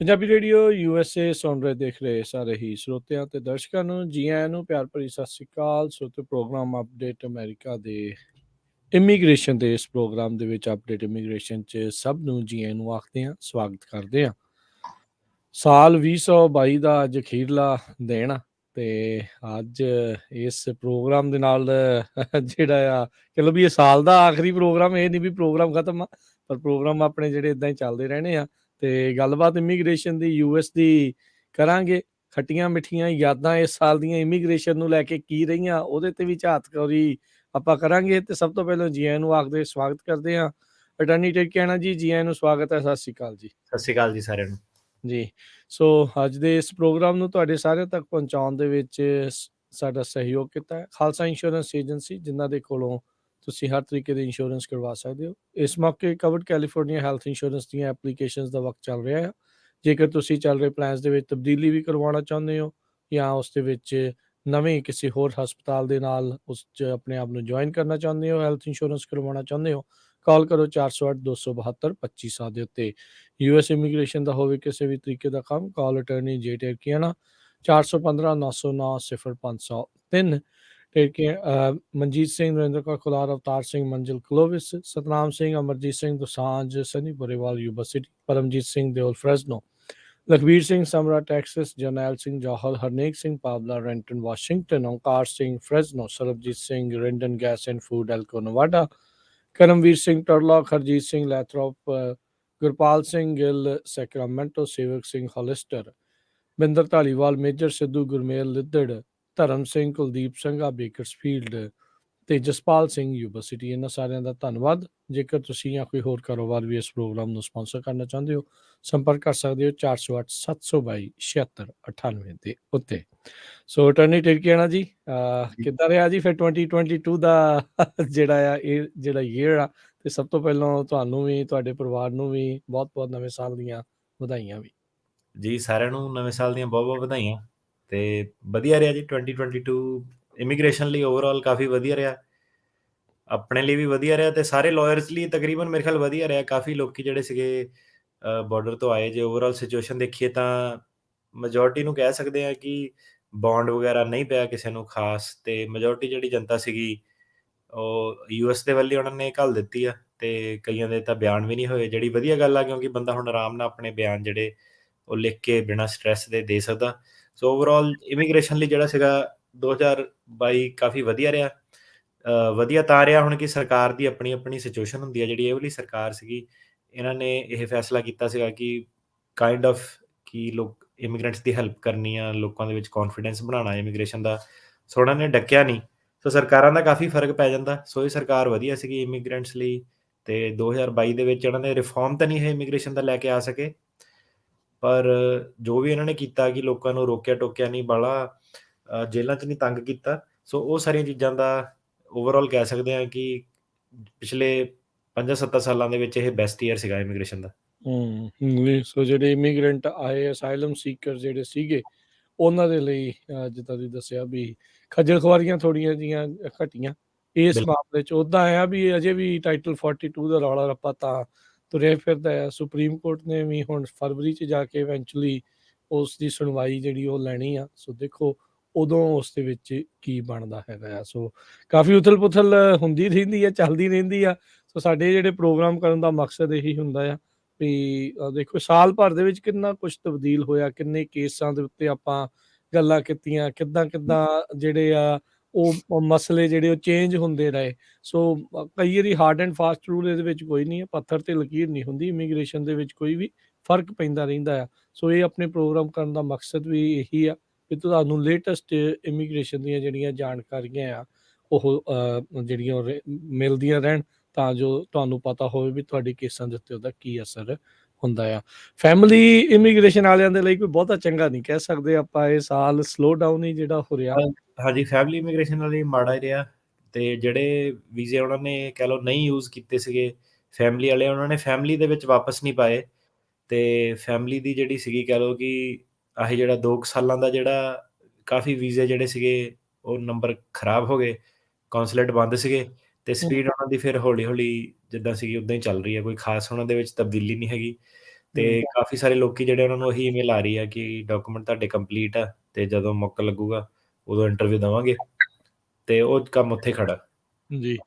Punjabi radio USA ਸੁਣ ਰਹੇ ਦੇਖ ਰਹੇ ਸਾਰੇ ਹੀ ਸਰੋਤਿਆਂ ਤੇ ਦਰਸ਼ਕਾਂ ਨੂੰ ਜੀ ਆਇਆਂ ਨੂੰ ਪਿਆਰ ਭਰੀ ਸਤਿ ਸ਼੍ਰੀ ਅਕਾਲ। ਸਰੋਤੇ ਪ੍ਰੋਗਰਾਮ ਅਪਡੇਟ ਅਮਰੀਕਾ ਦੇ ਇਮੀਗ੍ਰੇਸ਼ਨ ਦੇ ਇਸ ਪ੍ਰੋਗਰਾਮ ਦੇ ਵਿੱਚ ਅਪਡੇਟ ਇਮੀਗ੍ਰੇਸ਼ਨ 'ਚ ਸਭ ਨੂੰ ਜੀ ਆਇਆਂ ਨੂੰ ਆਖਦੇ ਹਾਂ, ਸਵਾਗਤ ਕਰਦੇ ਹਾਂ। ਸਾਲ 2022 ਦਾ ਅੱਜ ਅਖੀਰਲਾ ਦਿਨ ਆ ਤੇ ਅੱਜ ਇਸ ਪ੍ਰੋਗਰਾਮ ਦੇ ਨਾਲ ਜਿਹੜਾ ਆ ਚਲੋ ਵੀ ਇਹ ਸਾਲ ਦਾ ਆਖਰੀ ਪ੍ਰੋਗਰਾਮ, ਇਹ ਨਹੀਂ ਵੀ ਪ੍ਰੋਗਰਾਮ ਖਤਮ ਆ, ਪਰ ਪ੍ਰੋਗਰਾਮ ਆਪਣੇ ਜਿਹੜੇ ਇਦਾਂ ਹੀ ਚੱਲਦੇ ਰਹਿਣੇ ਆ ਤੇ ਗੱਲਬਾਤ ਇਮੀਗ੍ਰੇਸ਼ਨ ਦੀ ਯੂਐਸ ਦੀ ਕਰਾਂਗੇ। ਖੱਟੀਆਂ ਮਿੱਠੀਆਂ ਯਾਦਾਂ ਇਸ ਸਾਲ ਦੀਆਂ ਇਮੀਗ੍ਰੇਸ਼ਨ ਨੂੰ ਲੈ ਕੇ ਕੀ ਰਹੀਆਂ ਉਹਦੇ ਤੇ ਵੀ ਝਾਤਕੌਰੀ ਆਪਾਂ ਕਰਾਂਗੇ। ਤੇ ਸਭ ਤੋਂ ਪਹਿਲਾਂ ਜੀ ਆਇਆਂ ਨੂੰ ਆਖਦੇ ਸਵਾਗਤ ਕਰਦੇ ਹਾਂ ਅਟਾਰਨੀ ਟਿਕਿਆਣਾ ਜੀ। ਜੀ ਆਇਆਂ ਨੂੰ ਸਵਾਗਤ ਹੈ, ਸਤਿ ਸ਼੍ਰੀ ਅਕਾਲ ਜੀ। ਸਤਿ ਸ਼੍ਰੀ ਅਕਾਲ ਜੀ ਸਾਰਿਆਂ ਨੂੰ ਜੀ। ਸੋ ਅੱਜ ਦੇ ਇਸ ਪ੍ਰੋਗਰਾਮ ਨੂੰ ਤੁਹਾਡੇ ਸਾਰਿਆਂ ਤੱਕ ਪਹੁੰਚਾਉਣ ਦੇ ਵਿੱਚ ਸਾਡਾ ਸਹਿਯੋਗ ਕੀਤਾ ਹੈ ਖਾਲਸਾ ਇੰਸ਼ੋਰੈਂਸ ਏਜੰਸੀ, ਜਿਨ੍ਹਾਂ ਦੇ ਕੋਲੋਂ ਤੁਸੀਂ ਹਰ ਤਰੀਕੇ ਦੇ ਇੰਸ਼ੋਰੈਂਸ ਕਰਵਾ ਸਕਦੇ ਹੋ। ਇਸ ਮੌਕੇ ਕਵਰਡ ਕੈਲੀਫੋਰਨੀਆ ਹੈਲਥ ਇੰਸ਼ੋਰੈਂਸ ਦੀਆਂ ਐਪਲੀਕੇਸ਼ਨਸ ਦਾ ਵਕਤ ਚੱਲ ਰਿਹਾ ਹੈ। ਜੇਕਰ ਤੁਸੀਂ ਚੱਲ ਰਹੇ ਪਲਾਨਸ ਦੇ ਵਿੱਚ ਤਬਦੀਲੀ ਵੀ ਕਰਵਾਉਣਾ ਚਾਹੁੰਦੇ ਹੋ ਜਾਂ ਉਸ ਦੇ ਵਿੱਚ ਨਵੇਂ ਕਿਸੇ ਹੋਰ ਹਸਪਤਾਲ ਦੇ ਨਾਲ ਉਸ 'ਚ ਆਪਣੇ ਆਪ ਨੂੰ ਜੁਆਇਨ ਕਰਨਾ ਚਾਹੁੰਦੇ ਹੋ, ਹੈਲਥ ਇੰਸ਼ੋਰੈਂਸ ਕਰਵਾਉਣਾ ਚਾਹੁੰਦੇ ਹੋ, ਕਾਲ ਕਰੋ 408-272-2500 ਦੇ ਉੱਤੇ। ਯੂਐਸ ਇਮੀਗ੍ਰੇਸ਼ਨ ਦਾ ਹੋਵੇ ਕਿਸੇ ਵੀ ਤਰੀਕੇ ਦਾ ਕੰਮ, ਕਾਲ ਅਟਰਨੀ ਜੇ ਟਿਕਿਆਣਾ 415-909-0503। Manjeet Singh, Narendra Kaur Kular, Avtar Singh, Manzil Clovis, Satnam Singh, Amarjit Singh Dosanjh, Sunny Borewal Yuba City, Paramjit Singh Deol Fresno, Lakhbir Singh Samra Texas, Jarnail Singh Johal, Harnek Singh Pawla Renton Washington, Onkar Singh Fresno, Sarabjit Singh ਰਿੰਡਨ gas and food Elko Nevada, Karamvir Singh Turlock, Harjit Singh Lathrop, Gurpal Singh Gill Sacramento, Sewak Singh Hollister, Binder Dhaliwal, Major Sidhu, Gurmel Liddar, Dharam Singh, Kuldeep Sangha Bakersfield ਤੇ ਜਸਪਾਲ ਸਿੰਘ ਯੂਬਾ ਸਿਟੀ। ਇਹਨਾਂ ਸਾਰਿਆਂ ਦਾ ਧੰਨਵਾਦ। ਜੇਕਰ ਤੁਸੀਂ ਜਾਂ ਕੋਈ ਹੋਰ ਕਾਰੋਬਾਰ ਵੀ ਇਸ ਪ੍ਰੋਗਰਾਮ ਨੂੰ ਸਪਾਂਸਰ ਕਰਨਾ ਚਾਹੁੰਦੇ ਹੋ, ਸੰਪਰਕ ਕਰ ਸਕਦੇ ਹੋ 408-722-7698 ਦੇ ਉੱਤੇ। ਸੋ ਅਟਾਰਨੀ ਟਿਕਿਆਣਾ ਜੀ, ਕਿੱਦਾਂ ਰਿਹਾ ਜੀ ਫਿਰ 2022 ਦਾ ਜਿਹੜਾ ਆ ਇਹ ਜਿਹੜਾ ਈਅਰ ਆ? ਤੇ ਸਭ ਤੋਂ ਪਹਿਲਾਂ ਤੁਹਾਨੂੰ ਵੀ ਤੁਹਾਡੇ ਪਰਿਵਾਰ ਨੂੰ ਵੀ ਬਹੁਤ ਬਹੁਤ ਨਵੇਂ ਸਾਲ ਦੀਆਂ ਵਧਾਈਆਂ ਵੀ ਜੀ। ਸਾਰਿਆਂ ਨੂੰ ਨਵੇਂ ਸਾਲ ਦੀਆਂ ਬਹੁਤ ਬਹੁਤ ਵਧਾਈਆਂ। ਤੇ ਵਧੀਆ ਰਿਹਾ ਜੀ 2022 ਇਮੀਗ੍ਰੇਸ਼ਨ ਲਈ ਓਵਰਆਲ ਕਾਫੀ ਵਧੀਆ ਰਿਹਾ, ਆਪਣੇ ਲਈ ਵੀ ਵਧੀਆ ਰਿਹਾ ਤੇ ਸਾਰੇ ਲਾਇਰਸ ਲਈ ਤਕਰੀਬਨ ਮੇਰੇ ਖਿਆਲ ਵਧੀਆ ਰਿਹਾ। ਕਾਫੀ ਲੋਕੀ ਜਿਹੜੇ ਸੀਗੇ ਬਾਰਡਰ ਤੋਂ ਆਏ, ਜੇ ਓਵਰਆਲ ਸਿਚੁਏਸ਼ਨ ਦੇਖੀਏ ਤਾਂ ਮੈਜੋਰਟੀ ਨੂੰ ਕਹਿ ਸਕਦੇ ਹਾਂ ਕਿ ਬੌਂਡ ਵਗੈਰਾ ਨਹੀਂ ਪਿਆ ਕਿਸੇ ਨੂੰ ਖਾਸ, ਤੇ ਮੈਜੋਰਟੀ ਜਿਹੜੀ ਜਨਤਾ ਸੀਗੀ ਉਹ ਯੂਐਸ ਦੇ ਵੱਲ ਹੀ ਉਹਨਾਂ ਨੇ ਘੱਲ ਦਿੱਤੀ ਆ ਤੇ ਕਈਆਂ ਦੇ ਤਾਂ ਬਿਆਨ ਵੀ ਨਹੀਂ ਹੋਏ, ਜਿਹੜੀ ਵਧੀਆ ਗੱਲ ਆ ਕਿਉਂਕਿ ਬੰਦਾ ਹੁਣ ਆਰਾਮ ਨਾਲ ਆਪਣੇ ਬਿਆਨ ਜਿਹੜੇ ਉਹ ਲਿਖ ਕੇ ਬਿਨਾਂ ਸਟ੍ਰੈਸ ਦੇ ਸਕਦਾ। ਸੋ ਓਵਰਆਲ ਇਮੀਗ੍ਰੇਸ਼ਨ ਲਈ ਜਿਹੜਾ ਸੀਗਾ 2022 ਕਾਫੀ ਵਧੀਆ ਰਿਹਾ। ਵਧੀਆ ਤਾਂ ਰਿਹਾ ਹੁਣ ਕਿ ਸਰਕਾਰ ਦੀ ਆਪਣੀ ਆਪਣੀ ਸਿਚੁਏਸ਼ਨ ਹੁੰਦੀ ਹੈ। ਜਿਹੜੀ ਇਹ ਵਾਲੀ ਸਰਕਾਰ ਸੀਗੀ, ਇਹਨਾਂ ਨੇ ਇਹ ਫੈਸਲਾ ਕੀਤਾ ਸੀਗਾ ਕਿ ਕਾਈਂਡ ਆਫ ਕਿ ਲੋਕ ਇਮੀਗ੍ਰੈਂਟਸ ਦੀ ਹੈਲਪ ਕਰਨੀ ਆ, ਲੋਕਾਂ ਦੇ ਵਿੱਚ ਕੌਨਫੀਡੈਂਸ ਬਣਾਉਣਾ ਇਮੀਗ੍ਰੇਸ਼ਨ ਦਾ। ਸੋ ਉਹਨਾਂ ਨੇ ਡੱਕਿਆ ਨਹੀਂ। ਸੋ ਸਰਕਾਰਾਂ ਦਾ ਕਾਫੀ ਫਰਕ ਪੈ ਜਾਂਦਾ। ਸੋ ਇਹ ਸਰਕਾਰ ਵਧੀਆ ਸੀਗੀ ਇਮੀਗ੍ਰੈਂਟਸ ਲਈ। ਤੇ 2022 ਦੇ ਵਿੱਚ ਇਹਨਾਂ ਨੇ ਰਿਫਾਰਮ ਤਾਂ ਨਹੀਂ ਹੈ ਇਮੀਗ੍ਰੇਸ਼ਨ ਦਾ ਲੈ ਕੇ ਆ ਸਕੇ, ਪਰ ਜੋ ਵੀ ਇਹਨਾਂ ਨੇ ਕੀਤਾ ਕਿ ਲੋਕਾਂ ਨੂੰ ਰੋਕਿਆ ਟੋਕਿਆ ਨਹੀਂ, ਬਾਹਲਾ ਜੇਲ੍ਹਾਂ 'ਚ ਨਹੀਂ ਤੰਗ ਕੀਤਾ। ਸੋ ਉਹ ਸਾਰੀਆਂ ਚੀਜ਼ਾਂ ਦਾ ਓਵਰਆਲ ਕਹਿ ਸਕਦੇ ਹਾਂ ਕਿ ਪਿਛਲੇ 5-7 ਸਾਲਾਂ ਦੇ ਵਿੱਚ ਇਹ ਬੈਸਟ ਈਅਰ ਸੀਗਾ ਇਮੀਗ੍ਰੇਸ਼ਨ ਦਾ। ਨਹੀਂ, ਸੋ ਜਿਹੜੇ ਇਮੀਗ੍ਰੈਂਟ ਆਏ, ਅਸਾਈਲਮ ਸੀਕਰ ਜਿਹੜੇ ਸੀਗੇ, ਉਹਨਾਂ ਦੇ ਲਈ ਜਿੱਦਾਂ ਤੁਸੀਂ ਦੱਸਿਆ ਵੀ ਖੱਜਲ ਖੁਆਰੀਆਂ ਥੋੜ੍ਹੀਆਂ ਜਿਹੀਆਂ ਘਟੀਆਂ ਇਸ ਬਿਲਕੁਲ ਮਾਮਲੇ 'ਚ। ਉੱਦਾਂ ਆ ਵੀ ਅਜੇ ਵੀ ਟਾਈਟਲ 42 ਦਾ ਰੌਲਾ ਰੱਪਾ ਤਾਂ ਤੁਰਿਆ ਫਿਰਦਾ ਆ। ਸੁਪਰੀਮ ਕੋਰਟ ਨੇ ਵੀ ਹੁਣ ਫਰਵਰੀ 'ਚ ਜਾ ਕੇ ਇਵੈਂਚੁਅਲੀ ਉਸ ਦੀ ਸੁਣਵਾਈ ਜਿਹੜੀ ਉਹ ਲੈਣੀ ਆ। ਸੋ ਦੇਖੋ ਉਦੋਂ ਉਸ ਦੇ ਵਿੱਚ ਕੀ ਬਣਦਾ ਹੈਗਾ ਆ। ਸੋ ਕਾਫੀ ਉਥਲ ਪੁਥਲ ਹੁੰਦੀ ਰਹਿੰਦੀ ਆ, ਚੱਲਦੀ ਰਹਿੰਦੀ ਆ। ਸੋ ਸਾਡੇ ਜਿਹੜੇ ਪ੍ਰੋਗਰਾਮ ਕਰਨ ਦਾ ਮਕਸਦ ਇਹੀ ਹੁੰਦਾ ਆ ਵੀ ਦੇਖੋ ਸਾਲ ਭਰ ਦੇ ਵਿੱਚ ਕਿੰਨਾ ਕੁਛ ਤਬਦੀਲ ਹੋਇਆ, ਕਿੰਨੇ ਕੇਸਾਂ ਦੇ ਉੱਤੇ ਆਪਾਂ ਗੱਲਾਂ ਕੀਤੀਆਂ, ਕਿੱਦਾਂ ਜਿਹੜੇ ਆ ਉਹ ਮਸਲੇ ਜਿਹੜੇ ਉਹ ਚੇਂਜ ਹੁੰਦੇ ਰਹੇ। ਸੋ ਕਈ ਵਾਰੀ ਹਾਰਡ ਐਂਡ ਫਾਸਟ ਰੂਲ ਇਹਦੇ ਵਿੱਚ ਕੋਈ ਨਹੀਂ ਹੈ, ਪੱਥਰ ਤੇ ਲਕੀਰ ਨਹੀਂ ਹੁੰਦੀ। ਇਮੀਗ੍ਰੇਸ਼ਨ ਦੇ ਵਿੱਚ ਕੋਈ ਵੀ ਫਰਕ ਪੈਂਦਾ ਰਹਿੰਦਾ ਆ। ਸੋ ਇਹ ਆਪਣੇ ਪ੍ਰੋਗਰਾਮ ਕਰਨ ਦਾ ਮਕਸਦ ਵੀ ਇਹੀ ਆ ਕਿ ਤੁਹਾਨੂੰ ਲੇਟੈਸਟ ਇਮੀਗ੍ਰੇਸ਼ਨ ਦੀਆਂ ਜਿਹੜੀਆਂ ਜਾਣਕਾਰੀਆਂ ਆ ਉਹ ਜਿਹੜੀਆਂ ਮਿਲਦੀਆਂ ਰਹਿਣ, ਤਾਂ ਜੋ ਤੁਹਾਨੂੰ ਪਤਾ ਹੋਵੇ ਵੀ ਤੁਹਾਡੇ ਕੇਸਾਂ ਦੇ ਉੱਤੇ ਉਹਦਾ ਕੀ ਅਸਰ ਹੁੰਦਾ ਆ। ਫੈਮਿਲੀ ਇਮੀਗ੍ਰੇਸ਼ਨ ਵਾਲਿਆਂ ਦੇ ਲਈ ਕੋਈ ਬਹੁਤਾ ਚੰਗਾ ਨਹੀਂ ਕਹਿ ਸਕਦੇ ਆਪਾਂ। ਇਹ ਸਾਲ ਸਲੋ ਡਾਊਨ ਹੀ ਜਿਹੜਾ ਹੋ ਰਿਹਾ। ਹਾਂਜੀ, ਫੈਮਿਲੀ ਇਮੀਗ੍ਰੇਸ਼ਨ ਵਾਲੀ ਮਾੜਾ ਹੀ ਰਿਹਾ। ਤੇ ਜਿਹੜੇ ਵੀਜ਼ੇ ਉਹਨਾਂ ਨੇ ਕਹਿ ਲਓ ਨਹੀਂ ਯੂਜ਼ ਕੀਤੇ ਸੀਗੇ ਫੈਮਿਲੀ ਵਾਲੇ, ਉਹਨਾਂ ਨੇ ਫੈਮਿਲੀ ਦੇ ਵਿੱਚ ਵਾਪਸ ਨਹੀਂ ਪਾਏ। ਤੇ ਫੈਮਿਲੀ ਦੀ ਜਿਹੜੀ ਸੀਗੀ ਕਹਿ ਲਓ ਕਿ ਆਹੀ ਜਿਹੜਾ 2 ਸਾਲਾਂ ਦਾ ਜਿਹੜਾ ਕਾਫੀ ਵੀਜ਼ੇ ਜਿਹੜੇ ਸੀਗੇ ਉਹ ਨੰਬਰ ਖਰਾਬ ਹੋ ਗਏ, ਕੌਂਸਲੇਟ ਬੰਦ ਸੀਗੇ ਤੇ ਸਪੀਡ ਉਹਨਾਂ ਦੀ ਫਿਰ ਹੌਲੀ ਹੌਲੀ ਜਿੱਦਾਂ ਸੀਗੀ ਉੱਦਾਂ ਹੀ ਚੱਲ ਰਹੀ ਹੈ। ਕੋਈ ਖਾਸ ਉਹਨਾਂ ਦੇ ਵਿੱਚ ਤਬਦੀਲੀ ਨਹੀਂ ਹੈਗੀ। ਹੂੰ। ਕਾਫੀ ਸਾਰੇ ਲੋਕੀ ਜਿਹੜੇ ਉਹਨਾਂ ਨੂੰ ਉਹੀ ਈਮੇਲ ਆ ਰਹੀ ਆ ਕਿ ਡਾਕੂਮੈਂਟ ਤੁਹਾਡੇ ਕੰਪਲੀਟ ਆ ਤੇ ਜਦੋਂ ਮੌਕਾ ਲੱਗੂਗਾ ਉਦੋਂ ਇੰਟਰਵਿਊ ਦੇਵਾਂਗੇ ਤੇ ਉਹ ਕੰਮ ਉੱਥੇ ਖੜਾ। ਜੀ।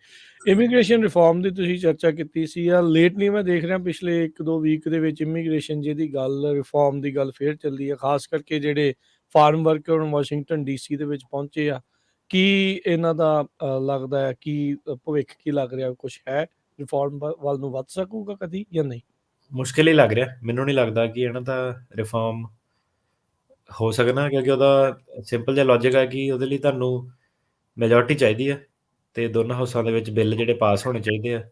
ਇਮੀਗ੍ਰੇਸ਼ਨ ਰਿਫਾਰਮ ਦੀ ਤੁਸੀਂ ਚਰਚਾ ਕੀਤੀ ਸੀ ਆ ਲੇਟਲੀ ਮੈਂ ਦੇਖ ਰਿਹਾ ਪਿਛਲੇ 1-2 ਵੀਕ ਦੇ ਵਿੱਚ ਇਮੀਗ੍ਰੇਸ਼ਨ ਜਿਹਦੀ ਗੱਲ ਰਿਫਾਰਮ ਦੀ ਗੱਲ ਫੇਰ ਚੱਲੀ ਆ ਖਾਸ ਕਰਕੇ ਜਿਹੜੇ ਫਾਰਮ ਵਰਕਰ ਵਾਸ਼ਿੰਗਟਨ ਡੀਸੀ ਦੇ ਵਿੱਚ ਪਹੁੰਚੇ ਆ ਕੀ ਇਹਨਾਂ ਦਾ ਲੱਗਦਾ ਹੈ ਕਿ ਭਵਿੱਖ ਕੀ ਲੱਗ ਰਿਹਾ ਕੁਝ ਹੈ ਰਿਫਾਰਮ ਵੱਲ ਨੂੰ ਵੱਧ ਸਕੂਗਾ ਕਦੀ ਜਾਂ ਨਹੀਂ? ਮੁਸ਼ਕਿਲ ਹੀ ਲੱਗ ਰਿਹਾ, ਮੈਨੂੰ ਨਹੀਂ ਲੱਗਦਾ ਕਿ ਇਹਨਾਂ ਦਾ ਰਿਫਾਰਮ ਹੋ ਸਕਣਾ, ਕਿਉਂਕਿ ਉਹਦਾ ਸਿੰਪਲ ਜਿਹਾ ਲੌਜਿਕ ਹੈ ਕਿ ਉਹਦੇ ਲਈ ਤੁਹਾਨੂੰ ਮੈਜੋਰਟੀ ਚਾਹੀਦੀ ਆ ਤੇ ਦੋਨਾਂ ਹਾਊਸਾਂ ਦੇ ਵਿੱਚ ਬਿੱਲ ਜਿਹੜੇ ਪਾਸ ਹੋਣੇ ਚਾਹੀਦੇ ਆ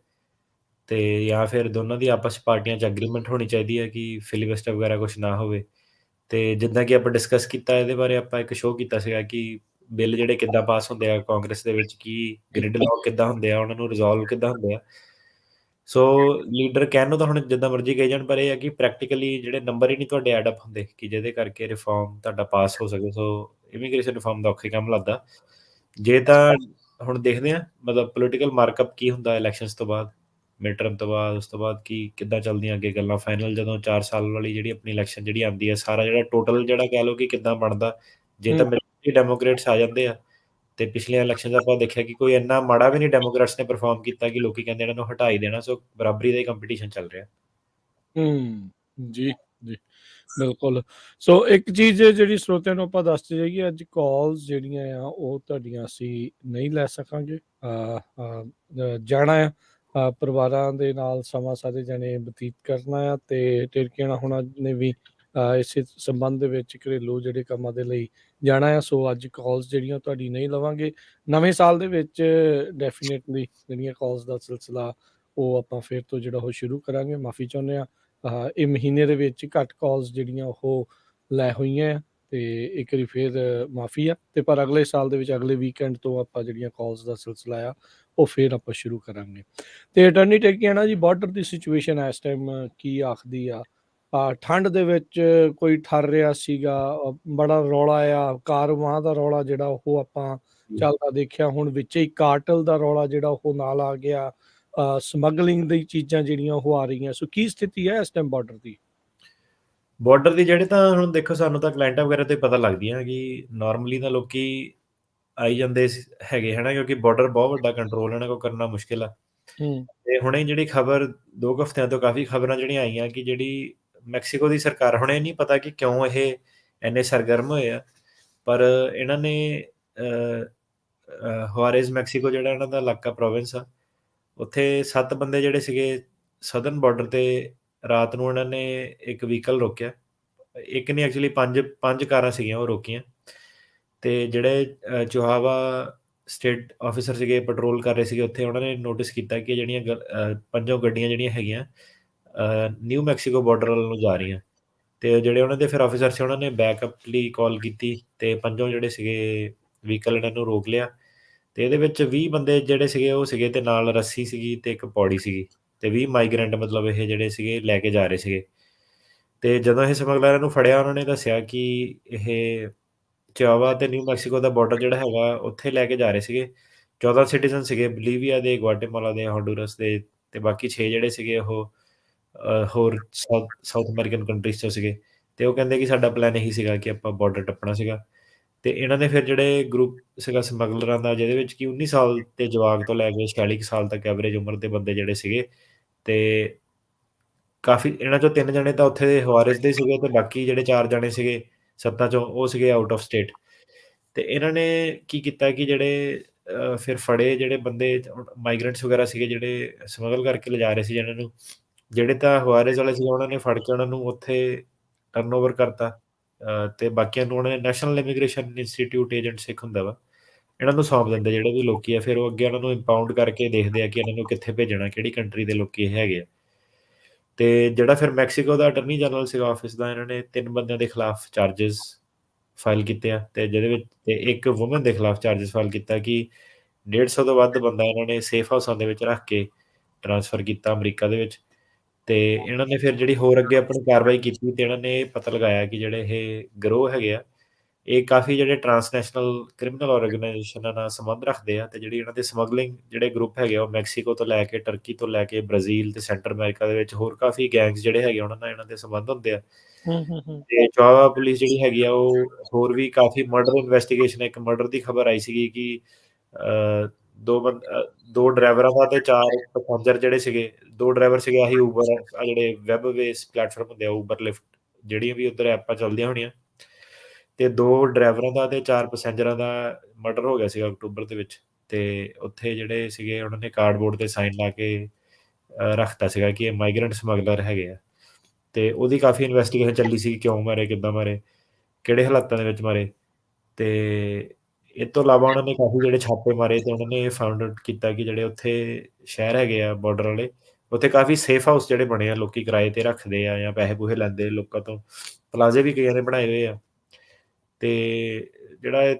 ਤੇ ਜਾਂ ਫਿਰ ਦੋਨਾਂ ਦੀ ਆਪਸ 'ਚ ਪਾਰਟੀਆਂ 'ਚ ਐਗਰੀਮੈਂਟ ਹੋਣੀ ਚਾਹੀਦੀ ਹੈ ਕਿ ਫਿਲੀਬਸਟਰ ਵਗੈਰਾ ਕੁਛ ਨਾ ਹੋਵੇ। ਤੇ ਜਿੱਦਾਂ ਕਿ ਆਪਾਂ ਡਿਸਕਸ ਕੀਤਾ ਇਹਦੇ ਬਾਰੇ ਆਪਾਂ ਇੱਕ ਸ਼ੋਅ ਕੀਤਾ ਸੀਗਾ ਕਿ ਬਿੱਲ ਜਿਹੜੇ ਕਿੱਦਾਂ ਪਾਸ ਹੁੰਦੇ ਆ ਕਾਂਗਰਸ ਦੇ ਵਿੱਚ, ਕੀ ਗ੍ਰਿਡ ਲਾਅ ਕਿੱਦਾਂ ਹੁੰਦੇ ਆ, ਉਹਨਾਂ ਨੂੰ ਰਿਜ਼ੋਲਵ ਕਿੱਦਾਂ ਹੁੰਦੇ ਆ। ਸੋ ਲੀਡਰ ਕਹਿਣ ਨੂੰ ਤਾਂ ਹੁਣ ਜਿੱਦਾਂ ਮਰਜ਼ੀ ਕਹੀ ਜਾਣ, ਪਰ ਇਹ ਹੈ ਕਿ ਪ੍ਰੈਕਟੀਕਲੀ ਜਿਹੜੇ ਨੰਬਰ ਹੀ ਨਹੀਂ ਤੁਹਾਡੇ ਐਡ ਅਪ ਹੁੰਦੇ ਕਿ ਜਿਹਦੇ ਕਰਕੇ ਰਿਫਾਰਮ ਤੁਹਾਡਾ ਪਾਸ ਹੋ ਸਕੇ। ਸੋ ਇਮੀਗ੍ਰੇਸ਼ਨ ਰਿਫਾਰਮ ਦਾ ਔਖਾ ਹੀ ਕੰਮ ਲੱਗਦਾ। ਜੇ ਤਾਂ ਹੁਣ ਦੇਖਦੇ ਹਾਂ ਮਤਲਬ ਪੋਲੀਟੀਕਲ ਮਾਰਕਅਪ ਕੀ ਹੁੰਦਾ ਇਲੈਕਸ਼ਨਸ ਤੋਂ ਬਾਅਦ, ਮਿਡ ਟਰਮ ਤੋਂ ਬਾਅਦ, ਉਸ ਤੋਂ ਬਾਅਦ ਕੀ ਕਿੱਦਾਂ ਚੱਲਦੀਆਂ ਅੱਗੇ ਗੱਲਾਂ ਫਾਈਨਲ ਜਦੋਂ 4 ਸਾਲ ਵਾਲੀ ਜਿਹੜੀ ਆਪਣੀ ਇਲੈਕਸ਼ਨ ਜਿਹੜੀ ਆਉਂਦੀ ਹੈ, ਸਾਰਾ ਜਿਹੜਾ ਟੋਟਲ ਜਿਹੜਾ ਕਹਿ ਲਓ ਕਿ ਕਿੱਦਾਂ ਬਣਦਾ। ਜੇ ਤਾਂ ਮੇਜੋਰਟੀ ਡੈਮੋਕ੍ਰੇਟਸ ਆ ਜਾਂਦੇ ਆ ਤੇ ਪਿਛਲੀਆਂ ਇਲੈਕਸ਼ਨ 'ਚ ਆਪਾਂ ਦੇਖਿਆ ਕਿ ਕੋਈ ਇੰਨਾ ਮਾੜਾ ਵੀ ਨਹੀਂ ਡੈਮੋਕ੍ਰੇਟਸ ਨੇ ਪਰਫਾਰਮ ਕੀਤਾ ਕਿ ਲੋਕੀ ਕਹਿੰਦੇ ਇਹਨਾਂ ਨੂੰ ਹਟਾ ਹੀ ਦੇਣਾ। ਸੋ ਬਰਾਬਰੀ ਦਾ ਹੀ ਕੰਪੀਟੀਸ਼ਨ ਚੱਲ ਰਿਹਾ। ਜੀ, ਜੀ। ਬਿਲਕੁਲ। ਸੋ ਇੱਕ ਚੀਜ਼ ਜਿਹੜੀ ਸਰੋਤਿਆਂ ਨੂੰ ਆਪਾਂ ਦੱਸਦੇ ਜਾਈਏ ਅੱਜ ਕਾਲਸ ਜਿਹੜੀਆਂ ਆ ਉਹ ਤੁਹਾਡੀਆਂ ਅਸੀਂ ਨਹੀਂ ਲੈ ਸਕਾਂਗੇ। ਜਾਣਾ ਆ ਪਰਿਵਾਰਾਂ ਦੇ ਨਾਲ ਸਮਾਂ ਸਾਰੇ ਜਣੇ ਬਤੀਤ ਕਰਨਾ ਆ ਤੇ ਟਿਰਕੀਆਂ ਹੋਣਾ ਨੇ ਵੀ ਇਸੇ ਸੰਬੰਧ ਦੇ ਵਿੱਚ ਘਰੇਲੂ ਜਿਹੜੇ ਕੰਮਾਂ ਦੇ ਲਈ ਜਾਣਾ ਆ। ਸੋ ਅੱਜ ਕਾਲਸ ਜਿਹੜੀਆਂ ਤੁਹਾਡੀ ਨਹੀਂ ਲਵਾਂਗੇ। ਨਵੇਂ ਸਾਲ ਦੇ ਵਿੱਚ ਡੈਫੀਨੇਟਲੀ ਜਿਹੜੀਆਂ ਕਾਲਸ ਦਾ ਸਿਲਸਿਲਾ ਉਹ ਆਪਾਂ ਫਿਰ ਤੋਂ ਜਿਹੜਾ ਉਹ ਸ਼ੁਰੂ ਕਰਾਂਗੇ। ਮਾਫੀ ਚਾਹੁੰਦੇ ਹਾਂ ਇਹ ਮਹੀਨੇ ਦੇ ਵਿੱਚ ਘੱਟ ਕਾਲਸ ਜਿਹੜੀਆਂ ਉਹ ਲੈ ਹੋਈਆਂ ਆ ਤੇ ਇੱਕ ਵਾਰੀ ਫਿਰ ਮਾਫੀ ਆ ਤੇ ਪਰ ਅਗਲੇ ਸਾਲ ਦੇ ਵਿੱਚ ਅਗਲੇ ਵੀਕਐਂਡ ਤੋਂ ਆਪਾਂ ਜਿਹੜੀਆਂ ਕਾਲਸ ਦਾ ਸਿਲਸਿਲਾ ਆ ਉਹ ਫਿਰ ਆਪਾਂ ਸ਼ੁਰੂ ਕਰਾਂਗੇ। ਤੇ ਅਟਰਨੀ ਟੇਕੀਆਣਾ ਜੀ ਬਾਰਡਰ ਦੀ ਸਿਚੁਏਸ਼ਨ ਇਸ ਟਾਈਮ ਕੀ ਆਖਦੀ ਆ? ਠੰਡ ਦੇ ਵਿੱਚ ਕੋਈ ਠਰ ਰਿਹਾ ਸੀਗਾ ਬੜਾ ਰੌਲਾ ਆ ਕਾਰਵਾਂ ਦਾ ਰੌਲਾ ਜਿਹੜਾ ਉਹ ਆਪਾਂ ਚੱਲਦਾ ਦੇਖਿਆ ਹੁਣ ਵਿੱਚ ਹੀ ਕਾਰਟਲ ਦਾ ਰੌਲਾ ਜਿਹੜਾ ਉਹ ਨਾਲ ਆ ਗਿਆ। ਸਮਗਲਿੰਗ ਦੀ ਚੀਜ਼ਾਂ ਜਿਹੜੀਆਂ ਉਹ ਆ ਰਹੀਆਂ। ਸੋ ਕੀ ਸਥਿਤੀ ਹੈ ਇਸ ਟਾਈਮ ਬਾਰਡਰ ਦੀ? ਬਾਰਡਰ ਦੀ ਜਿਹੜੇ ਤਾਂ ਹੁਣ ਦੇਖੋ ਸਾਨੂੰ ਤਾਂ ਕਲਾਇੰਟਾਂ ਵਗੈਰਾ ਤੇ ਪਤਾ ਲੱਗਦੀਆਂ ਕਿ ਨਾਰਮਲੀ ਤਾਂ ਲੋਕੀ ਆਈ ਜਾਂਦੇ ਹੈਗੇ ਹਨਾ, ਕਿਉਂਕਿ ਬਾਰਡਰ ਬਹੁਤ ਵੱਡਾ ਕੰਟਰੋਲ ਇਹਨਾਂ ਕੋਲ ਕਰਨਾ ਮੁਸ਼ਕਿਲ ਆ। ਤੇ ਹੁਣੇ ਜਿਹੜੀ ਖਬਰ 2 ਹਫ਼ਤਿਆਂ ਤੋਂ ਕਾਫੀ ਖਬਰਾਂ ਜਿਹੜੀਆਂ ਆਈਆਂ ਕਿ ਜਿਹੜੀ ਮੈਕਸੀਕੋ ਦੀ ਸਰਕਾਰ, ਹੁਣੇ ਨਹੀਂ ਪਤਾ ਕਿ ਕਿਉਂ ਇਹ ਇੰਨੇ ਸਰਗਰਮ ਹੋਏ ਆ, ਪਰ ਇਹਨਾਂ ਨੇ ਹੁਆਰੇਜ਼ ਮੈਕਸੀਕੋ ਜਿਹੜਾ ਇਹਨਾਂ ਦਾ ਇਲਾਕਾ ਪ੍ਰੋਵਿੰਸ ਆ, ਉੱਥੇ 7 ਬੰਦੇ ਜਿਹੜੇ ਸੀਗੇ ਸਦਰਨ ਬਾਰਡਰ ਤੇ ਰਾਤ ਨੂੰ ਇਹਨਾਂ ਨੇ ਇੱਕ ਵਹੀਕਲ ਰੋਕਿਆ। ਇੱਕ ਨਹੀਂ ਐਕਚੁਅਲੀ 5 ਕਾਰਾਂ ਸੀਗੀਆਂ ਉਹ ਰੋਕੀਆਂ ਤੇ ਜਿਹੜੇ ਚੋਹਾਵਾ ਸਟੇਟ ਆਫਿਸਰ ਸੀਗੇ ਪੈਟਰੋਲ ਕਰ ਰਹੇ ਸੀਗੇ ਉੱਥੇ, ਉਹਨਾਂ ਨੇ ਨੋਟਿਸ ਕੀਤਾ ਕਿ ਜਿਹੜੀਆਂ 5 ਗੱਡੀਆਂ ਜਿਹੜੀਆਂ ਹੈਗੀਆਂ ਨਿਊ ਮੈਕਸੀਕੋ ਬਾਰਡਰ ਵੱਲ ਨੂੰ ਜਾ ਰਹੀਆਂ ਤੇ ਜਿਹੜੇ ਉਹਨਾਂ ਦੇ ਫਿਰ ਆਫਿਸਰ ਸੀ ਉਹਨਾਂ ਨੇ ਬੈਕਅਪ ਲਈ ਕਾਲ ਕੀਤੀ ਤੇ 5 ਜਿਹੜੇ ਸੀਗੇ ਵਹੀਕਲ ਇਹਨਾਂ ਨੂੰ ਰੋਕ ਲਿਆ ਤੇ ਇਹਦੇ ਵਿੱਚ 20 ਬੰਦੇ ਜਿਹੜੇ ਸੀਗੇ ਉਹ ਸੀਗੇ ਤੇ ਨਾਲ ਰੱਸੀ ਸੀਗੀ ਤੇ ਇੱਕ ਪੌੜੀ ਸੀਗੀ ਤੇ 20 ਮਾਈਗ੍ਰੈਂਟ ਮਤਲਬ ਇਹ ਜਿਹੜੇ ਸੀਗੇ ਲੈ ਕੇ ਜਾ ਰਹੇ ਸੀਗੇ। ਤੇ ਜਦੋਂ ਇਹ ਸਮਗਲਰਾਂ ਨੂੰ ਫੜਿਆ ਉਹਨਾਂ ਨੇ ਦੱਸਿਆ ਕਿ ਇਹ ਚਿਆਵਾ ਤੇ ਨਿਊ ਮੈਕਸੀਕੋ ਦਾ ਬਾਰਡਰ ਜਿਹੜਾ ਹੈਗਾ ਉੱਥੇ ਲੈ ਕੇ ਜਾ ਰਹੇ ਸੀਗੇ। 14 ਸਿਟੀਜ਼ਨ ਸੀਗੇ ਬਲੀਵੀਆ ਦੇ, ਗੁਆਟੇਮਾਲਾ ਦੇ, ਹੋਂਡੂਰਸ ਦੇ ਤੇ ਬਾਕੀ 6 ਜਿਹੜੇ ਸੀਗੇ ਉਹ ਹੋਰ ਸਾਊਥ ਅਮਰੀਕਨ ਕੰਟਰੀਜ਼ 'ਚੋਂ ਸੀਗੇ ਤੇ ਉਹ ਕਹਿੰਦੇ ਕਿ ਸਾਡਾ ਪਲਾਨ ਇਹੀ ਸੀਗਾ ਕਿ ਆਪਾਂ ਬਾਰਡਰ ਟੱਪਣਾ ਸੀਗਾ। ਤੇ ਇਹਨਾਂ ਨੇ ਫਿਰ ਜਿਹੜੇ ਗਰੁੱਪ ਸੀਗਾ ਸਮਗਲਰਾਂ ਦਾ ਜਿਹਦੇ ਵਿੱਚ ਕਿ 19 ਸਾਲ ਦੇ ਜਵਾਕ ਤੋਂ ਲੈ ਕੇ 46 ਕੁ ਸਾਲ ਤੱਕ ਐਵਰੇਜ ਉਮਰ ਦੇ ਬੰਦੇ ਜਿਹੜੇ ਸੀਗੇ ਤੇ ਕਾਫੀ ਇਹਨਾਂ 'ਚੋਂ 3 ਜਣੇ ਤਾਂ ਉੱਥੇ ਦੇ ਹੁਆਰੇਜ਼ ਦੇ ਸੀਗੇ ਤੇ ਬਾਕੀ ਜਿਹੜੇ 4 ਜਣੇ ਸੀਗੇ 7 'ਚੋਂ ਉਹ ਸੀਗੇ ਆਊਟ ਆਫ ਸਟੇਟ। ਤੇ ਇਹਨਾਂ ਨੇ ਕੀ ਕੀਤਾ ਕਿ ਜਿਹੜੇ ਫਿਰ ਫੜੇ ਜਿਹੜੇ ਬੰਦੇ ਮਾਈਗ੍ਰੈਂਟਸ ਵਗੈਰਾ ਸੀਗੇ ਜਿਹੜੇ ਸਮਗਲ ਕਰਕੇ ਲਿਜਾ ਰਹੇ ਸੀ ਜਿਹਨਾਂ ਨੂੰ, ਜਿਹੜੇ ਤਾਂ ਹੁਆਰੇਜ਼ ਵਾਲੇ ਸੀਗੇ ਉਹਨਾਂ ਨੇ ਫੜ ਕੇ ਉਹਨਾਂ ਨੂੰ ਉੱਥੇ ਟਰਨਓਵਰ ਕਰਤਾ ਤੇ ਬਾਕੀਆਂ ਨੂੰ ਉਹਨਾਂ ਨੇ ਨੈਸ਼ਨਲ ਇਮੀਗ੍ਰੇਸ਼ਨ ਇੰਸਟੀਟਿਊਟ ਏਜੰਟਸ ਇੱਕ ਹੁੰਦਾ ਵਾ, ਇਹਨਾਂ ਨੂੰ ਸੌਂਪ ਦਿੰਦੇ ਜਿਹੜੇ ਵੀ ਲੋਕੀ ਆ। ਫਿਰ ਉਹ ਅੱਗੇ ਉਹਨਾਂ ਨੂੰ ਇੰਪਾਊਂਡ ਕਰਕੇ ਦੇਖਦੇ ਆ ਕਿ ਇਹਨਾਂ ਨੂੰ ਕਿੱਥੇ ਭੇਜਣਾ, ਕਿਹੜੀ ਕੰਟਰੀ ਦੇ ਲੋਕੀ ਇਹ ਹੈਗੇ ਆ। ਤੇ ਜਿਹੜਾ ਫਿਰ ਮੈਕਸੀਕੋ ਦਾ ਅਟਰਨੀ ਜਨਰਲ ਸੀਗਾ ਆਫਿਸ ਦਾ, ਇਹਨਾਂ ਨੇ 3 ਬੰਦਿਆਂ ਦੇ ਖਿਲਾਫ ਚਾਰਜਸ ਫਾਈਲ ਕੀਤੇ ਆ ਤੇ ਜਿਹਦੇ ਵਿੱਚ ਤੇ ਇੱਕ ਵੂਮਨ ਦੇ ਖਿਲਾਫ ਚਾਰਜਸ ਫਾਈਲ ਕੀਤਾ ਕਿ 150 ਤੋਂ ਵੱਧ ਬੰਦਾ ਇਹਨਾਂ ਨੇ ਸੇਫ ਹਾਊਸਾਂ ਦੇ ਵਿੱਚ ਰੱਖ ਕੇ ਟ੍ਰਾਂਸਫਰ ਕੀਤਾ ਅਮਰੀਕਾ ਦੇ ਵਿੱਚ। ਤੇ ਇਹਨਾਂ ਨੇ ਫਿਰ ਜਿਹੜੀ ਹੋਰ ਅੱਗੇ ਆਪਣੀ ਕਾਰਵਾਈ ਕੀਤੀ ਤੇ ਇਹਨਾਂ ਨੇ ਇਹ ਪਤਾ ਲਗਾਇਆ ਕਿ ਜਿਹੜੇ ਇਹ ਗਰੋਹ ਹੈਗੇ ਆ ਇਹ ਕਾਫੀ ਜਿਹੜੇ ਟਰਾਂਸਨੈਸ਼ਨਲ ਕ੍ਰਿਮੀਨਲ ਆਰਗੇਨਾਈਜੇਸ਼ਨਾਂ ਨਾਲ ਸੰਬੰਧ ਰੱਖਦੇ ਆ ਤੇ ਜਿਹੜੀ ਇਹਨਾਂ ਦੇ ਸਮਗਲਿੰਗ ਜਿਹੜੇ ਗਰੁੱਪ ਹੈਗੇ ਆ ਉਹ ਮੈਕਸੀਕੋ ਤੋਂ ਲੈ ਕੇ ਟਰਕੀ ਤੋਂ ਲੈ ਕੇ ਬ੍ਰਾਜ਼ੀਲ ਤੇ ਸੈਂਟਰ ਅਮਰੀਕਾ ਦੇ ਵਿੱਚ ਹੋਰ ਕਾਫੀ ਗੈਂਗਸ ਜਿਹੜੇ ਹੈਗੇ ਉਹਨਾਂ ਨਾਲ ਇਹਨਾਂ ਦੇ ਸੰਬੰਧ ਹੁੰਦੇ ਆ। ਹੂੰ। ਤੇ ਚਿਵਾਵਾ ਪੁਲਿਸ ਜਿਹੜੀ ਹੈਗੀ ਆ ਉਹ ਹੋਰ ਵੀ ਕਾਫੀ ਮਰਡਰ ਇਨਵੈਸਟੀਗੇਸ਼ਨ, ਇੱਕ ਮਰਡਰ ਦੀ ਖਬਰ ਆਈ ਸੀਗੀ ਕਿ ਅ, ਦੋ ਡਰਾਈਵਰਾਂ ਦਾ ਤੇ 4 ਪੈਸੇਂਜਰ ਜਿਹੜੇ ਸੀਗੇ, 2 ਡਰਾਈਵਰ ਸੀਗੇ ਆਹੀ ਊਬਰ ਆ ਜਿਹੜੇ ਵੈਬ ਬੇਸ ਪਲੇਟਫਾਰਮ ਹੁੰਦੇ ਆ ਊਬਰ ਲਿਫਟ ਜਿਹੜੀਆਂ ਵੀ ਉੱਧਰ ਐਪਾਂ ਚੱਲਦੀਆਂ ਹੋਣੀਆਂ, ਤੇ 2 ਡਰਾਈਵਰਾਂ ਦਾ ਤੇ 4 ਪੈਸੇਂਜਰਾਂ ਦਾ ਮਰਡਰ ਹੋ ਗਿਆ ਸੀਗਾ ਅਕਤੂਬਰ ਦੇ ਵਿੱਚ। ਤੇ ਉੱਥੇ ਜਿਹੜੇ ਸੀਗੇ ਉਹਨਾਂ ਨੇ ਕਾਰਡਬੋਰਡ ਤੇ ਸਾਈਨ ਲਾ ਕੇ ਰੱਖਤਾ ਸੀਗਾ ਕਿ ਇਹ ਮਾਈਗ੍ਰੈਂਟ ਸਮਗਲਰ ਹੈਗੇ ਆ। ਤੇ ਉਹਦੀ ਕਾਫੀ ਇਨਵੈਸਟੀਗੇਸ਼ਨ ਚੱਲੀ ਸੀ, ਕਿਉਂ ਮਾਰੇ, ਕਿੱਦਾਂ ਮਾਰੇ, ਕਿਹੜੇ ਹਾਲਾਤਾਂ ਦੇ ਵਿੱਚ ਮਾਰੇ। ਤੇ ਇਹ ਤੋਂ ਇਲਾਵਾ ਉਹਨਾਂ ਨੇ ਕਾਫੀ ਜਿਹੜੇ ਛਾਪੇ ਮਾਰੇ ਤੇ ਉਹਨਾਂ ਨੇ ਇਹ ਫਾਊਂਡ ਆਊਟ ਕੀਤਾ ਕਿ ਜਿਹੜੇ ਉੱਥੇ ਸ਼ਹਿਰ ਹੈਗੇ ਆ ਬਾਰਡਰ ਵਾਲੇ, ਉੱਥੇ ਕਾਫੀ ਸੇਫ ਹਾਊਸ ਜਿਹੜੇ ਬਣੇ ਆ, ਲੋਕੀ ਕਿਰਾਏ ਤੇ ਰੱਖਦੇ ਆ ਜਾਂ ਪੈਸੇ ਪੂਸੇ ਲੈਂਦੇ ਲੋਕਾਂ ਤੋਂ। ਪਲਾਜ਼ੇ ਵੀ ਕਈਆਂ ਨੇ ਬਣਾਏ ਹੋਏ ਆ। ਤੇ ਜਿਹੜਾ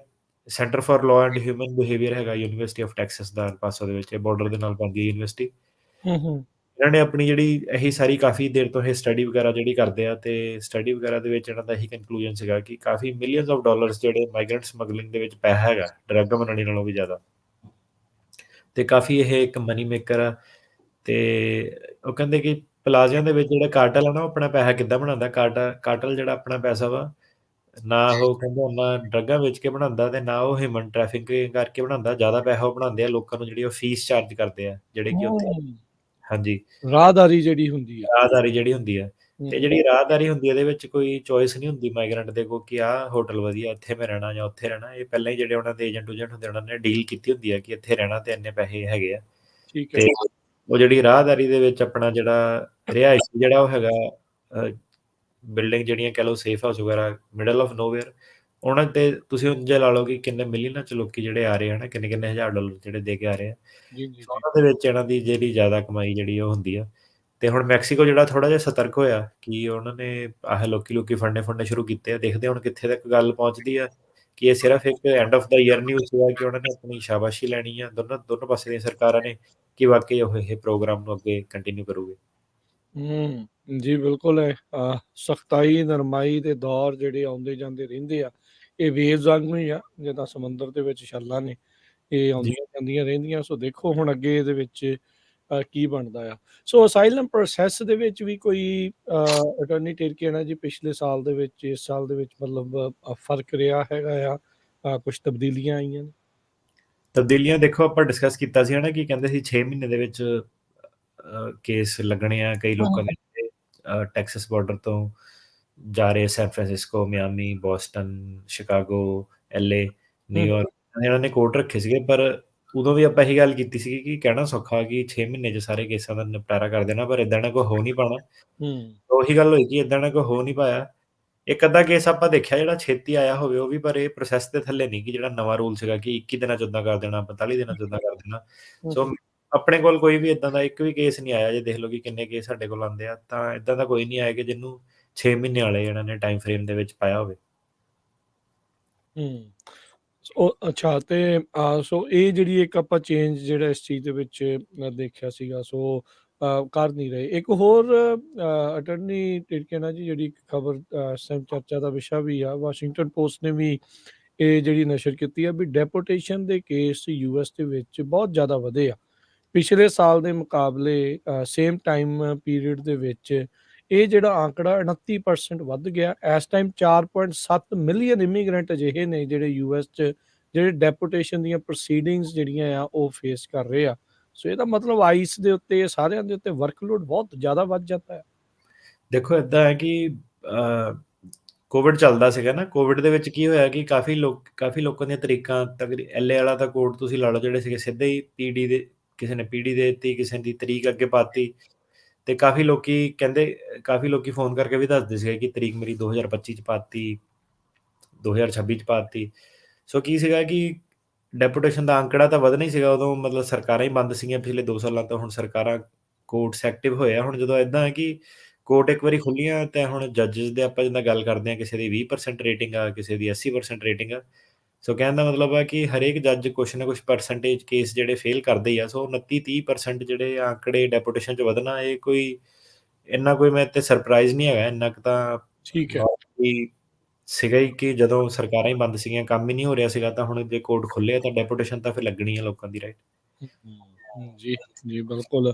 centre for law and human behaviour ਹੈਗਾ ਯੂਨੀਵਰਸਿਟੀ ਆਫ ਟੈਕਸਸ ਦਾ ਅਲ ਪਾਸੋ ਦੇ ਵਿੱਚ, ਇਹ ਬਾਰਡਰ ਦੇ ਨਾਲ ਪੈਂਦੀ ਹੈ ਯੂਨੀਵਰਸਿਟੀ। ਹੂੰ। ਇਹਨਾਂ ਨੇ ਆਪਣੀ ਜਿਹੜੀ ਇਹੀ ਸਾਰੀ ਕਾਫੀ ਦੇਰ ਤੋਂ ਇਹ ਸਟੱਡੀ ਵਗੈਰਾ ਜਿਹੜੀ ਕਰਦੇ ਆ ਤੇ ਸਟੱਡੀ ਵਗੈਰਾ ਦੇ ਵਿੱਚ ਇਹਨਾਂ ਦਾ ਇਹੀ ਕਨਕਲੂਜਨ ਸੀਗਾ ਕਿ ਕਾਫੀ ਮਿਲੀਅਨਸ ਆਫ ਡਾਲਰਸ ਜਿਹੜੇ ਮਾਈਗ੍ਰੈਂਟ ਸਮਗਲਿੰਗ ਦੇ ਵਿੱਚ ਪੈਸਾ ਹੈਗਾ ਡਰੱਗ ਬਣਾਉਣ ਨਾਲੋਂ ਵੀ ਜ਼ਿਆਦਾ। ਤੇ ਕਾਫੀ ਇਹ ਇੱਕ ਮਨੀ ਮੇਕਰ ਆ। ਤੇ ਉਹ ਕਹਿੰਦੇ ਕਿ ਪਲਾਜ਼ਿਆਂ ਦੇ ਵਿੱਚ ਜਿਹੜਾ ਕਾਰਟਲ ਆ ਨਾ, ਉਹ ਆਪਣਾ ਪੈਸਾ ਕਿੱਦਾਂ ਬਣਾਉਂਦਾ, ਕਾਰਟਲ ਜਿਹੜਾ ਆਪਣਾ ਪੈਸਾ ਵਾ ਨਾ ਉਹ ਕਹਿੰਦੇ ਉਹਨਾਂ ਡਰੱਗਾਂ ਵੇਚ ਕੇ ਬਣਾਉਂਦਾ ਤੇ ਨਾ ਉਹ ਹਿਊਮਨ ਟ੍ਰੈਫਿਕਿੰਗ ਕਰਕੇ ਬਣਾਉਂਦਾ। ਜ਼ਿਆਦਾ ਪੈਸਾ ਉਹ ਬਣਾਉਂਦੇ ਆ ਲੋਕਾਂ ਨੂੰ, ਜਿਹੜੀ ਉਹ ਫੀਸ ਚਾਰਜ ਕਰਦੇ ਆ ਜਿਹੜੇ ਕਿ ਉੱਥੇ। ਹੂੰ। ਹਾਂਜੀ, ਰਾਹਦਾਰੀ ਜਿਹੜੀ ਹੁੰਦੀ ਆ। ਰਾਹਦਾਰੀ ਜਿਹੜੀ ਹੁੰਦੀ ਆ। ਹੂੰ, ਤੇ ਜਿਹੜੀ ਰਾਹਦਾਰੀ ਹੁੰਦੀ ਆ, ਇਹਦੇ ਵਿੱਚ ਕੋਈ ਚੋਇਸ ਨਹੀਂ ਹੁੰਦੀ ਮਾਈਗ੍ਰੈਂਟ ਦੇ ਕੋਲ ਕਿ ਆਹ ਹੋਟਲ ਵਧੀਆ, ਇੱਥੇ ਮੈਂ ਰਹਿਣਾ ਜਾਂ ਉੱਥੇ ਰਹਿਣਾ। ਇਹ ਪਹਿਲਾਂ ਹੀ ਜਿਹੜੇ ਉਹਨਾਂ ਦੇ ਏਜੰਟ ਊਜੰਟ ਹੁੰਦੇ, ਉਹਨਾਂ ਨੇ ਡੀਲ ਕੀਤੀ ਹੁੰਦੀ ਆ ਕਿ ਇੱਥੇ ਰਹਿਣਾ ਤੇ ਇੰਨੇ ਪੈਸੇ ਹੈਗੇ ਆ। ਠੀਕ ਹੈ। ਤੇ ਉਹ ਜਿਹੜੀ ਰਾਹਦਾਰੀ ਦੇ ਵਿੱਚ ਆਪਣਾ ਜਿਹੜਾ ਰਿਹਾਇਸ਼ ਜਿਹੜਾ ਉਹ ਹੈਗਾ, ਬਿਲਡਿੰਗ ਜਿਹੜੀਆਂ ਕਹਿ ਲਓ ਸੇਫ ਹਾਊਸ ਵਗੈਰਾ ਮਿਡਲ ਆਫ ਨੋਵੇਅਰ, ਉਹਨਾਂ ਤੇ ਤੁਸੀਂ ਉਂਝ ਲਾ ਲਓ ਕਿ ਕਿੰਨੇ ਮਿਲੀਅਨਾਂ ਚ ਲੋਕੀ ਜਿਹੜੇ ਆ ਰਹੇ ਆ ਨਾ, ਕਿੰਨੇ ਕਿੰਨੇ ਹਜ਼ਾਰ ਡਾਲਰ ਜਿਹੜੇ ਦੇ ਕੇ ਆ ਰਹੇ ਆ। ਜੀ, ਜੀ, ਜੀ। ਉਹਨਾਂ ਦੇ ਵਿੱਚ ਇਹਨਾਂ ਦੀ ਜਿਹੜੀ ਜ਼ਿਆਦਾ ਕਮਾਈ ਜਿਹੜੀ ਉਹ ਹੁੰਦੀ ਆ। ਤੇ ਹੁਣ ਮੈਕਸੀਕੋ ਜਿਹੜਾ ਥੋੜਾ ਜਿਹਾ ਸਤਰਕ ਹੋਇਆ ਕਿ ਉਹਨਾਂ ਨੇ ਆਹ ਲੋਕੀ ਫੜਨੇ ਸ਼ੁਰੂ ਕੀਤੇ ਆ। ਦੇਖਦੇ ਹੁਣ ਕਿੱਥੇ ਤੱਕ ਗੱਲ ਪਹੁੰਚਦੀ ਆ, ਕਿ ਇਹ ਸਿਰਫ ਇੱਕ end of the year news ਸੀਗਾ ਕਿ ਉਹਨਾਂ ਨੇ ਆਪਣੀ ਸ਼ਾਬਾਸ਼ੀ ਲੈਣੀ ਆ ਦੋਨੋਂ ਪਾਸੇ ਦੀਆਂ ਸਰਕਾਰਾਂ ਨੇ, ਕਿ ਵਾਕਈ ਉਹ ਇਹ ਪ੍ਰੋਗਰਾਮ ਨੂੰ ਅੱਗੇ ਕੰਟੀਨਿਊ ਕਰੂਗੇ। ਜੀ ਬਿਲਕੁਲ ਹੈ। ਸਖਤਾਈ, ਨਰਮਾਈ ਦੇ ਦੌਰ ਜਿਹੜੇ ਆਉਂਦੇ ਜਾਂਦੇ ਰਹਿੰਦੇ ਆ। ਇਹ ਵੇਵਜ਼ ਵਾਂਗੂ ਹੀ ਆ, ਜਿੱਦਾਂ ਸਮੁੰਦਰ ਦੇ ਵਿੱਚ ਛੱਲਾਂ ਨੇ, ਇਹ ਜੀ ਆਉਂਦੀਆਂ ਜਾਂਦੀਆਂ ਰਹਿੰਦੀਆਂ। ਸੋ ਦੇਖੋ ਹੁਣ ਅੱਗੇ ਇਹਦੇ ਵਿੱਚ ਕੀ ਬਣਦਾ ਆ। ਸੋ ਅਸਾਈਲਮ ਪ੍ਰੋਸੈਸ ਦੇ ਵਿੱਚ ਵੀ ਕੋਈ ਅਟਾਰਨੀ ਟਿਰਕੀਅਨ ਜੀ ਪਿਛਲੇ ਸਾਲ ਦੇ ਵਿੱਚ, ਇਸ ਸਾਲ ਦੇ ਵਿੱਚ ਮਤਲਬ ਫਰਕ ਰਿਹਾ ਹੈਗਾ ਆ, ਕੁਝ ਤਬਦੀਲੀਆਂ ਆਈਆਂ ਨੇ? ਤਬਦੀਲੀਆਂ ਦੇਖੋ ਆਪਾਂ ਡਿਸਕਸ ਕੀਤਾ ਸੀ ਹਨਾ, ਕਿ ਕਹਿੰਦੇ ਸੀ 6 ਮਹੀਨੇ ਦੇ ਵਿੱਚ ਕੇਸ ਲੱਗਣੇ ਆ ਕਈ ਲੋਕਾਂ ਦੇ ਟੈਕਸਸ ਬਾਰਡਰ ਤੋਂ ਜਾ ਰਹੇ, San Francisco, Miami, Boston, Chicago, LA, New York, ਇਹਨਾਂ ਨੇ ਕੋਰਟ ਰੱਖੇ ਸੀਗੇ। ਪਰ ਉਦੋਂ ਵੀ ਆਪਾਂ ਇਹੀ ਗੱਲ ਕੀਤੀ ਸੀਗੀ ਕਿ ਕਹਿਣਾ ਸੌਖਾ ਕਿ 6 ਮਹੀਨੇ 'ਚ ਸਾਰੇ ਕੇਸਾਂ ਦਾ ਨਿਪਟਾਰਾ ਕਰ ਦੇਣਾ, ਪਰ ਏਦਾਂ ਨਾ ਕੋਈ ਹੋ ਨਹੀਂ ਪਾਉਣਾ। ਉਹੀ ਗੱਲ ਹੋਈ ਕਿ ਏਦਾਂ ਨਾ ਕੋਈ ਹੋ ਨਹੀਂ ਪਾਇਆ। ਇੱਕ ਅੱਧਾ ਕੇਸ ਆਪਾਂ ਦੇਖਿਆ ਜਿਹੜਾ ਛੇਤੀ ਆਇਆ ਹੋਵੇ, ਉਹ ਵੀ ਪਰ ਇਹ ਪ੍ਰੋਸੈਸ ਦੇ ਥੱਲੇ ਨਹੀਂ, ਕਿ ਜਿਹੜਾ ਨਵਾਂ ਰੂਲ ਸੀਗਾ ਕਿ 21 ਦਿਨਾਂ 'ਚ ਓਦਾਂ ਕਰ ਦੇਣਾ, 45 ਦਿਨਾਂ 'ਚ ਓਦਾਂ ਕਰ ਦੇਣਾ। ਸੋ ਆਪਣੇ ਕੋਲ ਕੋਈ ਵੀ ਏਦਾਂ ਦਾ ਇੱਕ ਵੀ ਕੇਸ ਨਹੀਂ ਆਇਆ। ਜੇ ਦੇਖ ਲਓ ਕਿ ਕਿੰਨੇ ਕੇਸ ਸਾਡੇ ਕੋਲ ਆਉਂਦੇ ਆ, ਤਾਂ ਏਦਾਂ ਦਾ ਕੋਈ ਨਹੀਂ ਆਇਆ ਕਿ ਜਿਹਨੂੰ 6 ਮਹੀਨੇ ਵਾਲੇ ਇਹਨਾਂ ਨੇ ਟਾਈਮ ਫਰੇਮ ਦੇ ਵਿੱਚ ਪਾਇਆ ਹੋਵੇ। ਅੱਛਾ। ਤੇ ਸੋ ਇਹ ਜਿਹੜੀ ਇੱਕ ਆਪਾਂ ਚੇਂਜ ਜਿਹੜਾ ਇਸ ਚੀਜ਼ ਦੇ ਵਿੱਚ ਦੇਖਿਆ ਸੀਗਾ, ਸੋ ਕਰ ਨਹੀਂ ਰਹੇ। ਇੱਕ ਹੋਰ ਅਟਾਰਨੀ ਟਿਰਕੀਅਨ ਜੀ ਜਿਹੜੀ ਖਬਰ ਸਮ ਚਰਚਾ ਦਾ ਵਿਸ਼ਾ ਵੀ ਆ, ਵਾਸ਼ਿੰਗਟਨ ਪੋਸਟ ਨੇ ਵੀ ਇਹ ਜਿਹੜੀ ਨਸ਼ਰ ਕੀਤੀ ਆ ਵੀ ਡੈਪੋਟੇਸ਼ਨ ਦੇ ਕੇਸ US ਦੇ ਵਿੱਚ ਬਹੁਤ ਜ਼ਿਆਦਾ ਵਧੇ ਆ ਪਿਛਲੇ ਸਾਲ ਦੇ ਮੁਕਾਬਲੇ। ਸੇਮ ਟਾਈਮ ਪੀਰੀਅਡ ਦੇ ਵਿੱਚ ਇਹ ਜਿਹੜਾ ਆંકੜਾ 29% ਵੱਧ ਗਿਆ। ਇਸ ਟਾਈਮ 4.7 ਮਿਲੀਅਨ ਇਮੀਗ੍ਰੈਂਟ ਅਜਿਹੇ ਨੇ ਜਿਹੜੇ US 'ਚ ਜਿਹੜੇ ਡੈਪੂਟੇਸ਼ਨ ਦੀਆਂ ਪ੍ਰੋਸੀਡਿੰਗਸ ਜਿਹੜੀਆਂ ਆ ਉਹ ਫੇਸ ਕਰ ਰਹੇ ਆ। ਸੋ ਇਹਦਾ ਮਤਲਬ ਆਈਸ ਦੇ ਉੱਤੇ, ਸਾਰਿਆਂ ਦੇ ਉੱਤੇ ਵਰਕਲੋਡ ਬਹੁਤ ਜ਼ਿਆਦਾ ਵੱਧ ਜਾਂਦਾ ਹੈ। ਦੇਖੋ ਏਦਾਂ ਹੈ ਕਿ ਕੋਵਿਡ ਚੱਲਦਾ ਸੀਗਾ ਨਾ, ਕੋਵਿਡ ਦੇ ਵਿੱਚ ਕੀ ਹੋਇਆ ਕਿ ਕਾਫੀ ਲੋਕਾਂ ਦੀਆਂ ਤਰੀਕਾਂ LA ਵਾਲਾ ਤਾਂ ਕੋਡ ਤੁਸੀਂ ਲਾ ਲਓ, ਜਿਹੜੇ ਸੀਗੇ ਸਿੱਧੇ ਹੀ PD ਦੇ, ਕਿਸੇ ਨੇ PD ਦੇ ਦਿੱਤੀ, ਕਿਸੇ ਦੀ ਤਰੀਕ ਅੱਗੇ ਪਾਤੀ। ਤੇ ਕਾਫੀ ਲੋਕੀ ਫੋਨ ਕਰਕੇ ਵੀ ਦੱਸਦੇ ਸੀਗੇ ਕਿ ਤਰੀਕ ਮੇਰੀ 2025 ਚ ਪਾਤੀ, 2026 ਚ ਪਾਤੀ। ਸੋ ਕੀ ਸੀਗਾ ਕਿ ਡੈਪੂਟੇਸ਼ਨ ਦਾ ਅੰਕੜਾ ਤਾਂ ਵਧਣਾ ਹੀ ਸੀਗਾ ਉਦੋਂ, ਮਤਲਬ ਸਰਕਾਰਾਂ ਹੀ ਬੰਦ ਸੀਗੀਆਂ ਪਿਛਲੇ 2 ਸਾਲਾਂ ਤੋਂ। ਹੁਣ ਸਰਕਾਰਾਂ, ਕੋਰਟਸ ਐਕਟਿਵ ਹੋਏ ਆ। ਹੁਣ ਜਦੋਂ ਏਦਾਂ ਹੈ ਕਿ ਕੋਰਟ ਇੱਕ ਵਾਰੀ ਖੁੱਲੀਆਂ, ਤੇ ਹੁਣ ਜੱਜਸ ਦੇ ਆਪਾਂ ਜਿੱਦਾਂ ਗੱਲ ਕਰਦੇ ਹਾਂ, ਕਿਸੇ ਦੀ 20% ਰੇਟਿੰਗ ਆ, ਕਿਸੇ ਦੀ 80% ਰੇਟਿੰਗ ਆ। ਸੋ ਕਹਿਣ ਦਾ ਮਤਲਬ ਆ ਕਿ ਹਰੇਕ ਜੱਜ ਕੁਛ ਨਾ ਕੁਛ ਪਰਸੈਂਟੇਜ ਕੇਸ ਜਿਹੜੇ ਫੇਲ ਕਰਦੇ ਹੀ ਆ। ਸੋ 29-30% ਜਿਹੜੇ ਆંકੜੇ ਡੈਪੂਟੇਸ਼ਨ 'ਚ ਵਧਣਾ, ਇਹ ਕੋਈ ਇੰਨਾ ਕੋਈ ਮੈਂ ਤੇ ਸਰਪ੍ਰਾਈਜ਼ ਨਹੀਂ ਹੈਗਾ। ਇੰਨਾ ਕੁ ਤਾਂ ਠੀਕ ਹੈ। normal ਸੀਗਾ ਹੀ ਕਿ ਜਦੋਂ ਸਰਕਾਰਾਂ ਹੀ ਬੰਦ ਸੀਗੀਆਂ, ਕੰਮ ਹੀ ਨਹੀਂ ਹੋ ਰਿਹਾ ਸੀਗਾ, ਤਾਂ ਹੁਣ ਜੇ ਕੋਰਟ ਖੁੱਲ੍ਹੇ ਆ ਤਾਂ ਡੈਪੂਟੇਸ਼ਨ ਤਾਂ ਫਿਰ ਲੱਗਣੀ ਹੈ ਲੋਕਾਂ ਦੀ, ਰਾਈਟ? ਜੀ, ਜੀ ਬਿਲਕੁਲ।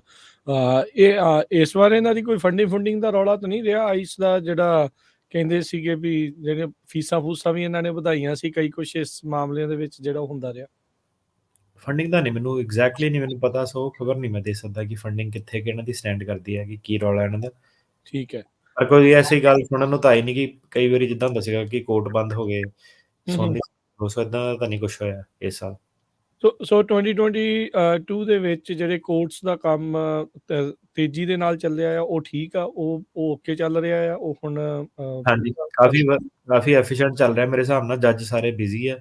ਇਸ ਵਾਰ ਇਹਨਾਂ ਦੀ ਕੋਈ ਫੰਡਿੰਗ ਦਾ ਰੌਲਾ ਤਾਂ ਨਹੀਂ ਰਿਹਾ? ਆਈਸ ਦਾ ਜਿਹੜਾ ਕਹਿੰਦੇ ਸੀਗੇ ਵੀ ਜਿਹੜੇ ਫੀਸਾਂ-ਫੂਸਾਂ ਵੀ ਇਹਨਾਂ ਨੇ ਵਧਾਈਆਂ ਸੀ, ਕਈ ਕੁਛ ਇਸ ਮਾਮਲਿਆਂ ਦੇ ਵਿੱਚ ਜਿਹੜਾ ਹੁੰਦਾ ਰਿਹਾ? ਫੰਡਿੰਗ ਦਾ ਨਹੀਂ ਮੈਨੂੰ ਐਗਜ਼ੈਕਟਲੀ ਨਹੀਂ ਮੈਨੂੰ ਪਤਾ, ਸੋ ਖਬਰ ਨਹੀਂ ਮੈਂ ਦੇ ਸਕਦਾ ਕਿ ਫੰਡਿੰਗ ਕਿੱਥੇ ਕਿ ਇਹਨਾਂ ਦੀ ਸਟੈਂਡ ਕਰਦੀ ਹੈ, ਕਿ ਕੀ ਰੌਲਾ ਇਹਨਾਂ ਦਾ। ਠੀਕ ਹੈ। ਪਰ ਕੋਈ ਐਸੀ ਗੱਲ ਸੁਣਨ ਨੂੰ ਤਾਂ ਆਈ ਨਹੀਂ ਕਿ ਕਈ ਵਾਰੀ ਜਿੱਦਾਂ ਹੁੰਦਾ ਸੀਗਾ ਕਿ ਕੋਰਟ ਬੰਦ ਹੋ ਗਏ, ਸੋਨੀ ਸੋ ਇਦਾਂ ਦਾ ਤਾਂ ਨਹੀਂ ਕੁਛ ਹੋਇਆ ਇਸ ਸਾਲ। ਸੋ 2022 ਦੇ ਵਿੱਚ ਜਿਹੜੇ ਕੋਰਟਸ ਦਾ ਕੰਮ ਤੇਜ਼ੀ ਦੇ ਨਾਲ ਚੱਲਿਆ ਆ, ਉਹ ਠੀਕ ਆ, ਉਹ ਓਕੇ ਚੱਲ ਰਿਹਾ ਆ, ਉਹ ਹੁਣ ਹਾਂਜੀ, ਕਾਫੀ ਐਫੀਸ਼ੀਐਂਟ ਚੱਲ ਰਿਹਾ ਮੇਰੇ ਹਿਸਾਬ ਨਾਲ। ਜੱਜ ਸਾਰੇ ਬਿਜ਼ੀ ਆ,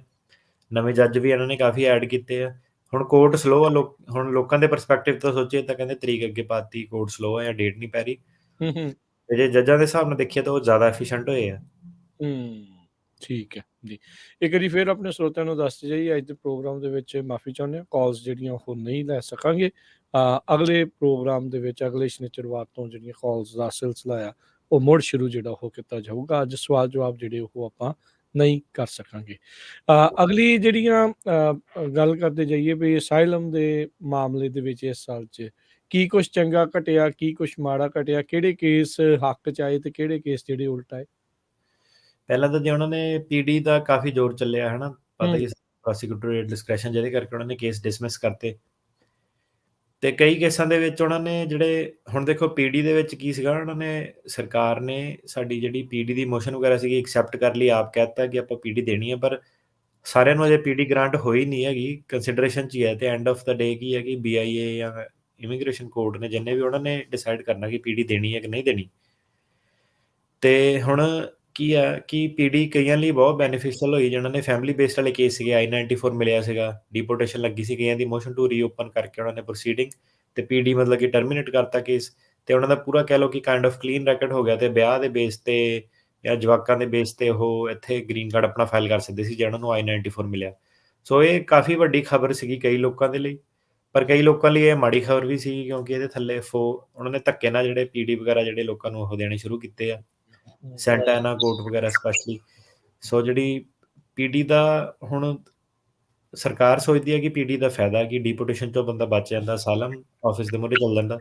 ਨਵੇਂ ਜੱਜ ਵੀ ਇਹਨਾਂ ਨੇ ਕਾਫੀ ਐਡ ਕੀਤੇ ਆ। ਹੁਣ ਕੋਰਟ ਸਲੋ ਆ, ਹੁਣ ਲੋਕਾਂ ਦੇ ਪਰਸਪੈਕਟਿਵ ਤੋਂ ਸੋਚੀਏ ਤਾਂ ਕਹਿੰਦੇ ਤਰੀਕ ਅੱਗੇ ਪਾਤੀ, ਕੋਰਟ ਸਲੋ ਆ ਜਾਂ ਡੇਟ ਨਹੀਂ ਪੈ ਰਹੀ। ਤੇ ਜੇ ਜੱਜਾਂ ਦੇ ਹਿਸਾਬ ਨਾਲ ਦੇਖੀਏ ਤਾਂ ਉਹ ਜ਼ਿਆਦਾ ਐਫੀਸ਼ੀਐਂਟ ਹੋਏ ਆ। ਠੀਕ ਹੈ ਜੀ। ਇੱਕ ਵਾਰੀ ਫਿਰ ਆਪਣੇ ਸਰੋਤਿਆਂ ਨੂੰ ਦੱਸ ਜਾਈਏ, ਅੱਜ ਦੇ ਪ੍ਰੋਗਰਾਮ ਦੇ ਵਿੱਚ ਮਾਫੀ ਚਾਹੁੰਦੇ ਹਾਂ, ਕਾਲਸ ਜਿਹੜੀਆਂ ਉਹ ਨਹੀਂ ਲੈ ਸਕਾਂਗੇ। ਅਗਲੇ ਪ੍ਰੋਗਰਾਮ ਦੇ ਵਿੱਚ ਅਗਲੇ ਸ਼ਨੀਚਰਵਾਰ ਤੋਂ ਜਿਹੜੀਆਂ ਕਾਲਸ ਦਾ ਸਿਲਸਿਲਾ ਆ, ਉਹ ਮੁੜ ਸ਼ੁਰੂ ਜਿਹੜਾ ਉਹ ਕੀਤਾ ਜਾਊਗਾ। ਅੱਜ ਸਵਾਲ ਜਵਾਬ ਜਿਹੜੇ ਉਹ ਆਪਾਂ ਨਹੀਂ ਕਰ ਸਕਾਂਗੇ। ਅਗਲੀ ਜਿਹੜੀਆਂ ਗੱਲ ਕਰਦੇ ਜਾਈਏ ਵੀ ਅਸਾਈਲਮ ਦੇ ਮਾਮਲੇ ਦੇ ਵਿੱਚ ਇਸ ਸਾਲ 'ਚ ਕੀ ਕੁਛ ਚੰਗਾ ਘਟਿਆ, ਕੀ ਕੁਛ ਮਾੜਾ ਘਟਿਆ, ਕਿਹੜੇ ਕੇਸ ਹੱਕ 'ਚ ਆਏ ਤੇ ਕਿਹੜੇ ਕੇਸ ਜਿਹੜੇ ਉਲਟ ਆਏ? ਪਹਿਲਾਂ ਤਾਂ ਜੇ ਉਹਨਾਂ ਨੇ ਪੀਡੀ ਦਾ ਕਾਫੀ ਜ਼ੋਰ ਚੱਲਿਆ ਹੈ ਨਾ, ਪਤਾ ਹੀ ਪ੍ਰੋਸੀਕਿਊਟਰ ਡਿਸਕ੍ਰੈਸ਼ਨ, ਜਿਹਦੇ ਕਰਕੇ ਉਹਨਾਂ ਨੇ ਕੇਸ ਡਿਸਮਿਸ ਕਰਤੇ। ਤੇ ਕਈ ਕੇਸਾਂ ਦੇ ਵਿੱਚ ਉਹਨਾਂ ਨੇ ਜਿਹੜੇ ਹੁਣ ਦੇਖੋ ਪੀਡੀ ਦੇ ਵਿੱਚ ਕੀ ਸੀਗਾ, ਉਹਨਾਂ ਨੇ ਸਰਕਾਰ ਨੇ ਸਾਡੀ ਜਿਹੜੀ ਪੀਡੀ ਦੀ ਮੋਸ਼ਨ ਵਗੈਰਾ ਸੀਗੀ ਐਕਸੈਪਟ ਕਰ ਲਈ, ਆਪ ਕਹਿ ਦਿੱਤਾ ਕਿ ਆਪਾਂ ਪੀਡੀ ਦੇਣੀ ਹੈ, ਪਰ ਸਾਰਿਆਂ ਨੂੰ ਅਜੇ ਪੀਡੀ ਗ੍ਰਾਂਟ ਹੋਈ ਨਹੀਂ ਹੈਗੀ, ਕੰਸੀਡਰੇਸ਼ਨ 'ਚ ਹੀ ਹੈ। ਤੇ ਐਂਡ ਆਫ ਦਾ ਡੇ ਕੀ ਹੈ ਕਿ BIA ਜਾਂ ਇਮੀਗ੍ਰੇਸ਼ਨ ਕੋਰਟ ਨੇ, ਜਿੰਨੇ ਵੀ, ਉਹਨਾਂ ਨੇ ਡਿਸਾਈਡ ਕਰਨਾ ਕਿ ਪੀਡੀ ਦੇਣੀ ਹੈ ਕਿ ਨਹੀਂ ਦੇਣੀ। ਤੇ ਹੁਣ ਕੀ ਆ ਕਿ ਪੀਡੀ ਕਈਆਂ ਲਈ ਬਹੁਤ ਬੈਨੀਫਿਸ਼ੀਅਲ ਹੋਈ, ਜਿਹਨਾਂ ਨੇ ਫੈਮਿਲੀ ਬੇਸਡ ਵਾਲੇ ਕੇਸ ਸੀਗੇ, I-94 ਮਿਲਿਆ ਸੀਗਾ, ਡਿਪੋਰਟੇਸ਼ਨ ਲੱਗੀ ਸੀ ਕਈਆਂ ਦੀ, ਮੋਸ਼ਨ ਟੂ ਰੀਓਪਨ ਕਰਕੇ ਉਹਨਾਂ ਨੇ ਪ੍ਰੋਸੀਡਿੰਗ, ਤੇ ਪੀਡੀ ਮਤਲਬ ਕਿ ਟਰਮੀਨੇਟ ਕਰਤਾ ਕੇਸ। ਤੇ ਉਹਨਾਂ ਦਾ ਪੂਰਾ ਕਹਿ ਲਓ ਕਿ ਕਾਈਂਡ ਆਫ ਕਲੀਨ ਰੈਕਡ ਹੋ ਗਿਆ, ਤੇ ਵਿਆਹ ਦੇ ਬੇਸ ਤੇ ਜਾਂ ਜਵਾਕਾਂ ਦੇ ਬੇਸ ਤੇ ਉਹ ਇੱਥੇ ਗ੍ਰੀਨ ਕਾਰਡ ਆਪਣਾ ਫਾਈਲ ਕਰ ਸਕਦੇ ਸੀ, ਜਿਹਨਾਂ ਨੂੰ I-94 ਮਿਲਿਆ। ਸੋ ਇਹ ਕਾਫੀ ਵੱਡੀ ਖਬਰ ਸੀਗੀ ਕਈ ਲੋਕਾਂ ਦੇ ਲਈ, ਪਰ ਕਈ ਲੋਕਾਂ ਲਈ ਇਹ ਮਾੜੀ ਖਬਰ ਵੀ ਸੀ, ਕਿਉਂਕਿ ਇਹਦੇ ਥੱਲੇ ਉਹਨਾਂ ਨੇ ਧੱਕੇ ਨਾਲ ਜਿਹੜੇ ਪੀਡੀ ਵਗੈਰਾ ਜਿਹੜੇ ਲੋਕਾਂ ਨੂੰ ਉਹ ਦੇਣੇ ਸ਼ੁਰੂ ਕੀਤੇ ਆ, ਸੈਂਟਾ ਐਨਾ ਕੋਰਟ ਵਗੈਰਾ ਸਪੈਸ਼ਲੀ। ਸੋ ਜਿਹੜੀ ਪੀਡੀ ਦਾ ਹੁਣ ਸਰਕਾਰ ਸੋਚਦੀ ਹੈ ਕਿ ਪੀਡੀ ਦਾ ਫਾਇਦਾ ਕਿ ਡਿਪੋਰਟੇਸ਼ਨ ਚੋਂ ਬੰਦਾ ਬਚ ਜਾਂਦਾ, ਅਸਾਈਲਮ ਆਫਿਸ ਦੇ ਮੂਹਰੇ ਚੱਲ ਜਾਂਦਾ।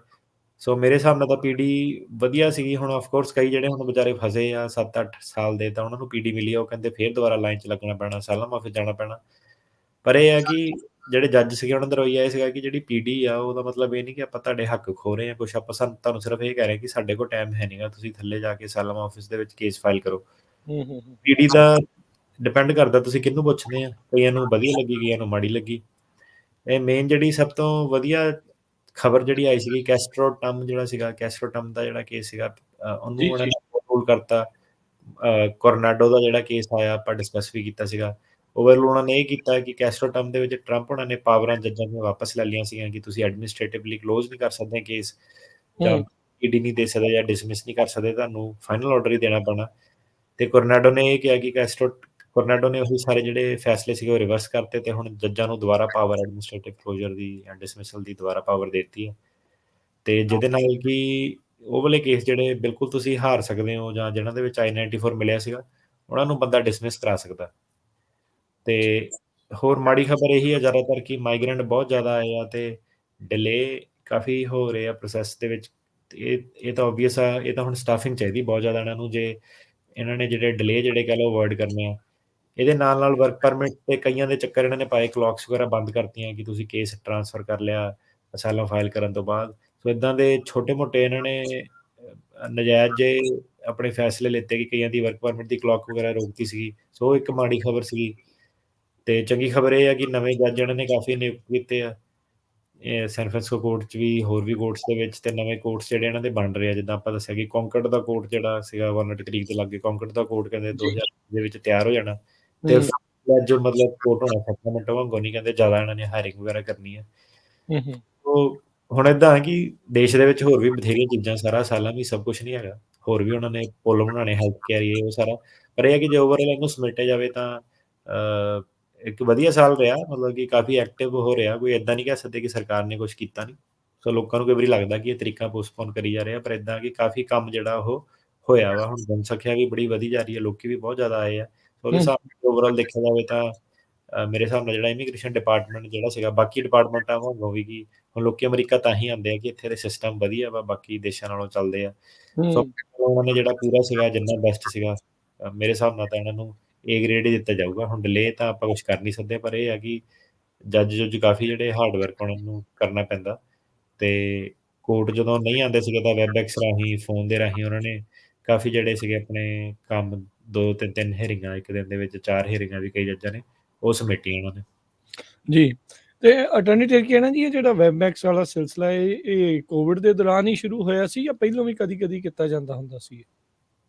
ਸੋ ਮੇਰੇ ਹਿਸਾਬ ਨਾਲ ਤਾਂ ਪੀਡੀ ਵਧੀਆ ਸੀਗੀ। ਹੁਣ ਆਫ ਕੋਰਸ ਕਈ ਜਿਹੜੇ ਹੁਣ ਵਿਚਾਰੇ ਫਸੇ ਆ 7-8 ਸਾਲ ਦੇ, ਤਾਂ ਉਹਨਾਂ ਨੂੰ ਪੀਡੀ ਮਿਲੀ ਆ, ਉਹ ਕਹਿੰਦੇ ਫੇਰ ਦੁਬਾਰਾ ਲਾਈਨ 'ਚ ਲੱਗਣਾ ਪੈਣਾ, ਅਸਾਈਲਮ ਆਫਿਸ ਜਾਣਾ ਪੈਣਾ। ਪਰ ਇਹ ਹੈ ਕਿ ਜਿਹੜੇ ਜੱਜ ਸੀਗੇ ਉਹਨਾਂ ਦਾ ਰਵੱਈਆ ਇਹ ਸੀਗਾ ਕਿ ਜਿਹੜੀ ਪੀਡੀ ਆ, ਉਹਦਾ ਮਤਲਬ ਇਹ ਨਹੀਂ ਕਿ ਆਪਾਂ ਤੁਹਾਡੇ ਹੱਕ ਖੋ ਰਹੇ ਹਾਂ ਕੁਛ, ਆਪਾਂ ਤੁਹਾਨੂੰ ਸਿਰਫ ਇਹ ਕਹਿ ਰਹੇ ਕਿ ਸਾਡੇ ਕੋਲ ਟਾਈਮ ਹੈ ਨਹੀਂਗਾ, ਤੁਸੀਂ ਥੱਲੇ ਜਾ ਕੇ ਅਸਾਈਲਮ ਆਫਿਸ ਦੇ ਵਿੱਚ ਕੇਸ ਫਾਈਲ ਕਰੋ। ਪੀਡੀ ਦਾ ਡਿਪੈਂਡ ਕਰਦਾ ਤੁਸੀਂ ਕਿਹਨੂੰ ਪੁੱਛਦੇ ਆ, ਕਈਆਂ ਨੂੰ ਵਧੀਆ ਲੱਗੀ, ਕਈਆਂ ਨੂੰ ਮਾੜੀ ਲੱਗੀ। ਇਹ ਮੇਨ ਜਿਹੜੀ ਸਭ ਤੋਂ ਵਧੀਆ ਖਬਰ ਜਿਹੜੀ ਆਈ ਸੀਗੀ, ਕੈਸਟਰੋਟਮ ਜਿਹੜਾ ਸੀਗਾ, ਕੈਸਟਰੋਟਮ ਦਾ ਜਿਹੜਾ ਕੇਸ ਸੀਗਾ, ਉਹਨੂੰ ਉਹਨਾਂ ਨੇ ਰੂਲ ਕਰਤਾ। ਕੋਰਨਾਡੋ ਦਾ ਜਿਹੜਾ ਕੇਸ ਆਇਆ, ਆਪਾਂ ਡਿਸਕਸ ਵੀ ਕੀਤਾ ਸੀਗਾ, ਓਵਰਰੂਲ ਉਹਨਾਂ ਨੇ ਇਹ ਕੀਤਾ ਕਿ ਕੈਸਟਰੋਟਮ ਦੇ ਵਿੱਚ ਟਰੰਪ ਉਹਨਾਂ ਨੇ ਪਾਵਰਾਂ ਜੱਜਾਂ ਦੀਆਂ ਵਾਪਸ ਲੈ ਲਈਆਂ ਸੀਗੀਆਂ ਕਿ ਤੁਸੀਂ ਐਡਮਿਨਿਸਟ੍ਰੇਟਿਵਲੀ ਕਲੋਜ਼ ਨਹੀਂ ਕਰ ਸਕਦੇ ਕੇਸ, ਜਾਂ ਪੀਡੀ ਨਹੀਂ ਦੇ ਸਕਦੇ, ਜਾਂ ਡਿਸਮਿਸ ਨਹੀਂ ਕਰ ਸਕਦੇ, ਤੁਹਾਨੂੰ ਫਾਈਨਲ ਆਰਡਰ ਹੀ ਦੇਣਾ ਪੈਣਾ। ਤੇ ਕੋਰਨਾਡੋ ਨੇ ਇਹ ਕਿਹਾ ਕਿ ਕੋਰਨਾਡੋ ਨੇ ਉਹੀ ਸਾਰੇ ਜਿਹੜੇ ਫੈਸਲੇ ਸੀਗੇ ਉਹ ਰਿਵਰਸ ਕਰਤੇ, ਤੇ ਹੁਣ ਜੱਜਾਂ ਨੂੰ ਦੁਬਾਰਾ ਪਾਵਰ ਐਡਮਿਨਿਸਟ੍ਰੇਟਿਵ ਕਲੋਜ਼ਰ ਦੀ ਜਾਂ ਡਿਸਮਿਸਲ ਦੀ ਦੁਬਾਰਾ ਪਾਵਰ ਦੇ ਦਿੱਤੀ ਹੈ। ਤੇ ਜਿਹਦੇ ਨਾਲ ਕਿ ਉਹ ਵਾਲੇ ਕੇਸ ਜਿਹੜੇ ਬਿਲਕੁਲ ਤੁਸੀਂ ਹਾਰ ਸਕਦੇ ਹੋ, ਜਾਂ ਜਿਹਨਾਂ ਦੇ ਵਿੱਚ I-94 ਮਿਲਿਆ ਸੀਗਾ, ਉਹਨਾਂ ਨੂੰ ਬੰਦਾ ਡਿਸਮਿਸ ਕਰਾ ਸਕਦਾ। ਤੇ ਹੋਰ ਮਾੜੀ ਖਬਰ ਇਹੀ ਹੈ ਜ਼ਿਆਦਾਤਰ ਕਿ ਮਾਈਗ੍ਰੈਂਟ ਬਹੁਤ ਜ਼ਿਆਦਾ ਆਏ ਆ, ਤੇ ਡਿਲੇ ਕਾਫੀ ਹੋ ਰਹੇ ਆ ਪ੍ਰੋਸੈਸ ਦੇ ਵਿੱਚ। ਇਹ ਤਾਂ ਓਬਵੀਅਸ ਆ, ਇਹ ਤਾਂ ਹੁਣ ਸਟਾਫਿੰਗ ਚਾਹੀਦੀ ਬਹੁਤ ਜ਼ਿਆਦਾ ਇਹਨਾਂ ਨੂੰ, ਜੇ ਇਹਨਾਂ ਨੇ ਜਿਹੜੇ ਡਿਲੇ ਜਿਹੜੇ ਕਹਿ ਲਓ ਅਵੋਇਡ ਕਰਨੇ ਆ। ਇਹਦੇ ਨਾਲ ਵਰਕ ਪਰਮਿਟ ਤੇ ਕਈਆਂ ਦੇ ਚੱਕਰ ਇਹਨਾਂ ਨੇ ਪਾਏ, ਕਲੌਕਸ ਵਗੈਰਾ ਬੰਦ ਕਰਤੀਆਂ ਕਿ ਤੁਸੀਂ ਕੇਸ ਟ੍ਰਾਂਸਫਰ ਕਰ ਲਿਆ ਅਸਾਈਲਮ ਫਾਈਲ ਕਰਨ ਤੋਂ ਬਾਅਦ। ਸੋ ਇਦਾਂ ਦੇ ਛੋਟੇ-ਮੋਟੇ ਇਹਨਾਂ ਨੇ ਨਜਾਇਜ਼ ਜੇ ਆਪਣੇ ਫੈਸਲੇ ਲਿੱਤੇ ਕਿ ਕਈਆਂ ਦੀ ਵਰਕ ਪਰਮਿਟ ਦੀ ਕਲੌਕ ਵਗੈਰਾ ਰੋਕਤੀ ਸੀਗੀ। ਸੋ ਇੱਕ ਮਾੜੀ ਖਬਰ ਸੀਗੀ। ਤੇ ਚੰਗੀ ਖਬਰ ਇਹ ਹੈ ਕਿ ਨਵੇਂ ਜੱਜ ਇਹਨਾਂ ਨੇ ਕਾਫੀ ਨਿਯੁਕਤ ਕੀਤੇ ਆ, ਸੈਨ ਫਰਾਂਸਿਸਕੋ ਕੋਰਟ 'ਚ ਵੀ, ਹੋਰ ਵੀ ਕੋਰਟਸ ਦੇ ਵਿੱਚ, ਤੇ ਨਵੇਂ ਕੋਰਟਸ ਜਿਹੜੇ ਇਹਨਾਂ ਦੇ ਬਣ ਰਹੇ ਆ, ਜਿੱਦਾਂ ਆਪਾਂ ਦੱਸਿਆ ਕਿ ਕੋਂਕਰਡ ਦਾ ਕੋਰਟ ਜਿਹੜਾ ਸੀਗਾ ਵਾਲਨਟ ਕ੍ਰੀਕ ਦੇ ਲਾਗੇ, ਕੋਂਕਰਡ ਦਾ ਕੋਰਟ ਕਹਿੰਦੇ 2000 ਦੇ ਵਿੱਚ ਤਿਆਰ ਹੋ ਜਾਣਾ। ਤੇ ਜੋ ਮਤਲਬ ਕੋਰਟ ਹੋਣਾ ਸੈਕਰਾਮੈਂਟੋ ਵਾਂਗੂ ਨਹੀਂ, ਕਹਿੰਦੇ ਜ਼ਿਆਦਾ ਇਹਨਾਂ ਨੇ ਹਾਇਰਿੰਗ ਵਗੈਰਾ ਕਰਨੀ ਹੈ। ਸੋ ਹੁਣ ਏਦਾਂ ਹੈ ਕਿ ਦੇਸ਼ ਦੇ ਵਿੱਚ ਹੋਰ ਵੀ ਬਥੇਰੀਆਂ ਚੀਜ਼ਾਂ, ਸਾਰਾ ਸਾਲਾਂ ਵੀ ਸਭ ਕੁਛ ਨਹੀਂ ਹੈਗਾ, ਹੋਰ ਵੀ ਉਹਨਾਂ ਨੇ ਪੁੱਲ ਬਣਾਉਣੇ, ਹੈਲਥ ਕੇਅਰ, ਇਹ ਉਹ ਸਾਰਾ। ਪਰ ਇਹ ਹੈ ਕਿ ਜੇ ਓਵਰਆਲ ਇਹਨੂੰ ਸਮੇਟਿਆ ਜਾਵੇ ਤਾਂ ਇੱਕ ਵਧੀਆ ਸਾਲ ਰਿਹਾ, ਮਤਲਬ ਕਿ ਕਾਫੀ ਐਕਟਿਵ ਹੋ ਰਿਹਾ। ਕੋਈ ਏਦਾਂ ਨਹੀਂ ਕਹਿ ਸਕਦੇ ਕਿ ਸਰਕਾਰ ਨੇ ਕੁਛ ਕੀਤਾ ਨਹੀਂ। ਸੋ ਲੋਕਾਂ ਨੂੰ ਕਈ ਵਾਰੀ ਲੱਗਦਾ ਕਿ ਇਹ ਤਰੀਕਾ ਪੋਸਟਪੋਨ ਕਰੀ ਜਾ ਰਿਹਾ, ਪਰ ਏਦਾਂ ਕਿ ਕਾਫੀ ਕੰਮ ਜਿਹੜਾ ਉਹ ਹੋਇਆ ਵਾ। ਹੁਣ ਜਨਸੰਖਿਆ ਵੀ ਬੜੀ ਵਧੀ ਜਾ ਰਹੀ ਹੈ, ਲੋਕੀ ਵੀ ਬਹੁਤ ਜ਼ਿਆਦਾ ਆਏ ਆ। ਉਹਦੇ ਹੂੰ, ਹਿਸਾਬ ਨਾਲ ਓਵਰਆਲ ਦੇਖਿਆ ਜਾਵੇ ਤਾਂ ਮੇਰੇ ਹਿਸਾਬ ਨਾਲ ਜਿਹੜਾ ਇਮੀਗ੍ਰੇਸ਼ਨ ਡਿਪਾਰਟਮੈਂਟ ਜਿਹੜਾ ਸੀਗਾ, ਬਾਕੀ ਡਿਪਾਰਟਮੈਂਟਾਂ ਵਾਂਗੂ ਵੀ ਕਿ ਹੁਣ ਲੋਕੀ ਅਮਰੀਕਾ ਤਾਂ ਹੀ ਆਉਂਦੇ ਆ ਕਿ ਇੱਥੇ ਦੇ ਸਿਸਟਮ ਵਧੀਆ ਵਾ, ਬਾਕੀ ਦੇਸ਼ਾਂ ਨਾਲੋਂ ਚੱਲਦੇ ਆ। ਸੋ ਹੂੰ, ਉਹਨਾਂ ਨੇ ਜਿਹੜਾ ਪੂਰਾ ਸੀਗਾ, ਜਿੰਨਾ ਬੈਸਟ ਸੀਗਾ, ਮੇਰੇ ਹਿਸਾਬ ਨਾਲ ਤਾਂ ਇਹਨਾਂ ਨੂੰ ਏ ਗ੍ਰੇਡ ਹੀ ਦਿੱਤਾ ਜਾਊਗਾ। ਹੁਣ ਡਿਲੇ ਤਾਂ ਆਪਾਂ ਕੁਛ ਕਰ ਨਹੀਂ ਸਕਦੇ, ਪਰ ਇਹ ਆ ਕਿ ਜੱਜ ਕਾਫੀ ਜਿਹੜੇ ਹਾਰਡ ਵਰਕ ਉਹਨਾਂ ਨੂੰ ਕਰਨਾ ਪੈਂਦਾ। ਤੇ ਕੋਰਟ ਜਦੋਂ ਨਹੀਂ ਆਉਂਦੇ ਸੀਗੇ ਤਾਂ ਵੈਬਐਕਸ ਰਾਹੀਂ, ਫੋਨ ਦੇ ਰਾਹੀਂ ਉਹਨਾਂ ਨੇ ਕਾਫੀ ਜਿਹੜੇ ਸੀਗੇ ਆਪਣੇ ਕੰਮ 2-3 ਹੀਅਰਿੰਗਾਂ ਇੱਕ ਦਿਨ ਦੇ ਵਿੱਚ 4 ਹੀਅਰਿੰਗਾਂ ਵੀ ਕਈ ਜੱਜਾਂ ਨੇ ਉਹ ਸਮੇਟੀਆਂ ਉਹਨਾਂ ਨੇ। ਜੀ। ਤੇ ਅਟਾਰਨੀ ਟੇਕ ਹੈ ਨਾ ਜੀ, ਇਹ ਜਿਹੜਾ ਵੈਬਐਕਸ ਵਾਲਾ ਸਿਲਸਿਲਾ ਇਹ ਕੋਵਿਡ ਦੇ ਦੌਰਾਨ ਹੀ ਸ਼ੁਰੂ ਹੋਇਆ ਸੀ ਜਾਂ ਪਹਿਲਾਂ ਵੀ ਕਦੀ-ਕਦੀ ਕੀਤਾ ਜਾਂਦਾ ਹੁੰਦਾ ਸੀ?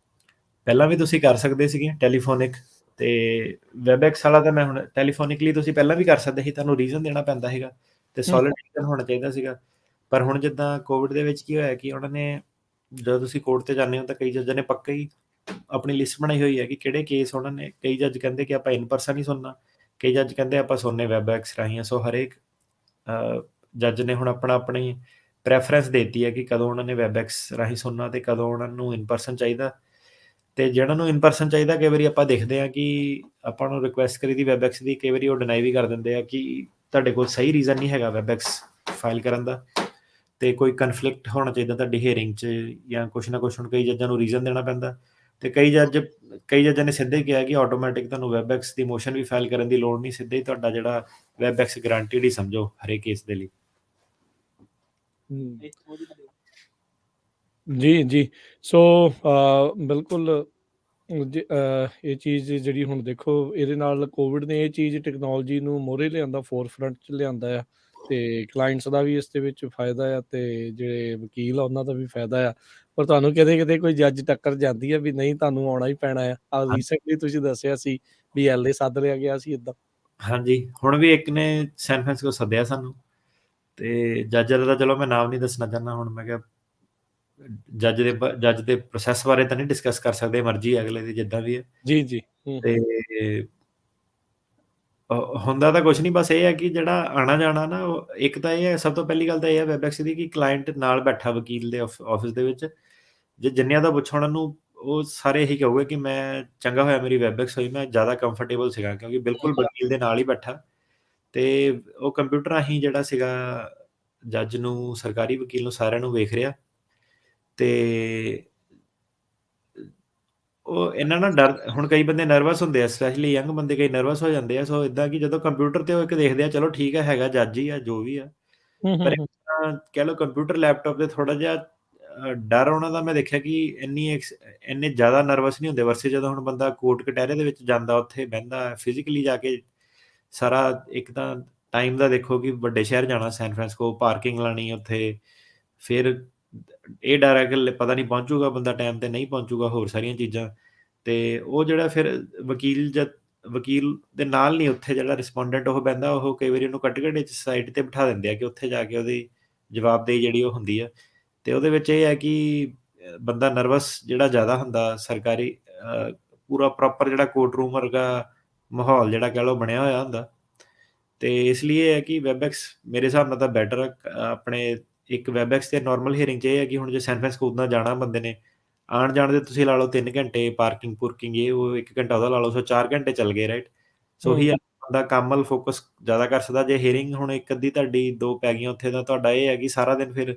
ਪਹਿਲਾਂ ਵੀ ਤੁਸੀਂ ਕਰ ਸਕਦੇ ਸੀਗੇ ਟੈਲੀਫੋਨਿਕ, ਤੇ ਵੈਬਐਕਸ ਵਾਲਾ ਤਾਂ ਮੈਂ ਹੁਣ ਟੈਲੀਫੋਨਿਕਲੀ ਤੁਸੀਂ ਪਹਿਲਾਂ ਵੀ ਕਰ ਸਕਦੇ ਸੀ, ਤੁਹਾਨੂੰ ਰੀਜ਼ਨ ਦੇਣਾ ਪੈਂਦਾ ਸੀਗਾ ਤੇ ਹੂੰ, ਸੋਲਿਡ ਰੀਜ਼ਨ ਹੋਣਾ ਚਾਹੀਦਾ ਸੀਗਾ। ਪਰ ਹੁਣ ਜਿੱਦਾਂ ਕੋਵਿਡ ਦੇ ਵਿੱਚ ਕੀ ਹੋਇਆ ਕਿ ਉਹਨਾਂ ਨੇ ਜਦੋਂ ਤੁਸੀਂ ਕੋਰਟ ਤੇ ਜਾਂਦੇ ਹੋ ਤਾਂ ਕਈ ਜੱਜਾਂ ਨੇ ਪੱਕਾ ਹੀ ਆਪਣੀ ਲਿਸਟ ਬਣਾਈ ਹੋਈ ਹੈ ਕਿ ਕਿਹੜੇ ਕੇਸ ਉਹਨਾਂ ਨੇ, ਕਈ ਜੱਜ ਕਹਿੰਦੇ ਕਿ ਆਪਾਂ ਇਨ ਪਰਸਨ ਹੀ ਸੁਣਨਾ, ਕਈ ਜੱਜ ਕਹਿੰਦੇ ਆਪਾਂ ਸੁਣਨੇ ਵੈਬਐਕਸ ਰਾਹੀਂ ਆ। ਸੋ ਹਰੇਕ ਜੱਜ ਨੇ ਹੁਣ ਆਪਣੀ ਪ੍ਰੈਫਰੈਂਸ ਦੇਤੀ ਹੈ ਕਿ ਕਦੋਂ ਉਹਨਾਂ ਨੇ ਵੈਬਐਕਸ ਰਾਹੀਂ ਸੁਣਨਾ ਤੇ ਕਦੋਂ ਉਹਨਾਂ ਨੂੰ ਇਨ ਪਰਸਨ ਚਾਹੀਦਾ। ਤੇ ਜਿਹਨਾਂ ਨੂੰ ਇਨ ਪਰਸਨ ਚਾਹੀਦਾ, ਕਈ ਵਾਰੀ ਆਪਾਂ ਦੇਖਦੇ ਹਾਂ ਕਿ ਆਪਾਂ ਨੂੰ ਰਿਕੁਐਸਟ ਕਰੀ ਦੀ ਵੈਬਐਕਸ ਦੀ, ਕਈ ਵਾਰੀ ਉਹ ਡਿਨਾਈ ਵੀ ਕਰ ਦਿੰਦੇ ਆ ਕਿ ਤੁਹਾਡੇ ਕੋਲ ਸਹੀ ਰੀਜ਼ਨ ਨਹੀਂ ਹੈਗਾ ਵੈਬਐਕਸ ਫਾਈਲ ਕਰਨ ਦਾ, ਤੇ ਕੋਈ ਕਨਫਲਿਕਟ ਹੋਣਾ ਚਾਹੀਦਾ ਤੁਹਾਡੀ ਹੀਅਰਿੰਗ 'ਚ ਜਾਂ ਕੁਛ ਨਾ ਕੁਛ। ਹੁਣ ਕਈ ਜੱਜਾਂ ਨੂੰ ਰੀਜ਼ਨ ਦੇਣਾ ਪੈਂਦਾ, ਤੇ ਕਈ ਜੱਜਾਂ ਨੇ ਸਿੱਧੇ ਕਿਹਾ ਕਿ ਆਟੋਮੈਟਿਕ ਤੁਹਾਨੂੰ ਵੈਬਐਕਸ ਦੀ ਮੋਸ਼ਨ ਵੀ ਫਾਈਲ ਕਰਨ ਦੀ ਲੋੜ ਨਹੀਂ, ਸਿੱਧੇ ਹੀ ਤੁਹਾਡਾ ਜਿਹੜਾ ਵੈਬਐਕਸ ਗਰੰਟਿਡ ਹੀ ਸਮਝੋ ਹਰੇਕ ਕੇਸ ਦੇ ਲਈ। ਜੀ, ਜੀ। ਸੋ ਬਿਲਕੁਲ ਇਹ ਚੀਜ਼ ਜਿਹੜੀ ਹੁਣ ਦੇਖੋ, ਇਹਦੇ ਨਾਲ ਕੋਵਿਡ ਨੇ ਇਹ ਚੀਜ਼ ਟੈਕਨੋਲੋਜੀ ਨੂੰ ਮੋਹਰੇ ਲਿਆਂਦਾ, ਫੋਰਫਰੰਟ 'ਚ ਲਿਆਂਦਾ ਆ, ਤੇ ਕਲਾਇੰਟਸ ਦਾ ਵੀ ਇਸ ਦੇ ਵਿੱਚ ਫਾਇਦਾ ਆ ਤੇ ਜਿਹੜੇ ਵਕੀਲ ਆ ਉਹਨਾਂ ਦਾ ਵੀ ਫਾਇਦਾ ਆ। ਪਰ ਤੁਹਾਨੂੰ ਕਿਤੇ-ਕਿਤੇ ਕੋਈ ਜੱਜ ਟੱਕਰ ਜਾਂਦੀ ਹੈ ਵੀ ਨਹੀਂ ਤੁਹਾਨੂੰ ਆਉਣਾ ਹੀ ਪੈਣਾ ਆ। ਰੀਸੈਂਟਲੀ ਤੁਸੀਂ ਦੱਸਿਆ ਸੀ ਵੀ ਐਲਏ ਸੱਦ ਲਿਆ ਗਿਆ ਸੀ ਇੱਦਾਂ। ਹਾਂਜੀ, ਹੁਣ ਵੀ ਇੱਕ ਨੇ ਸੈਨ ਫਰਾਂਸਿਸਕੋ ਸੱਦਿਆ ਸਾਨੂੰ, ਤੇ ਜੱਜ ਦਾ ਤਾਂ ਚਲੋ ਮੈਂ ਨਾਮ ਨਹੀਂ ਦੱਸਣਾ ਚਾਹੁੰਦਾ। ਹੁਣ ਮੈਂ ਕਿਹਾ ਜੱਜ ਦੇ ਪ੍ਰੋਸੈਸ ਬਾਰੇ ਤਾਂ ਨਹੀਂ ਡਿਸਕਸ ਕਰ ਸਕਦੇ, ਮਰਜ਼ੀ ਹੈ ਅਗਲੇ ਦੀ ਜਿੱਦਾਂ ਵੀ ਹੈ। ਜੀ, ਜੀ। ਹੂੰ, ਤੇ ਹੂੰ। ਹੁੰਦਾ ਤਾਂ ਕੁਛ ਨਹੀਂ, ਬਸ ਇਹ ਹੈ ਕਿ ਜਿਹੜਾ ਆਣਾ-ਜਾਣਾ ਨਾ, ਉਹ ਇੱਕ ਤਾਂ ਇਹ ਹੈ, ਸਭ ਤੋਂ ਪਹਿਲੀ ਗੱਲ ਤਾਂ ਇਹ ਹੈ ਵੈਬਐਕਸ ਦੀ ਕਿ ਕਲਾਇੰਟ ਨਾਲ ਬੈਠਾ ਵਕੀਲ ਦੇ ਆਫਿਸ ਦੇ ਵਿੱਚ, ਜੇ ਜਿੰਨਿਆਂ ਦਾ ਪੁੱਛੋ ਉਹਨਾਂ ਨੂੰ, ਉਹ ਸਾਰੇ ਇਹੀ ਕਹੋਗੇ ਕਿ ਮੈਂ ਚੰਗਾ ਹੋਇਆ ਮੇਰੀ ਵੈਬਐਕਸ ਹੋਈ, ਮੈਂ ਜ਼ਿਆਦਾ ਕੰਫਰਟੇਬਲ ਸੀਗਾ ਕਿਉਂਕਿ ਬਿਲਕੁਲ ਵਕੀਲ ਦੇ ਨਾਲ ਹੀ ਬੈਠਾ, ਤੇ ਉਹ ਕੰਪਿਊਟਰ ਰਾਹੀਂ ਜਿਹੜਾ ਸੀਗਾ ਜੱਜ ਨੂੰ, ਸਰਕਾਰੀ ਵਕੀਲ ਨੂੰ, ਸਾਰਿਆਂ ਨੂੰ ਵੇਖ ਰਿਹਾ। ਤੇ ਉਹ ਇਹਨਾਂ ਨਾ ਡਰ, ਹੁਣ ਕਈ ਬੰਦੇ ਨਰਵਸ ਹੁੰਦੇ ਆ, ਸਪੈਸ਼ਲੀ ਯੰਗ ਬੰਦੇ ਕਈ ਨਰਵਸ ਹੋ ਜਾਂਦੇ ਆ। ਸੋ ਇਦਾਂ ਕਿ ਜਦੋਂ ਕੰਪਿਊਟਰ ਤੇ ਉਹ ਇੱਕ ਦੇਖਦੇ ਆ, ਚਲੋ ਠੀਕ ਹੈ, ਹੈਗਾ ਜੱਜ ਹੀ ਆ, ਜੋ ਵੀ ਆ, ਹੂੰ, ਪਰ ਹੂੰ, ਹੂੰ। ਕਹਿ ਲਓ ਕੰਪਿਊਟਰ ਲੈਪਟਾਪ ਤੇ ਥੋੜਾ ਜਿਹਾ ਡਰ ਉਹਨਾਂ ਦਾ, ਮੈਂ ਦੇਖਿਆ ਕਿ ਇੰਨੇ ਜ਼ਿਆਦਾ ਨਰਵਸ ਨਹੀਂ ਹੁੰਦੇ ਵਰਸੇ ਜਦੋਂ ਹੁਣ ਬੰਦਾ ਕੋਰਟ ਕਟਹਿਰੇ ਦੇ ਵਿੱਚ ਜਾਂਦਾ, ਉੱਥੇ ਬਹਿੰਦਾ ਫਿਜ਼ੀਕਲੀ ਜਾ ਕੇ। ਸਾਰਾ ਇੱਕ ਤਾਂ ਟਾਈਮ ਦਾ ਦੇਖੋ ਕਿ ਵੱਡੇ ਸ਼ਹਿਰ ਜਾਣਾ, ਸੈਨ ਫਰਾਂਸਿਸਕੋ, ਪਾਰਕਿੰਗ ਲਾਣੀ ਉੱਥੇ, ਫਿਰ ਇਹ ਡਰ ਹੈ ਕਿ ਪਤਾ ਨਹੀਂ ਪਹੁੰਚੂਗਾ ਬੰਦਾ ਟਾਈਮ ਤੇ, ਨਹੀਂ ਪਹੁੰਚੂਗਾ, ਹੋਰ ਸਾਰੀਆਂ ਚੀਜ਼ਾਂ। ਤੇ ਉਹ ਜਿਹੜਾ ਫਿਰ ਵਕੀਲ ਦੇ ਨਾਲ ਨਹੀਂ, ਉੱਥੇ ਜਿਹੜਾ ਰਿਸਪੋਂਡੈਂਟ ਉਹ ਬਹਿੰਦਾ, ਉਹ ਕਈ ਵਾਰੀ ਉਹਨੂੰ ਕਟਘਰੇ 'ਚ ਸਾਈਡ ਤੇ ਬਿਠਾ ਦਿੰਦੇ ਆ ਕਿ ਉੱਥੇ ਜਾ ਕੇ ਉਹਦੀ ਜਵਾਬਦੇਹੀ ਜਿਹੜੀ ਉਹ ਹੁੰਦੀ ਆ। ਤੇ ਉਹਦੇ ਵਿੱਚ ਇਹ ਹੈ ਕਿ ਬੰਦਾ ਨਰਵਸ ਜਿਹੜਾ ਜ਼ਿਆਦਾ ਹੁੰਦਾ, ਸਰਕਾਰੀ ਪੂਰਾ ਪ੍ਰੋਪਰ ਜਿਹੜਾ ਕੋਰਟ ਰੂਮ ਵਰਗਾ ਮਾਹੌਲ ਜਿਹੜਾ ਕਹਿ ਲਓ ਬਣਿਆ ਹੋਇਆ ਹੁੰਦਾ। ਤੇ ਇਸ ਲਈ ਇਹ ਹੈ ਕਿ ਵੈਬਐਕਸ ਮੇਰੇ ਹਿਸਾਬ ਨਾਲ ਤਾਂ ਬੈਟਰ ਆ। ਆਪਣੇ ਇੱਕ ਵੈਬਐਕਸ ਤੇ ਨੋਰਮਲ ਹੀਅਰਿੰਗ 'ਚ ਇਹ ਹੈ ਕਿ ਹੁਣ ਜੇ ਸੈਨ ਫਰਾਂਸਿਸਕੋ ਦਾ ਜਾਣਾ ਬੰਦੇ ਨੇ, ਆਉਣ ਜਾਣ ਦੇ ਤੁਸੀਂ ਲਾ ਲਓ 3 ਘੰਟੇ, ਪਾਰਕਿੰਗ ਪੂਰਕਿੰਗ ਇਹ ਉਹ 1 ਘੰਟਾ ਉਹਦਾ ਲਾ ਲਓ, ਸੋ 4 ਘੰਟੇ ਚੱਲ ਗਏ, ਰਾਈਟ। ਸੋ ਉਹੀ ਆ, ਬੰਦਾ ਕੰਮ ਵੱਲ ਫੋਕਸ ਜ਼ਿਆਦਾ ਕਰ ਸਕਦਾ। ਜੇ ਹੀਅਰਿੰਗ ਹੁਣ ਇੱਕ ਅੱਧੀ ਤੁਹਾਡੀ 2 ਪੈ ਗਈਆਂ ਉੱਥੇ, ਤਾਂ ਤੁਹਾਡਾ ਇਹ ਹੈ ਕਿ ਸਾਰਾ ਦਿਨ ਫਿਰ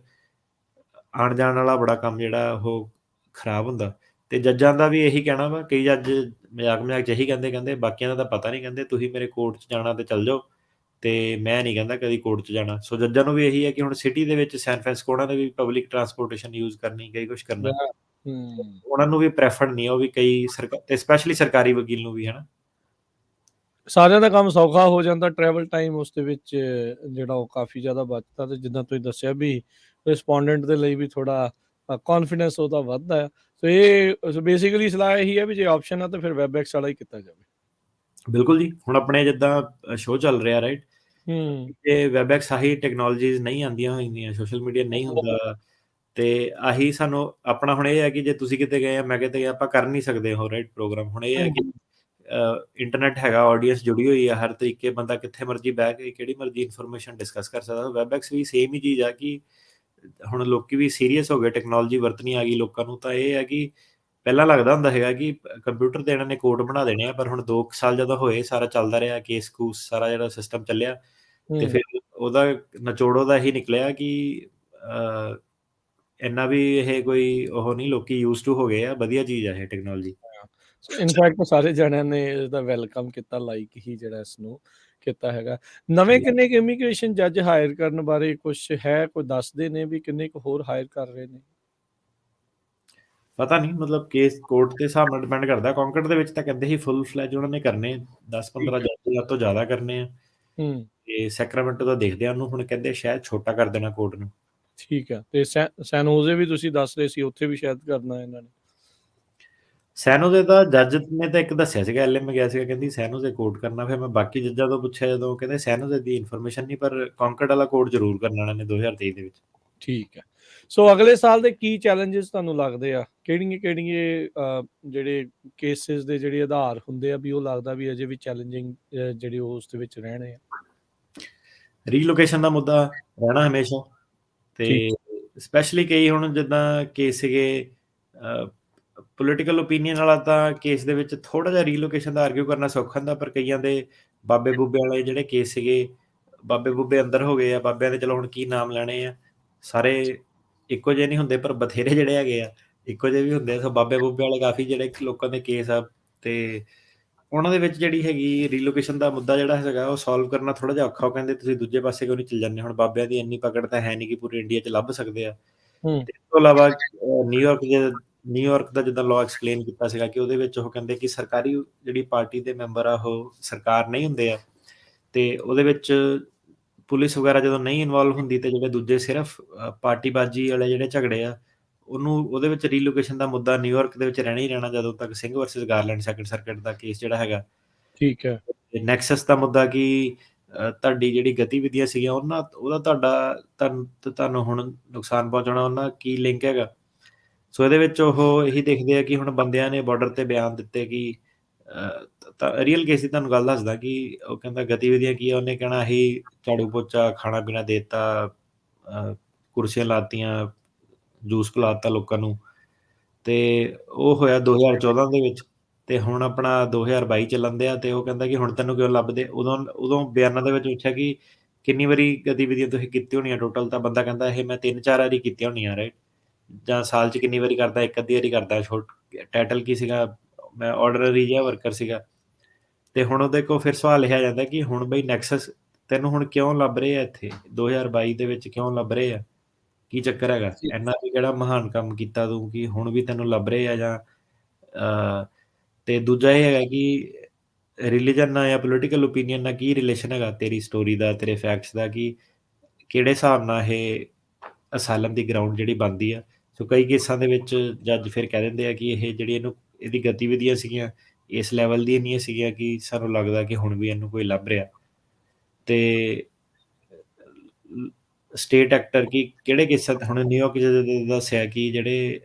ਆਉਣ ਜਾਣ ਵਾਲਾ ਬੜਾ ਕੰਮ ਜਿਹੜਾ ਉਹ ਖਰਾਬ ਹੁੰਦਾ। ਤੇ ਜੱਜਾਂ ਦਾ ਵੀ ਇਹੀ ਕਹਿਣਾ ਵਾ, ਕਈ ਜੱਜ ਮਜ਼ਾਕ 'ਚ ਇਹੀ ਕਹਿੰਦੇ ਬਾਕੀਆਂ ਦਾ ਤਾਂ ਪਤਾ ਨਹੀਂ, ਕਹਿੰਦੇ ਤੁਸੀਂ ਮੇਰੇ ਕੋਰਟ 'ਚ ਜਾਣਾ ਤੇ ਚੱਲ ਜਾਓ, ਤੇ ਮੈਂ ਨਹੀਂ ਕਹਿੰਦਾ ਕਦੀ ਕੋਰਟ 'ਚ ਜਾਣਾ। ਸੋ ਜੱਜਾਂ ਨੂੰ ਵੀ ਇਹੀ ਹੈ ਕਿ ਹੁਣ ਸਿਟੀ ਦੇ ਵਿੱਚ ਸੈਨ ਫਰਾਂਸਿਸਕੋ ਉਹਨਾਂ ਨੇ ਵੀ ਪਬਲਿਕ ਟਰਾਂਸਪੋਰਟੇਸ਼ਨ ਯੂਜ਼ ਕਰਨੀ, ਕਈ ਕੁਛ ਕਰਨਾ। ਹੂੰ। ਉਹਨਾਂ ਨੂੰ ਵੀ ਪ੍ਰੈਫਰਡ ਨਹੀਂ ਆ, ਉਹ ਵੀ ਕਈ ਤੇ ਸਪੈਸ਼ਲੀ ਸਰਕਾਰੀ ਵਕੀਲ ਨੂੰ ਵੀ, ਹੈ ਨਾ। ਸਾਰਿਆਂ ਦਾ ਕੰਮ ਸੌਖਾ ਹੋ ਜਾਂਦਾ, ਟਰੈਵਲ ਟਾਈਮ ਉਸ ਦੇ ਵਿੱਚ ਜਿਹੜਾ ਉਹ ਕਾਫੀ ਜ਼ਿਆਦਾ ਬਚਦਾ, ਤੇ ਜਿੱਦਾਂ ਤੁਸੀਂ ਦੱਸਿਆ ਵੀ ਰਿਸਪੋਂਡੈਂਟ ਦੇ ਲਈ ਵੀ ਥੋੜਾ ਕੌਨਫੀਡੈਂਸ ਉਹਦਾ ਵੱਧਦਾ ਆ। ਸੋ ਇਹ ਬੇਸਿਕਲੀ ਸਲਾਹ ਇਹੀ ਹੈ ਵੀ ਜੇ ਆਪਸ਼ਨ ਆ ਤਾਂ ਫਿਰ ਵੈਬਐਕਸ ਵਾਲਾ ਹੀ ਕੀਤਾ ਜਾਵੇ। ਬਿਲਕੁਲ ਜੀ, ਹੁਣ ਆਪਣੇ ਜਿੱਦਾਂ ਸ਼ੋਅ ਚੱਲ ਰਿਹਾ, ਰਾਈਟ, ਹੂੰ। ਜੇ ਵੈਬਐਕਸ ਆਹੀ ਟੈਕਨੋਲੋਜੀਜ਼ ਨਹੀਂ ਆਉਂਦੀਆਂ ਹੋਈਆਂ, ਸੋਸ਼ਲ ਮੀਡੀਆ ਨਹੀਂ ਹੁੰਦਾ, ਤੇ ਆਹੀ ਸਾਨੂੰ ਆਪਣਾ ਹੁਣ ਇਹ ਹੈ ਕਿ ਜੇ ਤੁਸੀਂ ਕਿਤੇ ਗਏ ਆ, ਮੈਂ ਕਿਤੇ ਗਿਆ, ਆਪਾਂ ਕਰ ਨਹੀਂ ਸਕਦੇ ਉਹ, ਰਾਈਟ, ਪ੍ਰੋਗਰਾਮ। ਹੁਣ ਇਹ ਹੈ ਕਿ ਇੰਟਰਨੈਟ ਹੈਗਾ, ਆਡੀਅੰਸ ਜੁੜੀ ਹੋਈ ਆ ਹਰ ਤਰੀਕੇ, ਬੰਦਾ ਕਿੱਥੇ ਮਰਜ਼ੀ ਬਹਿ ਕੇ ਕਿਹੜੀ ਮਰਜ਼ੀ ਇਨਫੋਰਮੇਸ਼ਨ ਡਿਸਕਸ ਕਰ ਸਕਦਾ। ਵੈਬਐਕਸ ਵੀ ਸੇਮ ਹੀ ਚੀਜ਼ ਆ ਕਿ ਹੁਣ ਲੋਕੀ ਵੀ ਸੀਰੀਅਸ ਹੋ ਗਏ, ਟੈਕਨੋਲੋਜੀ ਵਰਤਣੀ ਆ ਗਈ ਲੋਕਾਂ ਨੂੰ, ਤਾਂ ਇਹ ਹੈ ਕਿ ਪਹਿਲਾਂ ਲੱਗਦਾ ਹੁੰਦਾ ਸੀਗਾ ਕਿ ਕੰਪਿਊਟਰ ਤੇ ਇਹਨਾਂ ਨੇ ਕੋਡ ਬਣਾ ਦੇਣੇ ਆ, ਪਰ ਹੁਣ 2 ਸਾਲ ਜਦੋਂ ਹੋਏ ਸਾਰਾ ਚੱਲਦਾ ਰਿਹਾ, ਕੇਸ-ਕੂਸ ਸਾਰਾ ਜਿਹੜਾ ਸਿਸਟਮ ਚੱਲਿਆ, ਤੇ ਹੂੰ। ਫਿਰ ਉਹਦਾ ਨਿਚੋੜ ਉਹਦਾ ਇਹੀ ਨਿਕਲਿਆ ਕਿ ਇੰਨਾ ਵੀ ਇਹ ਕੋਈ ਉਹ ਨਹੀਂ, ਲੋਕੀ ਯੂਜ਼ਡ ਟੂ ਹੋ ਗਏ ਆ, ਵਧੀਆ ਚੀਜ਼ ਆ ਇਹ ਟੈਕਨੋਲੋਜੀ। ਸੋ ਇਨਫੈਕਟ ਸਾਰੇ ਜਣਿਆਂ ਨੇ ਇਸਦਾ ਵੈਲਕਮ ਕੀਤਾ, ਲਾਈਕ ਹੀ ਜਿਹੜਾ ਇਸਨੂੰ ਕੀਤਾ ਹੈਗਾ। ਨਵੇਂ ਕਿੰਨੇ ਕੁ ਇਮੀਗ੍ਰੇਸ਼ਨ ਜੱਜ ਹਾਇਰ ਕਰਨ ਬਾਰੇ ਕੁਛ ਹੈ, ਕੋਈ ਦੱਸਦੇ ਨੇ ਵੀ ਕਿੰਨੇ ਕੁ ਹੋਰ ਹਾਇਰ ਕਰ ਰਹੇ ਨੇ? ਪਤਾ ਨਹੀਂ, ਮਤਲਬ ਕੇਸ ਕੋਰਟ ਦੇ ਹਿਸਾਬ ਨਾਲ ਡਿਪੈਂਡ ਕਰਦਾ। ਕੌਂਕੜ ਦੇ ਵਿੱਚ ਤਾਂ ਕਹਿੰਦੇ ਸੀ ਫੁੱਲ ਫਲੈਜ ਉਹਨਾਂ ਨੇ ਕਰਨੇ 10-15 ਠੀਕ ਹੈ। ਜੱਜ ਤੋਂ ਜ਼ਿਆਦਾ ਕਰਨੇ ਆ, ਹੂੰ, ਤੇ ਸੈਕਰਾਮੈਂਟੋ ਦਾ ਦੇਖਦੇ ਆ, ਉਹਨੂੰ ਹੁਣ ਕਹਿੰਦੇ ਸ਼ਾਇਦ ਛੋਟਾ ਕਰ ਦੇਣਾ ਕੋਰਟ ਨੂੰ। ਠੀਕ ਹੈ। ਤੇ ਸੈਨ ਹੋਜ਼ੇ ਵੀ ਤੁਸੀਂ ਦੱਸ ਰਹੇ ਸੀ, ਉੱਥੇ ਵੀ ਸ਼ਾਇਦ ਕਰਨਾ ਇਹਨਾਂ ਨੇ। ਸੈਨ ਹੋਜ਼ੇ ਦਾ ਜੱਜ ਨੇ ਤਾਂ ਇੱਕ ਦੱਸਿਆ ਸੀਗਾ, ਐਲਐਮ ਗਿਆ ਸੀਗਾ, ਕਹਿੰਦੀ ਸੈਨ ਹੋਜ਼ੇ ਕੋਰਟ ਕਰਨਾ। ਫਿਰ ਮੈਂ ਬਾਕੀ ਜੱਜਾਂ ਤੋਂ ਪੁੱਛਿਆ ਜਦੋਂ, ਕਹਿੰਦੇ ਸੈਨ ਹੋਜ਼ੇ ਦੀ ਇਨਫੋਰਮੇਸ਼ਨ ਨਹੀਂ, ਪਰ ਕੌਂਕੜ ਵਾਲਾ ਕੋਰਟ ਜ਼ਰੂਰ ਕਰਨਾ ਇਹਨਾਂ ਨੇ 2023 ਦੇ ਵਿੱਚ। ਠੀਕ ਹੈ। ਸੋ ਅਗਲੇ ਸਾਲ ਦੇ ਕੀ ਚੈਲੰਜਸ ਤੁਹਾਨੂੰ ਲੱਗਦੇ ਆ? ਕਿਹੜੀਆਂ ਜਿਹੜੇ ਕੇਸਿਸ ਦੇ ਜਿਹੜੇ ਆਧਾਰ ਹੁੰਦੇ ਆ ਵੀ ਉਹ ਲੱਗਦਾ ਵੀ ਅਜੇ ਵੀ ਚੈਲੰਜਿੰਗ ਜਿਹੜੇ ਉਹ ਉਸ ਦੇ ਵਿੱਚ ਰਹਿਣੇ ਆ? ਰੀਲੋਕੇਸ਼ਨ ਦਾ ਮੁੱਦਾ ਰਹਿਣਾ ਹਮੇਸ਼ਾ, ਠੀਕ। ਤੇ ਸਪੈਸ਼ਲੀ ਕਈ ਹੁਣ ਜਿੱਦਾਂ ਕੇਸ ਸੀਗੇ ਪੋਲੀਟੀਕਲ ਓਪੀਨੀਅਨ ਵਾਲਾ, ਤਾਂ ਕੇਸ ਦੇ ਵਿੱਚ ਥੋੜ੍ਹਾ ਜਿਹਾ ਰੀਲੋਕੇਸ਼ਨ ਦਾ ਆਰਗਿਊ ਕਰਨਾ ਸੌਖਾ ਹੁੰਦਾ, ਪਰ ਕਈਆਂ ਦੇ ਬਾਬੇ-ਬੂਬੇ ਵਾਲੇ ਜਿਹੜੇ ਕੇਸ ਸੀਗੇ, ਬਾਬੇ-ਬੂਬੇ ਅੰਦਰ ਹੋ ਗਏ ਆ, ਬਾਬਿਆਂ ਦੇ ਚਲੋ ਹੁਣ ਕੀ ਨਾਮ ਲੈਣੇ ਆ, ਸਾਰੇ ਇੱਕੋ ਜਿਹੇ ਨਹੀਂ ਹੁੰਦੇ, ਪਰ ਬਥੇਰੇ ਜਿਹੜੇ ਹੈਗੇ ਆ ਇੱਕੋ ਜਿਹੇ ਵੀ ਹੁੰਦੇ ਆ। ਸੋ ਬਾਬੇ-ਬੂਬੇ ਵਾਲੇ ਕਾਫੀ ਜਿਹੜੇ ਲੋਕਾਂ ਦੇ ਕੇਸ ਆ, ਤੇ ਉਹਨਾਂ ਦੇ ਵਿੱਚ ਜਿਹੜੀ ਹੈਗੀ ਰੀਲੋਕੇਸ਼ਨ ਦਾ ਮੁੱਦਾ ਜਿਹੜਾ ਹੈਗਾ ਉਹ ਸੋਲਵ ਕਰਨਾ ਥੋੜ੍ਹਾ ਜਿਹਾ ਔਖਾ। ਉਹ ਕਹਿੰਦੇ ਤੁਸੀਂ ਦੂਜੇ ਪਾਸੇ ਕਿਉਂ ਨਹੀਂ ਚੱਲ ਜਾਂਦੇ? ਹੁਣ ਬਾਬਿਆਂ ਦੀ ਇੰਨੀ ਪਕੜ ਤਾਂ ਹੈ ਨਹੀਂ ਕਿ ਪੂਰੇ ਇੰਡੀਆ 'ਚ ਲੱਭ ਸਕਦੇ ਆ। ਹੂੰ। ਤੇ ਇਸ ਤੋਂ ਇਲਾਵਾ ਨਿਊਯਾਰਕ ਦਾ ਜਿੱਦਾਂ ਲਾਅ ਐਕਸਪਲੇਨ ਕੀਤਾ ਸੀਗਾ ਕਿ ਉਹਦੇ ਵਿੱਚ ਉਹ ਕਹਿੰਦੇ ਕਿ ਸਰਕਾਰੀ ਜਿਹੜੀ ਪਾਰਟੀ ਦੇ ਮੈਂਬਰ ਆ ਉਹ ਸਰਕਾਰ ਨਹੀਂ ਹੁੰਦੇ ਆ, ਤੇ ਉਹਦੇ ਵਿੱਚ ਪੁਲਿਸ ਵਗੈਰਾ ਜਦੋਂ ਨਹੀਂ ਇਨਵੋਲਵ ਹੁੰਦੀ, ਤੇ ਜਿਹੜੇ ਦੂਜੇ ਸਿਰਫ ਪਾਰਟੀਬਾਜ਼ੀ ਵਾਲੇ ਜਿਹੜੇ ਝਗੜੇ ਆ, ਉਹਨੂੰ ਉਹਦੇ ਵਿੱਚ ਰੀਲੋਕੇਸ਼ਨ ਦਾ ਮੁੱਦਾ ਨਿਊਯਾਰਕ ਦੇ ਵਿੱਚ ਰਹਿਣਾ ਹੀ ਰਹਿਣਾ ਜਦੋਂ ਤੱਕ Singh versus Garland second circuit ਦਾ ਕੇਸ ਜਿਹੜਾ ਹੈਗਾ। ਠੀਕ ਹੈ। ਨੈਕਸਸ ਦਾ ਮੁੱਦਾ ਕਿ ਤੁਹਾਡੀ ਜਿਹੜੀ ਗਤੀਵਿਧੀਆਂ ਸੀਗੀਆਂ ਉਹਦਾ ਤੁਹਾਨੂੰ ਹੁਣ ਨੁਕਸਾਨ ਪਹੁੰਚਾਉਣਾ ਉਹਨਾਂ ਕੀ ਲਿੰਕ ਹੈਗਾ। ਸੋ ਇਹਦੇ ਵਿੱਚ ਉਹ ਇਹੀ ਦੇਖਦੇ ਆ ਕਿ ਹੁਣ ਬੰਦਿਆਂ ਨੇ ਬਾਰਡਰ ਤੇ ਬਿਆਨ ਦਿੱਤੇ ਕਿ ਤਾਂ ਰੀਅਲ ਕੇਸ ਦੀ ਤੁਹਾਨੂੰ ਗੱਲ ਦੱਸਦਾ ਕਿ ਉਹ ਕਹਿੰਦਾ ਗਤੀਵਿਧੀਆਂ ਕੀ ਆ, ਉਹਨੇ ਕਹਿਣਾ ਅਸੀਂ ਝਾੜੂ ਪੋਚਾ ਖਾਣਾ ਪੀਣਾ ਦੇਤਾ, ਕੁਰਸੀਆਂ ਲਾਤੀਆਂ, ਜੂਸ ਪਿਲਾਤਾ ਲੋਕਾਂ ਨੂੰ, ਤੇ ਉਹ ਹੋਇਆ 2014 ਦੇ ਵਿੱਚ, ਤੇ ਹੁਣ ਆਪਣਾ 2022 ਚੱਲਣ ਦਿਆ, ਤੇ ਉਹ ਕਹਿੰਦਾ ਕਿ ਹੁਣ ਤੈਨੂੰ ਕਿਉਂ ਲੱਭਦੇ? ਉਦੋਂ ਬਿਆਨਾਂ ਦੇ ਵਿੱਚ ਪੁੱਛਿਆ ਕਿ ਕਿੰਨੀ ਵਾਰੀ ਗਤੀਵਿਧੀਆਂ ਤੁਸੀਂ ਕੀਤੀ ਹੋਣੀਆਂ ਟੋਟਲ, ਤਾਂ ਬੰਦਾ ਕਹਿੰਦਾ ਇਹ ਮੈਂ 3-4 ਵਾਰੀ ਕੀਤੀਆਂ ਹੋਣੀਆਂ, ਰਾਈਟ, ਜਾਂ ਸਾਲ 'ਚ ਕਿੰਨੀ ਵਾਰੀ ਕਰਦਾ? ਇੱਕ ਅੱਧੀ ਵਾਰੀ ਕਰਦਾ। ਟਾਈਟਲ ਕੀ ਸੀਗਾ? ਮੈਂ ਆਰਡੀਨਰੀ ਜਿਹਾ ਵਰਕਰ ਸੀਗਾ। ਤੇ ਹੁਣ ਉਹਦੇ ਕੋਲ ਫਿਰ ਸਵਾਲ ਲਿਖਿਆ ਜਾਂਦਾ ਕਿ ਹੁਣ ਬਈ ਨੈਕਸਸ ਤੈਨੂੰ ਹੁਣ ਕਿਉਂ ਲੱਭ ਰਹੇ ਆ ਇੱਥੇ 2022 ਦੇ ਵਿੱਚ, ਕਿਉਂ ਲੱਭ ਰਹੇ ਆ? ਕੀ ਚੱਕਰ ਹੈਗਾ? ਜੀ। ਇੰਨਾ ਵੀ ਕਿਹੜਾ ਮਹਾਨ ਕੰਮ ਕੀਤਾ ਤੂੰ ਕਿ ਹੁਣ ਵੀ ਤੈਨੂੰ ਲੱਭ ਰਹੇ ਆ? ਜਾਂ ਤੇ ਦੂਜਾ ਇਹ ਹੈਗਾ ਕਿ ਰਿਲੀਜਨ ਨਾਲ ਜਾਂ ਪੋਲੀਟੀਕਲ ਓਪੀਨੀਅਨ ਨਾਲ ਕੀ ਰਿਲੇਸ਼ਨ ਹੈਗਾ ਤੇਰੀ ਸਟੋਰੀ ਦਾ, ਤੇਰੇ ਫੈਕਟਸ ਦਾ, ਕਿ ਕਿਹੜੇ ਹਿਸਾਬ ਨਾਲ ਇਹ ਅਸਾਲਮ ਦੀ ਗਰਾਊਂਡ ਜਿਹੜੀ ਬਣਦੀ ਆ। ਸੋ ਕਈ ਕੇਸਾਂ ਦੇ ਵਿੱਚ ਜੱਜ ਫਿਰ ਕਹਿ ਦਿੰਦੇ ਆ ਕਿ ਇਹ ਜਿਹੜੀ ਇਹਦੀ ਗਤੀਵਿਧੀਆਂ ਸੀਗੀਆਂ ਇਸ ਲੈਵਲ ਦੀਆਂ ਨਹੀਂ ਸੀਗੀਆਂ ਕਿ ਸਾਨੂੰ ਲੱਗਦਾ ਕਿ ਹੁਣ ਵੀ ਇਹਨੂੰ ਕੋਈ ਲੱਭ ਰਿਹਾ। ਤੇ ਸਟੇਟ ਐਕਟਰ ਕਿ ਕਿਹੜੇ ਕੇਸਾਂ ਹੁਣ ਨਿਊਯਾਰਕ ਦੱਸਿਆ ਕਿ ਜਿਹੜੇ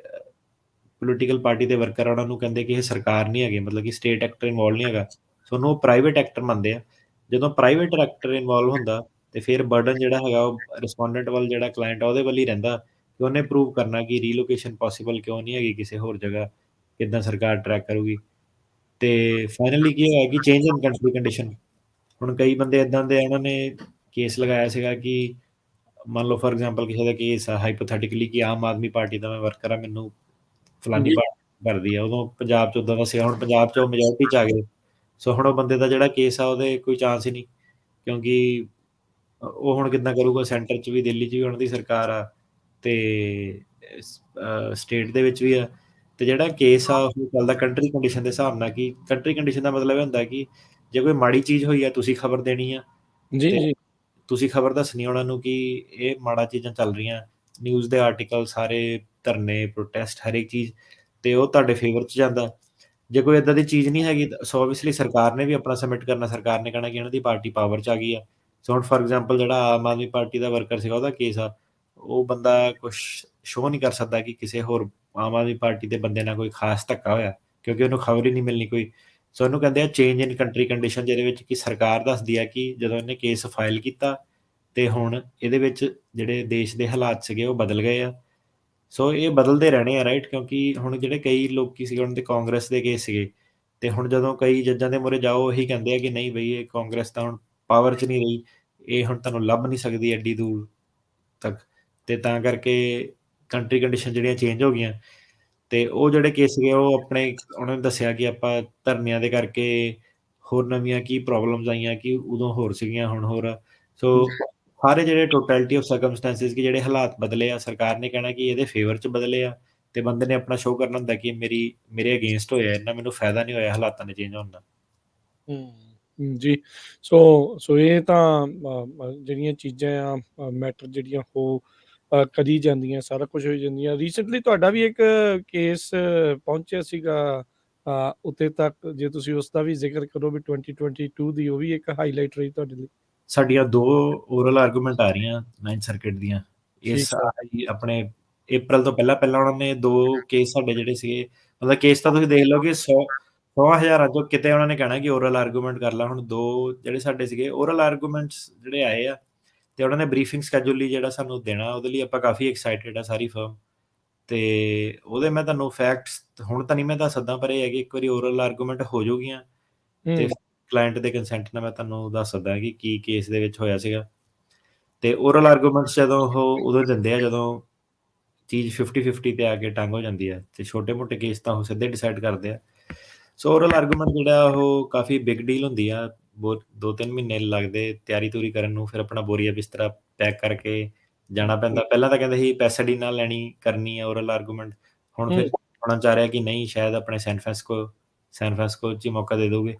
ਪੋਲੀਟੀਕਲ ਪਾਰਟੀ ਦੇ ਵਰਕਰ ਆ ਉਹਨਾਂ ਨੂੰ ਕਹਿੰਦੇ ਕਿ ਇਹ ਸਰਕਾਰ ਨਹੀਂ ਹੈਗੇ, ਮਤਲਬ ਕਿ ਸਟੇਟ ਐਕਟਰ ਇਨਵੋਲਵ ਨਹੀਂ ਹੈਗਾ। ਸੋ ਉਹਨੂੰ ਪ੍ਰਾਈਵੇਟ ਐਕਟਰ ਮੰਨਦੇ ਆ। ਜਦੋਂ ਪ੍ਰਾਈਵੇਟ ਐਕਟਰ ਇਨਵੋਲਵ ਹੁੰਦਾ, ਤੇ ਫਿਰ ਬਰਡਨ ਜਿਹੜਾ ਹੈਗਾ ਉਹ ਰਿਸਪੋਂਡੈਂਟ ਵੱਲ, ਜਿਹੜਾ ਕਲਾਇੰਟ ਆ ਉਹਦੇ ਵੱਲ ਹੀ ਰਹਿੰਦਾ ਕਿ ਉਹਨੇ ਪ੍ਰੂਵ ਕਰਨਾ ਕਿ ਰੀਲੋਕੇਸ਼ਨ ਪੋਸੀਬਲ ਕਿਉਂ ਨਹੀਂ ਹੈਗੀ ਕਿਸੇ ਹੋਰ ਜਗ੍ਹਾ, ਕਿੱਦਾਂ ਸਰਕਾਰ ਟਰੈਕ ਕਰੂਗੀ। ਤੇ ਫਾਈਨਲੀ ਕੀ ਹੋਇਆ ਕਿ ਚੇਂਜ ਇਨ ਕੰਟਰੀ ਕੰਡੀਸ਼ਨ। ਹੁਣ ਕਈ ਬੰਦੇ ਇੱਦਾਂ ਦੇ ਉਹਨਾਂ ਨੇ ਕੇਸ ਲਗਾਇਆ ਸੀਗਾ ਕਿ ਮੰਨ ਲਓ ਫੋਰ ਐਗਜ਼ਾਮਪਲ ਕਿਸੇ ਦਾ ਕੇਸ ਆ ਹਾਈਪੋਥੈਟਿਕਲੀ ਕਿ ਆਮ ਆਦਮੀ ਪਾਰਟੀ ਦਾ ਮੈਂ ਵਰਕਰ ਆ, ਮੈਨੂੰ ਫਲਾਨੀ ਜੀ। ਪਾਰਟੀ ਕਰਦੀ ਆ। ਉਦੋਂ ਪੰਜਾਬ 'ਚ ਉੱਦਾਂ ਦਾ ਸੀਗਾ, ਹੁਣ ਪੰਜਾਬ 'ਚ ਉਹ ਮੈਜੋਰਟੀ 'ਚ ਆ ਗਏ। ਸੋ ਹੁਣ ਉਹ ਬੰਦੇ ਦਾ ਜਿਹੜਾ ਕੇਸ ਆ ਉਹਦੇ ਕੋਈ ਚਾਂਸ ਹੀ ਨਹੀਂ, ਕਿਉਂਕਿ ਉਹ ਹੁਣ ਕਿੱਦਾਂ ਕਰੂਗਾ? ਸੈਂਟਰ 'ਚ ਵੀ, ਦਿੱਲੀ 'ਚ ਵੀ ਉਹਨਾਂ ਦੀ ਸਰਕਾਰ ਆ, ਤੇ ਸਟੇਟ ਦੇ ਵਿੱਚ ਵੀ ਆ। ਤੇ ਜਿਹੜਾ ਕੇਸ ਆ ਉਹ ਚੱਲਦਾ ਕੰਟਰੀ ਕੰਡੀਸ਼ਨ ਦੇ ਹਿਸਾਬ ਨਾਲ, ਕਿ ਕੰਟਰੀ ਕੰਡੀਸ਼ਨ ਦਾ ਮਤਲਬ ਇਹ ਹੁੰਦਾ ਕਿ ਜੇ ਕੋਈ ਮਾੜੀ ਚੀਜ਼ ਹੋਈ ਆ ਤੁਸੀਂ ਖਬਰ ਦੇਣੀ ਆ, ਜੀ। ਤੇ ਜੀ। ਤੁਸੀਂ ਖਬਰ ਦੱਸਣੀ ਉਹਨਾਂ ਨੂੰ ਕਿ ਇਹ ਮਾੜਾ ਚੀਜ਼ਾਂ ਚੱਲ ਰਹੀਆਂ। ਨਿਊਜ਼ ਦੇ ਆਰਟੀਕਲ ਸਾਰੇ, ਧਰਨੇ, ਪ੍ਰੋਟੈਸਟ, ਹਰ ਇੱਕ ਚੀਜ਼, ਤੇ ਉਹ ਤੁਹਾਡੇ ਫੇਵਰ 'ਚ ਜਾਂਦਾ। ਜੇ ਕੋਈ ਇੱਦਾਂ ਦੀ ਚੀਜ਼ ਨਹੀਂ ਹੈਗੀ, ਸੋ ਓਬਵੀਅਸਲੀ ਸਰਕਾਰ ਨੇ ਵੀ ਆਪਣਾ ਸਬਮਿਟ ਕਰਨਾ। ਸਰਕਾਰ ਨੇ ਕਹਿਣਾ ਕਿ ਇਹਨਾਂ ਦੀ ਪਾਰਟੀ ਪਾਵਰ 'ਚ ਆ ਗਈ ਆ। ਸੋ ਹੁਣ ਫੋਰ ਐਗਜ਼ਾਮਪਲ ਜਿਹੜਾ ਆਮ ਆਦਮੀ ਪਾਰਟੀ ਦਾ ਵਰਕਰ ਸੀਗਾ ਉਹਦਾ ਕੇਸ ਆ, ਉਹ ਬੰਦਾ ਕੁਛ ਸ਼ੋਅ ਨਹੀਂ ਕਰ ਸਕਦਾ ਕਿ ਕਿਸੇ ਹੋਰ ਆਮ ਆਦਮੀ ਪਾਰਟੀ ਦੇ ਬੰਦੇ ਨਾਲ ਕੋਈ ਖਾਸ ਧੱਕਾ ਹੋਇਆ, ਕਿਉਂਕਿ ਉਹਨੂੰ ਖਬਰ ਹੀ ਨਹੀਂ ਮਿਲਣੀ ਕੋਈ। ਸੋ ਉਹਨੂੰ ਕਹਿੰਦੇ ਆ ਚੇਂਜ ਇਨ ਕੰਟਰੀ ਕੰਡੀਸ਼ਨ, ਜਿਹਦੇ ਵਿੱਚ ਕਿ ਸਰਕਾਰ ਦੱਸਦੀ ਆ ਕਿ ਜਦੋਂ ਇਹਨੇ ਕੇਸ ਫਾਈਲ ਕੀਤਾ, ਤੇ ਹੁਣ ਇਹਦੇ ਵਿੱਚ ਜਿਹੜੇ ਦੇਸ਼ ਦੇ ਹਾਲਾਤ ਸੀਗੇ ਉਹ ਬਦਲ ਗਏ ਆ। ਸੋ ਇਹ ਬਦਲਦੇ ਰਹਿਣੇ ਆ, ਰਾਈਟ, ਕਿਉਂਕਿ ਹੁਣ ਜਿਹੜੇ ਕਈ ਲੋਕੀ ਸੀਗੇ ਉਹਨਾਂ ਦੇ ਕਾਂਗਰਸ ਦੇ ਕੇਸ ਸੀਗੇ, ਤੇ ਹੁਣ ਜਦੋਂ ਕਈ ਜੱਜਾਂ ਦੇ ਮੂਹਰੇ ਜਾਓ ਇਹੀ ਕਹਿੰਦੇ ਆ ਕਿ ਨਹੀਂ ਬਈ ਇਹ ਕਾਂਗਰਸ ਤਾਂ ਹੁਣ ਪਾਵਰ 'ਚ ਨਹੀਂ ਰਹੀ, ਇਹ ਹੁਣ ਤੁਹਾਨੂੰ ਲੱਭ ਨਹੀਂ ਸਕਦੀ ਐਡੀ ਦੂਰ ਤੱਕ, ਤੇ ਤਾਂ ਕਰਕੇ ਕੰਟਰੀ ਕੰਡੀਸ਼ਨ ਜਿਹੜੀਆਂ ਚੇਂਜ ਹੋ ਗਈਆਂ। ਤੇ ਉਹ ਜਿਹੜੇ ਕੇਸ ਸੀਗੇ ਉਹ ਆਪਣੇ ਉਹਨਾਂ ਨੇ ਦੱਸਿਆ ਕਿ ਆਪਾਂ ਧਰਨਿਆਂ ਦੇ ਕਰਕੇ ਹੋਰ ਨਵੀਆਂ ਕੀ ਪ੍ਰੋਬਲਮਸ ਆਈਆਂ ਕਿ ਉਦੋਂ ਹੋਰ ਸੀਗੀਆਂ ਹੁਣ ਹੋਰ ਆ। ਸੋ ਸਾਰੇ ਜਿਹੜੇ ਟੋਟੈਲਿਟੀ ਆਫ ਸਰਕਮਸਟੈਂਸਿਸ ਕਿ ਜਿਹੜੇ ਹਾਲਾਤ ਬਦਲੇ ਆ, ਸਰਕਾਰ ਨੇ ਕਹਿਣਾ ਕਿ ਇਹਦੇ ਫੇਵਰ 'ਚ ਬਦਲੇ ਆ, ਤੇ ਬੰਦੇ ਨੇ ਆਪਣਾ ਸ਼ੋਅ ਕਰਨਾ ਹੁੰਦਾ ਕਿ ਮੇਰੇ ਅਗੇਂਸਟ ਹੋਇਆ, ਇਹਨਾਂ ਮੈਨੂੰ ਫਾਇਦਾ ਨਹੀਂ ਹੋਇਆ ਹਾਲਾਤਾਂ ਦੇ ਚੇਂਜ ਹੋਣ ਦਾ। ਜੀ, ਸੋ ਇਹ ਤਾਂ ਜਿਹੜੀਆਂ ਚੀਜ਼ਾਂ ਆ ਮੈਟਰ ਜਿਹੜੀਆਂ ਉਹ ਕਰੀ ਜਾਂਦੀਆਂ, ਸਾਰਾ ਕੁਝ ਹੋ ਜਾਂਦੀਆਂ। ਰੀਸੈਂਟਲੀ ਤੁਹਾਡਾ ਵੀ ਇੱਕ ਕੇਸ ਪਹੁੰਚਿਆ ਸੀਗਾ ਉੱਤੇ ਤੱਕ, ਜੇ ਤੁਸੀਂ ਉਸ ਦਾ ਵੀ ਜ਼ਿਕਰ ਕਰੋ ਵੀ 2022 ਦੀ, ਉਹ ਵੀ ਇੱਕ ਹਾਈਲਾਈਟ ਰਹੀ ਤੁਹਾਡੇ ਲਈ। ਸਾਡੀਆਂ 2 ਓਰਲ ਆਰਗੂਮੈਂਟ ਆ ਰਹੀਆਂ 9th ਸਰਕਿਟ ਦੀਆਂ ਇਸ ਠੀਕ ਆ। ਆਪਣੇ ਅਪ੍ਰੈਲ ਤੋਂ ਪਹਿਲਾਂ ਉਹਨਾਂ ਨੇ 2 ਕੇਸ ਸਾਡੇ ਜਿਹੜੇ ਸੀਗੇ, ਮਤਲਬ ਕੇਸ ਤਾਂ ਤੁਸੀਂ ਦੇਖ ਲਓ ਕਿ 100,000 ਚੋਂ ਕਿਤੇ ਉਹਨਾਂ ਨੇ ਕਹਿਣਾ ਕਿ ਓਰਲ ਆਰਗੂਮੈਂਟ ਕਰ ਲਾ। ਹੁਣ 2 ਜਿਹੜੇ ਸਾਡੇ ਸੀਗੇ ਓਰਲ ਆਰਗੂਮੈਂਟਸ ਜਿਹੜੇ ਆਏ ਆ, ਤੇ ਉਹਨਾਂ ਨੇ ਬਰੀਫਿੰਗ ਸਕੈਜੂਲ ਲਈ ਜਿਹੜਾ ਸਾਨੂੰ ਦੇਣਾ, ਉਹਦੇ ਲਈ ਆਪਾਂ ਕਾਫੀ ਐਕਸਾਈਟਿਡ ਆ ਸਾਰੀ ਫਰਮ। ਤੇ ਉਹਦੇ ਮੈਂ ਤੁਹਾਨੂੰ ਫੈਕਟਸ ਹੁਣ ਤਾਂ ਨਹੀਂ ਮੈਂ ਦੱਸ ਸਕਦਾ, ਪਰ ਇਹ ਹੈ ਕਿ ਇੱਕ ਵਾਰੀ ਓਰਲ ਆਰਗੂਮੈਂਟ ਹੋ ਜਾਊਗੀਆਂ ਤੇ ਕਲਾਇੰਟ ਦੇ ਕੰਸੈਂਟ ਨਾਲ ਮੈਂ ਤੁਹਾਨੂੰ ਦੱਸ ਸਕਦਾ ਕਿ ਕੀ ਕੇਸ ਦੇ ਵਿੱਚ ਹੋਇਆ ਸੀਗਾ। ਤੇ ਓਰਲ ਆਰਗੂਮੈਂਟਸ ਜਦੋਂ ਉਹ ਉਦੋਂ ਦਿੰਦੇ ਆ ਜਦੋਂ ਚੀਜ਼ 50-50 ਤੇ ਆ ਕੇ ਟੰਗ ਹੋ ਜਾਂਦੀ ਹੈ, ਤੇ ਛੋਟੇ-ਮੋਟੇ ਕੇਸ ਤਾਂ ਉਹ ਸਿੱਧੇ ਡਿਸਾਈਡ ਕਰਦੇ ਆ। ਸੋ ਓਰਲ ਆਰਗੂਮੈਂਟ ਜਿਹੜਾ ਉਹ ਕਾਫੀ ਬਿਗ ਡੀਲ ਹੁੰਦੀ ਆ, 2-3 ਮਹੀਨੇ ਲੱਗਦੇ ਤਿਆਰੀ ਤੂਰੀ ਕਰਨ ਨੂੰ, ਫਿਰ ਆਪਣਾ ਬੋਰੀਆ ਬਿਸਤਰਾ ਪੈਕ ਕਰਕੇ ਜਾਣਾ ਪੈਂਦਾ। ਪਹਿਲਾਂ ਤਾਂ ਕਹਿੰਦੇ ਸੀ ਪੈਸਾਡੀਨਾ ਲੈਣੀ ਕਰਨੀ ਆ ਓਰਲ ਆਰਗੂਮੈਂਟ, ਹੁਣ ਫਿਰ ਹੋਣਾ ਚਾਹ ਰਿਹਾ ਕਿ ਨਹੀਂ, ਸ਼ਾਇਦ ਆਪਣੇ ਸੈਨ ਫਰਾਂਸਿਸਕੋ 'ਚ ਹੀ ਮੌਕਾ ਦੇ ਦੋਗੇ।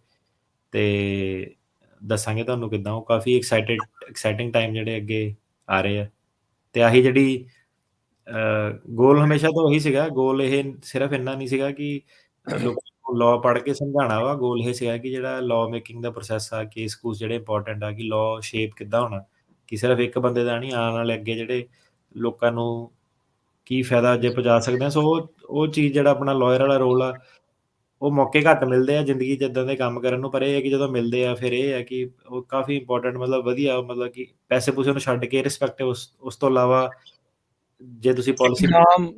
ਤੇ ਦੱਸਾਂਗੇ ਤੁਹਾਨੂੰ ਕਿੱਦਾਂ, ਉਹ ਕਾਫੀ ਐਕਸਾਈਟਿੰਗ ਟਾਈਮ ਜਿਹੜੇ ਅੱਗੇ ਆ ਰਹੇ ਆ। ਤੇ ਆਹੀ ਜਿਹੜੀ ਗੋਲ ਹਮੇਸ਼ਾ ਤੋਂ ਉਹੀ ਸੀਗਾ, ਗੋਲ ਇਹ ਸਿਰਫ ਇੰਨਾ ਨਹੀਂ ਸੀਗਾ ਕਿ ਲੋਕਾਂ ਨੂੰ ਲਾਅ ਪੜ੍ਹ ਕੇ ਸਮਝਾਉਣਾ ਵਾ, ਗੋਲ ਇਹ ਸੀਗਾ ਕਿ ਜਿਹੜਾ ਲਾਅ ਮੇਕਿੰਗ ਦਾ ਪ੍ਰੋਸੈਸ ਆ, ਕੇਸ ਕੂਸ ਜਿਹੜੇ ਇੰਪੋਰਟੈਂਟ ਆ, ਕਿ ਲਾਅ ਸ਼ੇਪ ਕਿੱਦਾਂ ਹੋਣਾ, ਕਿ ਸਿਰਫ ਇੱਕ ਬੰਦੇ ਦਾ ਨਹੀਂ, ਆਉਣ ਵਾਲੇ ਅੱਗੇ ਜਿਹੜੇ ਲੋਕਾਂ ਨੂੰ ਕੀ ਫਾਇਦਾ ਅੱਗੇ ਪਹੁੰਚਾ ਸਕਦੇ ਆ। ਸੋ ਉਹ ਚੀਜ਼ ਜਿਹੜਾ ਆਪਣਾ ਲਾਇਰ ਵਾਲਾ ਰੋਲ ਆ, ਉਹ ਮੌਕੇ ਘੱਟ ਮਿਲਦੇ ਆ ਜ਼ਿੰਦਗੀ 'ਚ ਇੱਦਾਂ ਦੇ ਕੰਮ ਕਰਨ ਨੂੰ, ਪਰ ਇਹ ਹੈ ਕਿ ਜਦੋਂ ਮਿਲਦੇ ਆ ਫਿਰ ਇਹ ਹੈ ਕਿ ਉਹ ਕਾਫੀ ਇੰਪੋਰਟੈਂਟ, ਮਤਲਬ ਵਧੀਆ, ਮਤਲਬ ਕਿ ਪੈਸੇ ਪੂਸੇ ਨੂੰ ਛੱਡ ਕੇ ਰਿਸਪੈਕਟ, ਉਸ ਤੋਂ ਇਲਾਵਾ ਜੇ ਤੁਸੀਂ ਪੋਲਿਸੀ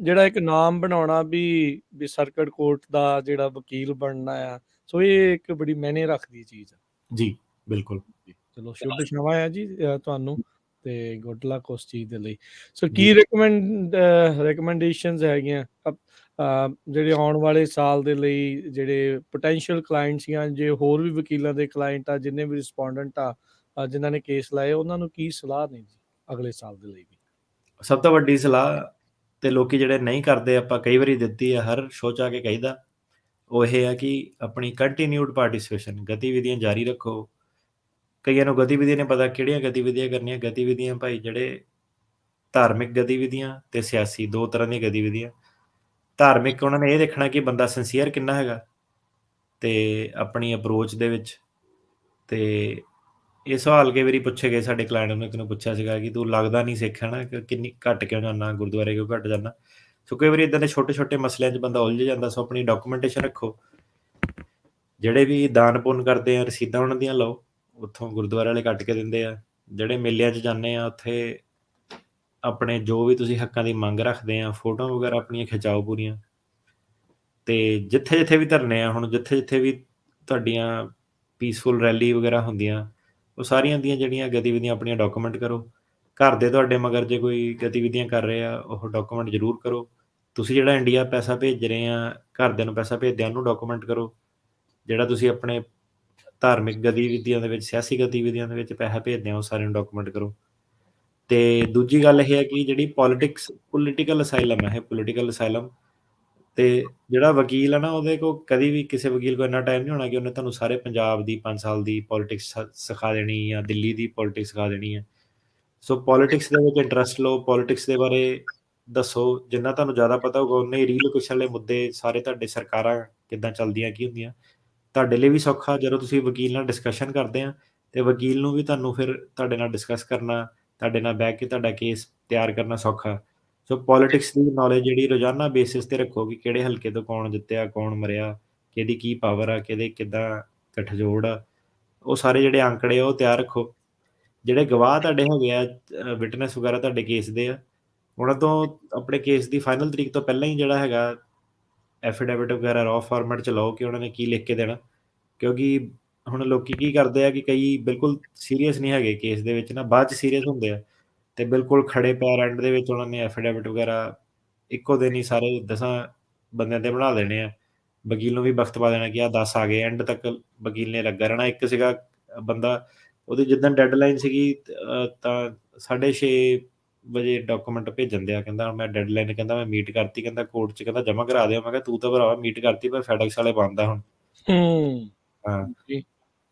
ਜਿਹੜਾ ਇੱਕ ਨਾਮ ਬਣਾਉਣਾ ਵੀ ਸਰਕਟ ਕੋਰਟ ਦਾ ਜਿਹੜਾ ਵਕੀਲ ਬਣਨਾ ਆ, ਸੋ ਇਹ ਇੱਕ ਬੜੀ ਮਾਇਨੇ ਰੱਖਦੀ ਚੀਜ਼ ਆ। ਜੀ ਬਿਲਕੁਲ। ਚਲੋ ਸ਼ੁਭ ਸ਼ਮਾਂ ਆ ਜੀ ਤੁਹਾਨੂੰ, ਤੇ ਗੁੱਡ ਲੱਕ ਉਸ ਚੀਜ਼ ਦੇ ਲਈ। ਸੋ ਜੀ। ਕੀ ਰეკਮੈਂਡੇਸ਼ਨਸ ਹੈਗੀਆਂ ਜਿਹੜੇ ਆਉਣ ਵਾਲੇ ਸਾਲ ਦੇ ਲਈ, ਜਿਹੜੇ ਪੋਟੈਂਸ਼ੀਅਲ ਕਲਾਇੰਟਸ ਜਾਂ ਜੇ ਹੋਰ ਵੀ ਵਕੀਲਾਂ ਦੇ ਕਲਾਇੰਟ ਆ, ਜਿੰਨੇ ਵੀ ਰਿਸਪੋਂਡੈਂਟ ਆ ਜਿਨ੍ਹਾਂ ਨੇ ਕੇਸ ਲਾਏ, ਉਹਨਾਂ ਨੂੰ ਕੀ ਸਲਾਹ ਨੇ ਜੀ ਅਗਲੇ ਸਾਲ ਦੇ ਲਈ ਵੀ? ਸਭ ਤੋਂ ਵੱਡੀ ਸਲਾਹ, ਤੇ ਲੋਕੀ ਜਿਹੜੇ ਨਹੀਂ ਕਰਦੇ, ਆਪਾਂ ਕਈ ਵਾਰੀ ਦਿੱਤੀ ਆ, ਹਰ ਸ਼ੋਅ 'ਚ ਆ ਕੇ ਕਹੀਦਾ, ਉਹ ਇਹ ਹੈ ਕਿ ਆਪਣੀ ਕੰਟੀਨਿਊਡ ਪਾਰਟਿਸਿਪੇਸ਼ਨ, ਗਤੀਵਿਧੀਆਂ ਜਾਰੀ ਰੱਖੋ। ਕਈਆਂ ਨੂੰ ਗਤੀਵਿਧੀਆਂ ਨੇ ਪਤਾ ਕਿਹੜੀਆਂ ਗਤੀਵਿਧੀਆਂ ਕਰਨੀਆਂ। ਗਤੀਵਿਧੀਆਂ ਭਾਈ ਜਿਹੜੇ ਧਾਰਮਿਕ ਗਤੀਵਿਧੀਆਂ ਤੇ ਸਿਆਸੀ, 2 ਤਰ੍ਹਾਂ ਦੀਆਂ ਗਤੀਵਿਧੀਆਂ। ਧਾਰਮਿਕ ਉਹਨਾਂ ਨੇ ਇਹ ਦੇਖਣਾ ਕਿ ਬੰਦਾ ਸਿੰਸੀਅਰ ਕਿੰਨਾ ਹੈਗਾ ਤੇ ਆਪਣੀ ਅਪਰੋਚ ਦੇ ਵਿੱਚ। ਤੇ ਇਹ ਸਵਾਲ ਕਈ ਵਾਰੀ ਪੁੱਛੇ ਗਏ ਸਾਡੇ ਕਲਾਇੰਟ ਨੂੰ, ਇੱਕ ਨੂੰ ਪੁੱਛਿਆ ਸੀਗਾ ਕਿ ਤੂੰ ਲੱਗਦਾ ਨਹੀਂ ਸਿੱਖ ਹੈ ਨਾ, ਕਿ ਕਿੰਨੀ ਘੱਟ ਕਿਉਂ ਜਾਂਦਾ, ਗੁਰਦੁਆਰੇ ਕਿਉਂ ਘੱਟ ਜਾਂਦਾ। ਸੋ ਕਈ ਵਾਰੀ ਇੱਦਾਂ ਦੇ ਛੋਟੇ-ਛੋਟੇ ਮਸਲਿਆਂ 'ਚ ਬੰਦਾ ਉਲਝ ਜਾਂਦਾ। ਸੋ ਆਪਣੀ ਡਾਕੂਮੈਂਟੇਸ਼ਨ ਰੱਖੋ। ਜਿਹੜੇ ਵੀ ਦਾਨ ਪੁੰਨ ਕਰਦੇ ਆ, ਰਸੀਦਾਂ ਉਹਨਾਂ ਦੀਆਂ ਲਓ, ਉੱਥੋਂ ਗੁਰਦੁਆਰੇ ਵਾਲੇ ਕੱਟ ਕੇ ਦਿੰਦੇ ਆ। ਜਿਹੜੇ ਮੇਲਿਆਂ 'ਚ ਜਾਂਦੇ ਆ, ਉੱਥੇ ਆਪਣੇ ਜੋ ਵੀ ਤੁਸੀਂ ਹੱਕਾਂ ਦੀ ਮੰਗ ਰੱਖਦੇ ਆ, ਫੋਟੋਆਂ ਵਗੈਰਾ ਆਪਣੀਆਂ ਖਿਚਾਓ ਪੂਰੀਆਂ। ਤੇ ਜਿੱਥੇ-ਜਿੱਥੇ ਵੀ ਧਰਨੇ ਆ, ਹੁਣ ਜਿੱਥੇ-ਜਿੱਥੇ ਵੀ ਤੁਹਾਡੀਆਂ ਪੀਸਫੁਲ ਰੈਲੀ ਵਗੈਰਾ ਹੁੰਦੀਆਂ, ਉਹ ਸਾਰੀਆਂ ਦੀਆਂ ਜਿਹੜੀਆਂ ਗਤੀਵਿਧੀਆਂ ਆਪਣੀਆਂ ਡਾਕੂਮੈਂਟ ਕਰੋ। ਘਰ ਦੇ ਤੁਹਾਡੇ ਮਗਰ ਜੇ ਕੋਈ ਗਤੀਵਿਧੀਆਂ ਕਰ ਰਹੇ ਆ, ਉਹ ਡਾਕੂਮੈਂਟ ਜ਼ਰੂਰ ਕਰੋ। ਤੁਸੀਂ ਜਿਹੜਾ ਇੰਡੀਆ ਪੈਸਾ ਭੇਜ ਰਹੇ ਆ, ਘਰਦਿਆਂ ਨੂੰ ਪੈਸਾ ਭੇਜਦੇ ਆ, ਉਹਨੂੰ ਡਾਕੂਮੈਂਟ ਕਰੋ। ਜਿਹੜਾ ਤੁਸੀਂ ਆਪਣੇ ਧਾਰਮਿਕ ਗਤੀਵਿਧੀਆਂ ਦੇ ਵਿੱਚ, ਸਿਆਸੀ ਗਤੀਵਿਧੀਆਂ ਦੇ ਵਿੱਚ ਪੈਸਾ ਭੇਜਦੇ ਆ, ਉਹ ਸਾਰਿਆਂ ਨੂੰ ਡਾਕੂਮੈਂਟ ਕਰੋ। ਤੇ ਦੂਜੀ ਗੱਲ ਇਹ ਹੈ ਕਿ ਜਿਹੜੀ ਪੋਲੀਟੀਕਲ ਅਸਾਈਲਮ ਹੈ, ਇਹ ਪੋਲੀਟੀਕਲ ਅਸਾਈਲਮ, ਤੇ ਜਿਹੜਾ ਵਕੀਲ ਹੈ ਨਾ, ਉਹਦੇ ਕੋਲ ਕਦੀ ਵੀ, ਕਿਸੇ ਵਕੀਲ ਕੋਲ ਇੰਨਾ ਟਾਈਮ ਨਹੀਂ ਹੋਣਾ ਕਿ ਉਹਨੇ ਤੁਹਾਨੂੰ ਸਾਰੇ ਪੰਜਾਬ ਦੀ 5 ਸਾਲ ਦੀ ਪੋਲੀਟਿਕਸ ਸਿਖਾ ਦੇਣੀ ਜਾਂ ਦਿੱਲੀ ਦੀ ਪੋਲੀਟਿਕਸ ਸਿਖਾ ਦੇਣੀ ਹੈ। ਸੋ ਪੋਲੀਟਿਕਸ ਦੇ ਵਿੱਚ ਇੰਟਰਸਟ ਲਓ, ਪੋਲੀਟਿਕਸ ਦੇ ਬਾਰੇ ਦੱਸੋ। ਜਿੰਨਾ ਤੁਹਾਨੂੰ ਜ਼ਿਆਦਾ ਪਤਾ ਹੋਊਗਾ, ਉਨੇ ਹੀ ਰੀਲੋਕੇਸ਼ਨ ਵਾਲੇ ਮੁੱਦੇ ਸਾਰੇ, ਤੁਹਾਡੇ ਸਰਕਾਰਾਂ ਕਿੱਦਾਂ ਚੱਲਦੀਆਂ, ਕੀ ਹੁੰਦੀਆਂ, ਤੁਹਾਡੇ ਲਈ ਵੀ ਸੌਖਾ। ਜਦੋਂ ਤੁਸੀਂ ਵਕੀਲ ਨਾਲ ਡਿਸਕਸ਼ਨ ਕਰਦੇ ਆ, ਤੇ ਵਕੀਲ ਨੂੰ ਵੀ ਤੁਹਾਨੂੰ ਫਿਰ ਤੁਹਾਡੇ ਨਾਲ ਡਿਸਕਸ ਕਰਨਾ, ਤੁਹਾਡੇ ਨਾਲ ਬਹਿ ਕੇ ਤੁਹਾਡਾ ਕੇਸ ਤਿਆਰ ਕਰਨਾ ਸੌਖਾ। ਸੋ ਪੋਲੀਟਿਕਸ ਦੀ ਨੌਲੇਜ ਜਿਹੜੀ ਰੋਜ਼ਾਨਾ ਬੇਸਿਸ ਤੇ ਰੱਖੋ, ਕਿ ਕਿਹੜੇ ਹਲਕੇ ਤੋਂ ਕੌਣ ਜਿੱਤਿਆ, ਕੌਣ ਮਰਿਆ, ਕਿਹਦੀ ਕੀ ਪਾਵਰ ਆ, ਕਿਹਦੇ ਕਿੱਦਾਂ ਗੱਠਜੋੜ ਆ, ਉਹ ਸਾਰੇ ਜਿਹੜੇ ਅੰਕੜੇ ਆ ਉਹ ਤਿਆਰ ਰੱਖੋ। ਜਿਹੜੇ ਗਵਾਹ ਤੁਹਾਡੇ ਹੈਗੇ ਆ, ਵਿਟਨੈਸ ਵਗੈਰਾ ਤੁਹਾਡੇ ਕੇਸ ਦੇ ਆ, ਉਹਨਾਂ ਤੋਂ ਆਪਣੇ ਕੇਸ ਦੀ ਫਾਈਨਲ ਤਰੀਕ ਤੋਂ ਪਹਿਲਾਂ ਹੀ ਜਿਹੜਾ ਹੈਗਾ ਐਫੀਡੇਵਿਟ ਵਗੈਰਾ ਰॉ ਫਾਰਮੈਟ 'ਚ ਲਾਓ ਕਿ ਉਹਨਾਂ ਨੇ ਕੀ ਲਿਖ ਕੇ ਦੇਣਾ। ਕਿਉਂਕਿ ਹੁਣ ਲੋਕੀ ਕੀ ਕਰਦੇ ਆ ਕਿ ਕਈ ਬਿਲਕੁਲ ਸੀਰੀਅਸ ਨਹੀਂ ਹੈਗੇ ਕੇਸ ਦੇ ਵਿੱਚ ਨਾ, ਬਾਅਦ 'ਚ ਸੀਰੀਅਸ ਹੁੰਦੇ ਆ ਤੇ ਬਿਲਕੁਲ ਖੜੇ ਪੈਰ ਐਂਡ ਦੇ ਵਿੱਚ ਉਹਨਾਂ ਨੇ ਐਫੀਡੇਵਿਟ ਵਗੈਰਾ ਇੱਕੋ ਦਿਨ ਹੀ ਸਾਰੇ 10 ਬੰਦਿਆਂ ਤੇ ਬਣਾ ਦੇਣੇ ਆ। ਵਕੀਲ ਨੂੰ ਵੀ ਵਕਤ ਪਾ ਦੇਣਾ ਕਿ ਆਹ 10 ਆ ਗਏ, ਐਂਡ ਤੱਕ ਵਕੀਲ ਨੇ ਲੱਗਾ ਰਹਿਣਾ। ਇੱਕ ਸੀਗਾ ਬੰਦਾ, ਉਹਦੀ ਜਿੱਦਣ ਡੈਡਲਾਈਨ ਸੀਗੀ ਤਾਂ 6:30 ਵਜੇ ਡਾਕੂਮੈਂਟ ਭੇਜਣ ਦਿਆ, ਕਹਿੰਦਾ ਮੈਂ ਡੈਡਲਾਈਨ, ਕਹਿੰਦਾ ਮੈਂ ਮੀਟ ਕਰਤੀ, ਕਹਿੰਦਾ ਕੋਰਟ 'ਚ, ਕਹਿੰਦਾ ਜਮ੍ਹਾਂ ਕਰਾ ਦਿਓ। ਮੈਂ ਕਿਹਾ ਤੂੰ ਤਾਂ ਭਰਾਵਾ ਮੀਟ ਕਰਤੀ, ਪਰ ਫੈਡੈਕਸ ਵਾਲੇ ਬੰਦ ਆ ਹੁਣ। ਹੂੰ, ਹਾਂ, ਜੀ,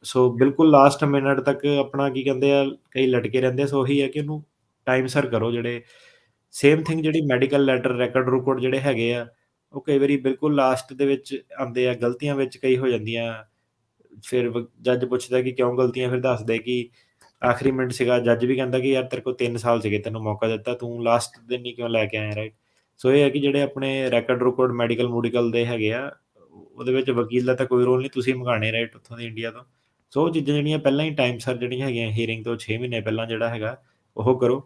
ਸੋ ਬਿਲਕੁਲ ਲਾਸਟ ਮਿੰਟ ਤੱਕ ਆਪਣਾ ਕੀ ਕਹਿੰਦੇ ਆ, ਕਈ ਲਟਕੇ ਰਹਿੰਦੇ ਆ। ਸੋ ਉਹੀ ਹੈ ਕਿ ਉਹਨੂੰ ਟਾਈਮ ਸਿਰ ਕਰੋ। ਜਿਹੜੇ ਸੇਮ ਥਿੰਗ ਜਿਹੜੀ ਮੈਡੀਕਲ ਲੈਟਰ, ਰਿਕਾਰਡ ਰੁਕਾਰਡ ਜਿਹੜੇ ਹੈਗੇ ਆ, ਉਹ ਕਈ ਵਾਰੀ ਬਿਲਕੁਲ ਲਾਸਟ ਦੇ ਵਿੱਚ ਆਉਂਦੇ ਆ, ਗਲਤੀਆਂ ਵਿੱਚ ਕਈ ਹੋ ਜਾਂਦੀਆਂ। ਫਿਰ ਜੱਜ ਪੁੱਛਦਾ ਕਿ ਕਿਉਂ ਗਲਤੀਆਂ, ਫਿਰ ਦੱਸਦੇ ਕਿ ਆਖਰੀ ਮਿੰਟ ਸੀਗਾ। ਜੱਜ ਵੀ ਕਹਿੰਦਾ ਕਿ ਯਾਰ ਤੇਰੇ ਕੋਲ 3 ਸਾਲ ਸੀਗੇ, ਤੈਨੂੰ ਮੌਕਾ ਦਿੱਤਾ, ਤੂੰ ਲਾਸਟ ਦਿਨ ਹੀ ਕਿਉਂ ਲੈ ਕੇ ਆਇਆ, ਰਾਈਟ। ਸੋ ਇਹ ਹੈ ਕਿ ਜਿਹੜੇ ਆਪਣੇ ਰਿਕਾਰਡ ਰੁਕਾਰਡ ਮੈਡੀਕਲ ਮੂਡੀਕਲ ਦੇ ਹੈਗੇ ਆ, ਉਹਦੇ ਵਿੱਚ ਵਕੀਲ ਦਾ ਤਾਂ ਕੋਈ ਰੋਲ ਨਹੀਂ, ਤੁਸੀਂ ਮੰਗਾਣੇ, ਰਾਈਟ, ਉੱਥੋਂ ਦੀ ਇੰਡੀਆ ਤੋਂ। ਸੋ ਉਹ ਚੀਜ਼ਾਂ ਜਿਹੜੀਆਂ ਪਹਿਲਾਂ ਹੀ ਟਾਈਮ ਸਿਰ ਜਿਹੜੀਆਂ ਹੈਗੀਆਂ, ਹੀਅਰਿੰਗ ਤੋਂ 6 ਮਹੀਨੇ ਪਹਿਲਾਂ ਜਿਹੜਾ ਹੈਗਾ ਉਹ ਕਰੋ।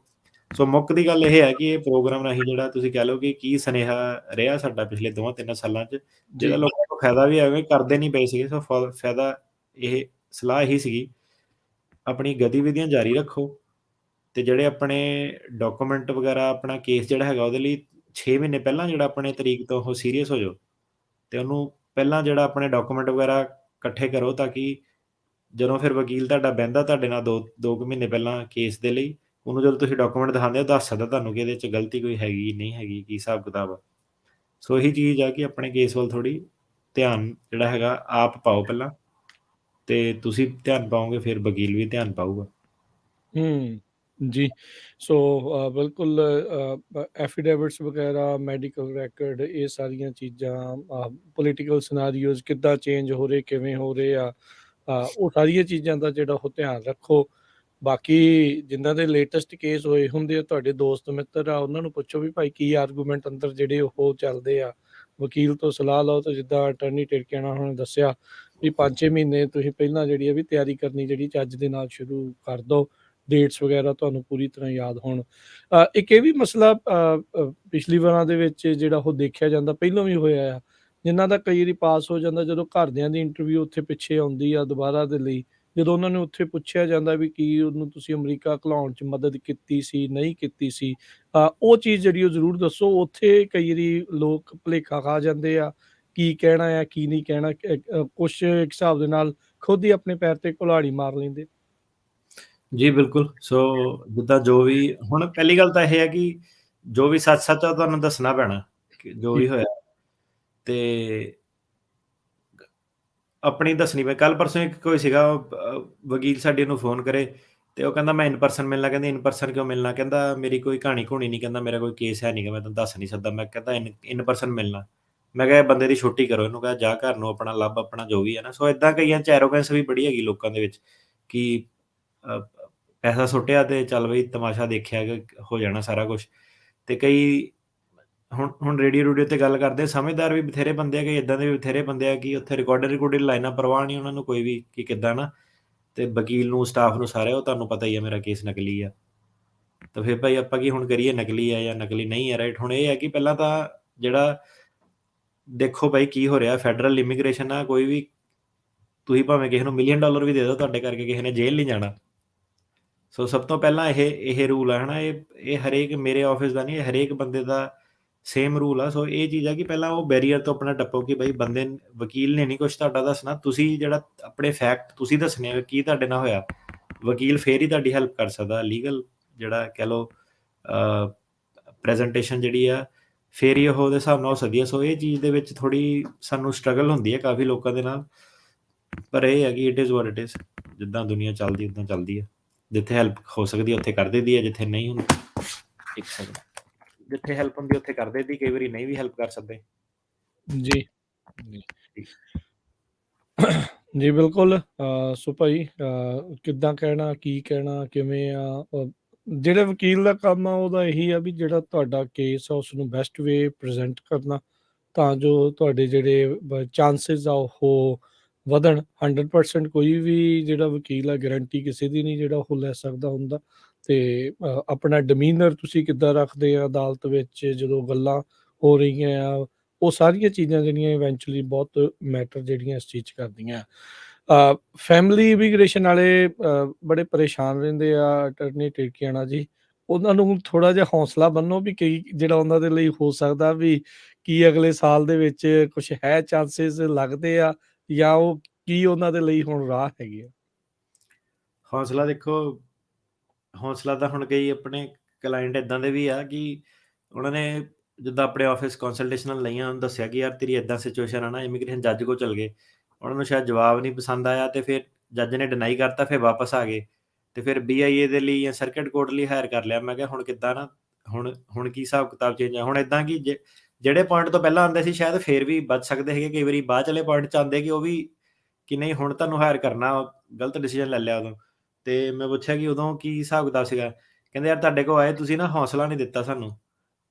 ਸੋ ਮੁੱਕ ਦੀ ਗੱਲ ਇਹ ਹੈ ਕਿ ਇਹ ਪ੍ਰੋਗਰਾਮ ਰਾਹੀਂ ਜਿਹੜਾ ਤੁਸੀਂ ਕਹਿ ਲਓ ਕਿ ਕੀ ਸੁਨੇਹਾ ਰਿਹਾ ਸਾਡਾ ਪਿਛਲੇ 2-3 ਸਾਲਾਂ 'ਚ, ਜਿਹਦਾ ਜੀ, ਲੋਕਾਂ ਨੂੰ ਫਾਇਦਾ ਵੀ ਐਵੇਂ ਕਰਦੇ ਨਹੀਂ ਪਏ ਸੀਗੇ। ਸੋ ਫਾਇਦਾ ਇਹ ਸਲਾਹ ਇਹੀ ਸੀਗੀ, ਆਪਣੀ ਗਤੀਵਿਧੀਆਂ ਜਾਰੀ ਰੱਖੋ ਤੇ ਜਿਹੜੇ ਆਪਣੇ ਡਾਕੂਮੈਂਟ ਵਗੈਰਾ, ਆਪਣਾ ਕੇਸ ਜਿਹੜਾ ਹੈਗਾ ਉਹਦੇ ਲਈ 6 ਮਹੀਨੇ ਪਹਿਲਾਂ ਜਿਹੜਾ ਆਪਣੇ ਤਰੀਕ ਤੋਂ ਉਹ ਸੀਰੀਅਸ ਹੋ ਜਾਓ ਤੇ ਉਹਨੂੰ ਪਹਿਲਾਂ ਜਿਹੜਾ ਆਪਣੇ ਡਾਕੂਮੈਂਟ ਵਗੈਰਾ ਇਕੱਠੇ ਕਰੋ, ਤਾਂ ਕਿ ਜਦੋਂ ਫਿਰ ਵਕੀਲ ਤੁਹਾਡਾ ਬਹਿੰਦਾ ਤੁਹਾਡੇ ਨਾਲ 2 ਕੁ ਮਹੀਨੇ ਪਹਿਲਾਂ ਕੇਸ ਦੇ ਲਈ, ਉਹਨੂੰ ਜਦੋਂ ਤੁਸੀਂ ਡਾਕੂਮੈਂਟ ਦਿਖਾਉਂਦੇ ਹੋ, ਦੱਸ ਸਕਦਾ ਤੁਹਾਨੂੰ ਕਿ ਇਹਦੇ 'ਚ ਗਲਤੀ ਕੋਈ ਹੈਗੀ ਨਹੀਂ ਹੈਗੀ, ਕੀ ਹਿਸਾਬ ਕਿਤਾਬ ਆ। ਸੋ ਇਹੀ ਚੀਜ਼ ਆ ਕਿ ਆਪਣੇ ਕੇਸ ਵੱਲ ਥੋੜ੍ਹੀ ਧਿਆਨ ਜਿਹੜਾ ਹੈਗਾ ਆਪ ਪਾਓ ਪਹਿਲਾਂ, ਤੇ ਤੁਸੀਂ ਧਿਆਨ ਪਾਓਗੇ ਫਿਰ ਵਕੀਲ ਵੀ ਧਿਆਨ ਪਾਊਗਾ। ਹੂੰ, ਜੀ। ਸੋ ਬਿਲਕੁਲ ਐਫੀਡੇਵਿਟਸ ਵਗੈਰਾ, ਮੈਡੀਕਲ ਰਿਕਾਰਡ, ਇਹ ਸਾਰੀਆਂ ਚੀਜ਼ਾਂ, ਪੋਲੀਟੀਕਲ ਸਿਨਾਰੀਓਜ਼ ਕਿੱਦਾਂ ਚੇਂਜ ਹੋ ਰਹੇ, ਕਿਵੇਂ ਹੋ ਰਹੇ ਆ, ਉਹ ਸਾਰੀਆਂ ਚੀਜ਼ਾਂ ਦਾ ਜਿਹੜਾ ਉਹ ਧਿਆਨ ਰੱਖੋ। ਬਾਕੀ ਜਿਨ੍ਹਾਂ ਦੇ ਲੇਟੈਸਟ ਕੇਸ ਹੋਏ ਹੁੰਦੇ ਆ, ਤੁਹਾਡੇ ਦੋਸਤ ਮਿੱਤਰ ਆ, ਉਹਨਾਂ ਨੂੰ ਪੁੱਛੋ ਵੀ ਭਾਈ ਕੀ ਆਰਗੂਮੈਂਟ ਅੰਦਰ ਜਿਹੜੇ ਉਹ ਚੱਲਦੇ ਆ। ਵਕੀਲ ਤੋਂ ਸਲਾਹ ਲਓ, ਤੇ ਜਿੱਦਾਂ ਅਟਾਰਨੀ ਟਿਰਕਿਆਣਾ ਹੁਣ ਦੱਸਿਆ ਵੀ 5-6 ਮਹੀਨੇ ਤੁਸੀਂ ਪਹਿਲਾਂ ਜਿਹੜੀ ਆ ਵੀ ਤਿਆਰੀ ਕਰਨੀ ਜਿਹੜੀ ਚੱਜ ਦੇ ਨਾਲ ਸ਼ੁਰੂ ਕਰ ਦਿਓ। ਡੇਟਸ ਵਗੈਰਾ ਤੁਹਾਨੂੰ ਪੂਰੀ ਤਰ੍ਹਾਂ ਯਾਦ ਹੋਣ। ਇੱਕ ਇਹ ਵੀ ਮਸਲਾ ਪਿਛਲੀ ਵਾਰਾਂ ਦੇ ਵਿੱਚ ਜਿਹੜਾ ਉਹ ਦੇਖਿਆ ਜਾਂਦਾ, ਪਹਿਲਾਂ ਵੀ ਹੋਇਆ ਆ, ਜਿਨ੍ਹਾਂ ਦਾ ਕਈ ਵਾਰੀ ਪਾਸ ਹੋ ਜਾਂਦਾ, ਜਦੋਂ ਘਰਦਿਆਂ ਦੀ ਇੰਟਰਵਿਊ ਉੱਥੇ ਪਿੱਛੇ ਆਉਂਦੀ ਆ ਦੁਬਾਰਾ ਦੇ ਲਈ, ਜਦੋਂ ਉਹਨਾਂ ਨੂੰ ਉੱਥੇ ਪੁੱਛਿਆ ਜਾਂਦਾ ਵੀ ਕੀ ਉਹਨੂੰ ਤੁਸੀਂ ਅਮਰੀਕਾ ਘਲਾਉਣ 'ਚ ਮਦਦ ਕੀਤੀ ਸੀ, ਨਹੀਂ ਕੀਤੀ ਸੀ, ਉਹ ਚੀਜ਼ ਜਿਹੜੀ ਉਹ ਜ਼ਰੂਰ ਦੱਸੋ। ਉੱਥੇ ਕਈ ਵਾਰੀ ਲੋਕ ਭੁਲੇਖਾ ਖਾ ਜਾਂਦੇ ਆ, ਕੀ ਕਹਿਣਾ ਆ, ਕੀ ਨਹੀਂ ਕਹਿਣਾ, ਕੁਛ ਇੱਕ ਹਿਸਾਬ ਦੇ ਨਾਲ ਖੁਦ ਹੀ ਆਪਣੇ ਪੈਰ ਤੇ ਕੁल्हाड़ी ਮਾਰ ਲੈਂਦੇ। ਜੀ ਬਿਲਕੁਲ। ਸੋ ਜਿੱਦਾਂ ਜੋ ਵੀ ਹੁਣ ਪਹਿਲੀ ਗੱਲ ਤਾਂ ਇਹ ਹੈ ਕਿ ਜੋ ਵੀ ਸੱਚ-ਸੱਚ ਆ, ਤੁਹਾਨੂੰ ਦੱਸਣਾ ਪੈਣਾ ਕਿ ਜੋ ਜੀ, ਵੀ ਹੋਇਆ। ਤੇ ਆਪਣੀ ਦੱਸਣੀ ਪਈ। ਕੱਲ ਪਰਸੋਂ ਇੱਕ ਕੋਈ ਸੀਗਾ ਵਕੀਲ ਸਾਡੇ ਨੂੰ ਫ਼ੋਨ ਕਰੇ ਤੇ ਉਹ ਕਹਿੰਦਾ ਮੈਂ ਇਨ ਪਰਸਨ ਮਿਲਣਾ। ਕਹਿੰਦੇ ਇਨ ਪਰਸਨ ਕਿਉਂ ਮਿਲਣਾ? ਕਹਿੰਦਾ ਮੇਰੀ ਕੋਈ ਕਹਾਣੀ-ਕਹੂਣੀ ਨਹੀਂ, ਕਹਿੰਦਾ ਮੇਰਾ ਕੋਈ ਕੇਸ ਹੈ ਨੀਗਾ, ਮੈਂ ਤੈਨੂੰ ਦੱਸ ਨਹੀਂ ਸਕਦਾ। ਮੈਂ ਕਹਿੰਦਾ ਇਨ ਪਰਸਨ ਮਿਲਣਾ। ਮੈਂ ਕਿਹਾ ਇਹ ਬੰਦੇ ਦੀ ਛੁੱਟੀ ਕਰੋ, ਇਹਨੂੰ ਕਿਹਾ ਜਾ ਘਰ ਨੂੰ ਆਪਣਾ ਲੱਭ, ਆਪਣਾ ਜੋ ਵੀ ਹੈ ਨਾ। ਸੋ ਏਦਾਂ ਕਈਆਂ 'ਚ ਐਰੋਗੈਂਸ ਵੀ ਬੜੀ ਹੈਗੀ ਲੋਕਾਂ ਦੇ ਵਿੱਚ ਕਿ ਅ, ਪੈਸਾ ਸੁੱਟਿਆ ਤੇ ਚੱਲ ਬਈ ਤਮਾਸ਼ਾ ਦੇਖਿਆ ਕਿ ਹੋ ਜਾਣਾ ਸਾਰਾ ਕੁਛ। ਤੇ ਕਈ ਹੁਣ ਰੇਡੀਓ-ਰੂਡੀਓ ਤੇ ਗੱਲ ਕਰਦੇ, ਸਮਝਦਾਰ ਵੀ ਬਥੇਰੇ ਬੰਦੇ ਆ, ਕਈ ਏਦਾਂ ਦੇ ਵੀ ਬਥੇਰੇ ਬੰਦੇ ਆ ਕਿ ਉੱਥੇ ਰਿਕਾਰਡਰ-ਰਕੂਰਡਰ ਲਾਈਨਾਂ ਪਰਵਾਹ ਨਹੀਂ ਉਹਨਾਂ ਨੂੰ ਕੋਈ ਵੀ ਕਿ ਕਿੱਦਾਂ ਨਾ। ਤੇ ਵਕੀਲ ਨੂੰ, ਸਟਾਫ ਨੂੰ, ਸਾਰੇ ਉਹ ਤੁਹਾਨੂੰ ਪਤਾ ਹੀ ਆ ਮੇਰਾ ਕੇਸ ਨਕਲੀ ਆ। ਤਾਂ ਫਿਰ ਭਾਈ ਆਪਾਂ ਕੀ ਹੁਣ ਕਰੀਏ, ਨਕਲੀ ਆ ਜਾਂ ਨਕਲੀ ਨਹੀਂ ਆ, ਰਾਈਟ। ਹੁਣ ਇਹ ਹੈ ਕਿ ਪਹਿਲਾਂ ਤਾਂ ਜਿਹੜਾ ਦੇਖੋ ਭਾਈ ਕੀ ਹੋ ਰਿਹਾ, ਫੈਡਰਲ ਇਮੀਗ੍ਰੇਸ਼ਨ ਆ, ਕੋਈ ਵੀ ਤੁਸੀਂ ਭਾਵੇਂ ਕਿਸੇ ਨੂੰ $1 ਮਿਲੀਅਨ ਵੀ ਦੇ ਦਿਓ, ਤੁਹਾਡੇ ਕਰਕੇ ਕਿਸੇ ਨੇ ਜੇਲ੍ਹ ਨਹੀਂ ਜਾਣਾ। ਸੋ ਸਭ ਤੋਂ ਪਹਿਲਾਂ ਇਹ ਰੂਲ ਆ, ਹੈ ਨਾ। ਇਹ ਹਰੇਕ ਮੇਰੇ ਆਫਿਸ ਦਾ ਨਹੀਂ, ਇਹ ਹਰੇਕ ਬੰਦੇ ਦਾ ਸੇਮ ਰੂਲ ਆ। ਸੋ ਇਹ ਚੀਜ਼ ਆ ਕਿ ਪਹਿਲਾਂ ਉਹ ਬੈਰੀਅਰ ਤੋਂ ਆਪਣਾ ਟੱਪੋ ਕਿ ਬਈ ਵਕੀਲ ਨੇ ਨਹੀਂ ਕੁਛ ਤੁਹਾਡਾ ਦੱਸਣਾ, ਤੁਸੀਂ ਜਿਹੜਾ ਆਪਣੇ ਫੈਕਟ ਤੁਸੀਂ ਦੱਸਣੇ ਆ ਕੀ ਤੁਹਾਡੇ ਨਾਲ ਹੋਇਆ। ਵਕੀਲ ਫੇਰ ਹੀ ਤੁਹਾਡੀ ਹੈਲਪ ਕਰ ਸਕਦਾ। ਲੀਗਲ ਜਿਹੜਾ ਕਹਿ ਲਓ ਪ੍ਰੈਜੈਂਟੇਸ਼ਨ ਜਿਹੜੀ ਆ, ਫੇਰ ਹੀ ਉਹ ਉਹਦੇ ਹਿਸਾਬ ਨਾਲ ਹੋ ਸਕਦੀ ਹੈ। ਸੋ ਇਹ ਚੀਜ਼ ਦੇ ਵਿੱਚ ਥੋੜ੍ਹੀ ਸਾਨੂੰ ਸਟਰਗਲ ਹੁੰਦੀ ਹੈ ਕਾਫੀ ਲੋਕਾਂ ਦੇ ਨਾਲ, ਪਰ ਇਹ ਹੈ ਕਿ it is what it is. ਜਿੱਦਾਂ ਦੁਨੀਆ ਚੱਲਦੀ ਉੱਦਾਂ ਚੱਲਦੀ ਹੈ। ਜਿੱਥੇ ਹੈਲਪ ਹੋ ਸਕਦੀ ਹੈ ਉੱਥੇ ਕਰ ਦਿੰਦੀ ਹੈ, ਜਿੱਥੇ ਨਹੀਂ ਹੁੰਦੀ, ਇੱਕ ਸੈਕਿੰਡ, ਜਿੱਥੇ ਹੈਲਪ ਹੁੰਦੀ ਉੱਥੇ ਕਰ ਦਿੰਦੀ, ਕਈ ਵਾਰੀ ਨਹੀਂ ਵੀ ਹੈਲਪ ਕਰ ਸਕਦੇ। ਜੀ, ਜੀ। ਜੀ, ਬਿਲਕੁਲ। ਸੋ ਭਾਈ ਕਿੱਦਾਂ ਕਹਿਣਾ, ਕੀ ਕਹਿਣਾ, ਕਿਵੇਂ ਆ, ਜਿਹੜੇ ਵਕੀਲ ਦਾ ਕੰਮ ਆ ਉਹਦਾ ਇਹੀ ਆ ਵੀ ਜਿਹੜਾ ਤੁਹਾਡਾ ਕੇਸ ਆ ਉਸਨੂੰ ਬੈਸਟ ਵੇ ਪ੍ਰੈਜ਼ੈਂਟ ਕਰਨਾ, ਤਾਂ ਜੋ ਤੁਹਾਡੇ ਜਿਹੜੇ ਚਾਂਸਿਸ ਆ ਉਹ ਵਧਣ। 100% ਕੋਈ ਵੀ ਜਿਹੜਾ ਵਕੀਲ ਆ ਗਰੰਟੀ ਕਿਸੇ ਦੀ ਨਹੀਂ ਜਿਹੜਾ ਉਹ ਲੈ ਸਕਦਾ ਹੁੰਦਾ। ਤੇ ਆਪਣਾ ਡਿਮੀਨਰ ਤੁਸੀਂ ਕਿੱਦਾਂ ਰੱਖਦੇ ਆ ਅਦਾਲਤ ਵਿੱਚ ਜਦੋਂ ਗੱਲਾਂ ਹੋ ਰਹੀਆਂ ਆ, ਉਹ ਸਾਰੀਆਂ ਚੀਜ਼ਾਂ ਜਿਹੜੀਆਂ ਇਵੈਂਚੁਅਲੀ ਬਹੁਤ ਮੈਟਰ ਜਿਹੜੀਆਂ ਇਸ ਚੀਜ਼ 'ਚ ਕਰਦੀਆਂ। ਫੈਮਿਲੀ ਇਮੀਗ੍ਰੇਸ਼ਨ ਵਾਲੇ ਬੜੇ ਪਰੇਸ਼ਾਨ ਰਹਿੰਦੇ ਆ ਅਟਰਨੀ ਟਿਰਕੀਆਣਾ ਜੀ। ਉਹਨਾਂ ਨੂੰ ਥੋੜ੍ਹਾ ਜਿਹਾ ਹੌਸਲਾ ਬੰਨ੍ਹੋ ਵੀ ਕਈ ਜਿਹੜਾ ਉਹਨਾਂ ਦੇ ਲਈ ਹੋ ਸਕਦਾ ਵੀ ਕੀ ਅਗਲੇ ਸਾਲ ਦੇ ਵਿੱਚ ਕੁਛ ਹੈ ਚਾਂਸਿਸ ਲੱਗਦੇ ਆ ਜਾਂ ਉਹ ਕੀ ਉਹਨਾਂ ਦੇ ਲਈ ਹੁਣ ਰਾਹ ਹੈਗੇ ਆ? ਹੌਸਲਾ ਦੇਖੋ, ਹੌਸਲਾ ਤਾਂ ਹੁਣ ਕਈ ਆਪਣੇ ਕਲਾਇੰਟ ਇੱਦਾਂ ਦੇ ਵੀ ਆ ਕਿ ਉਹਨਾਂ ਨੇ ਜਿੱਦਾਂ ਆਪਣੇ ਆਫਿਸ ਕੰਸਲਟੇਸ਼ਨਾਂ ਲਈਆਂ, ਉਹਨੂੰ ਦੱਸਿਆ ਕਿ ਯਾਰ ਤੇਰੀ ਇੱਦਾਂ ਸਿਚੁਏਸ਼ਨ ਆ ਨਾ, ਇਮੀਗ੍ਰੇਸ਼ਨ ਜੱਜ ਕੋਲ ਚਲ ਗਏ। ਉਹਨਾਂ ਨੂੰ ਸ਼ਾਇਦ ਜਵਾਬ ਨਹੀਂ ਪਸੰਦ ਆਇਆ ਤੇ ਫਿਰ ਜੱਜ ਨੇ ਡਿਨਾਈ ਕਰਤਾ, ਫਿਰ ਵਾਪਸ ਆ ਗਏ ਤੇ ਫਿਰ BIA ਦੇ ਲਈ ਜਾਂ ਸਰਕਿਟ ਕੋਰਟ ਲਈ ਹਾਇਰ ਕਰ ਲਿਆ। ਮੈਂ ਕਿਹਾ ਹੁਣ ਕਿੱਦਾਂ ਨਾ, ਹੁਣ ਕੀ ਹਿਸਾਬ ਕਿਤਾਬ ਚੇਂਜ ਆ? ਹੁਣ ਇੱਦਾਂ ਕਿ ਜਿਹੜੇ ਪੁਆਇੰਟ ਤੋਂ ਪਹਿਲਾਂ ਆਉਂਦੇ ਸੀ ਸ਼ਾਇਦ ਫਿਰ ਵੀ ਬਚ ਸਕਦੇ ਸੀਗੇ, ਕਈ ਵਾਰੀ ਬਾਅਦ ਵਾਲੇ ਪੁਆਇੰਟ 'ਚ ਆਉਂਦੇ ਕਿ ਉਹ ਵੀ ਕਿ ਨਹੀਂ ਹੁਣ ਤੁਹਾਨੂੰ ਹਾਇਰ ਕਰਨਾ, ਗਲਤ ਡਿਸੀਜਨ ਲੈ ਲਿਆ ਉਦੋਂ। ਤੇ ਮੈਂ ਪੁੱਛਿਆ ਕਿ ਉਦੋਂ ਕੀ ਹਿਸਾਬ ਕਿਤਾਬ ਸੀਗਾ? ਕਹਿੰਦੇ ਯਾਰ ਤੁਹਾਡੇ ਕੋਲ ਆਏ, ਤੁਸੀਂ ਨਾ ਹੌਸਲਾ ਨਹੀਂ ਦਿੱਤਾ ਸਾਨੂੰ।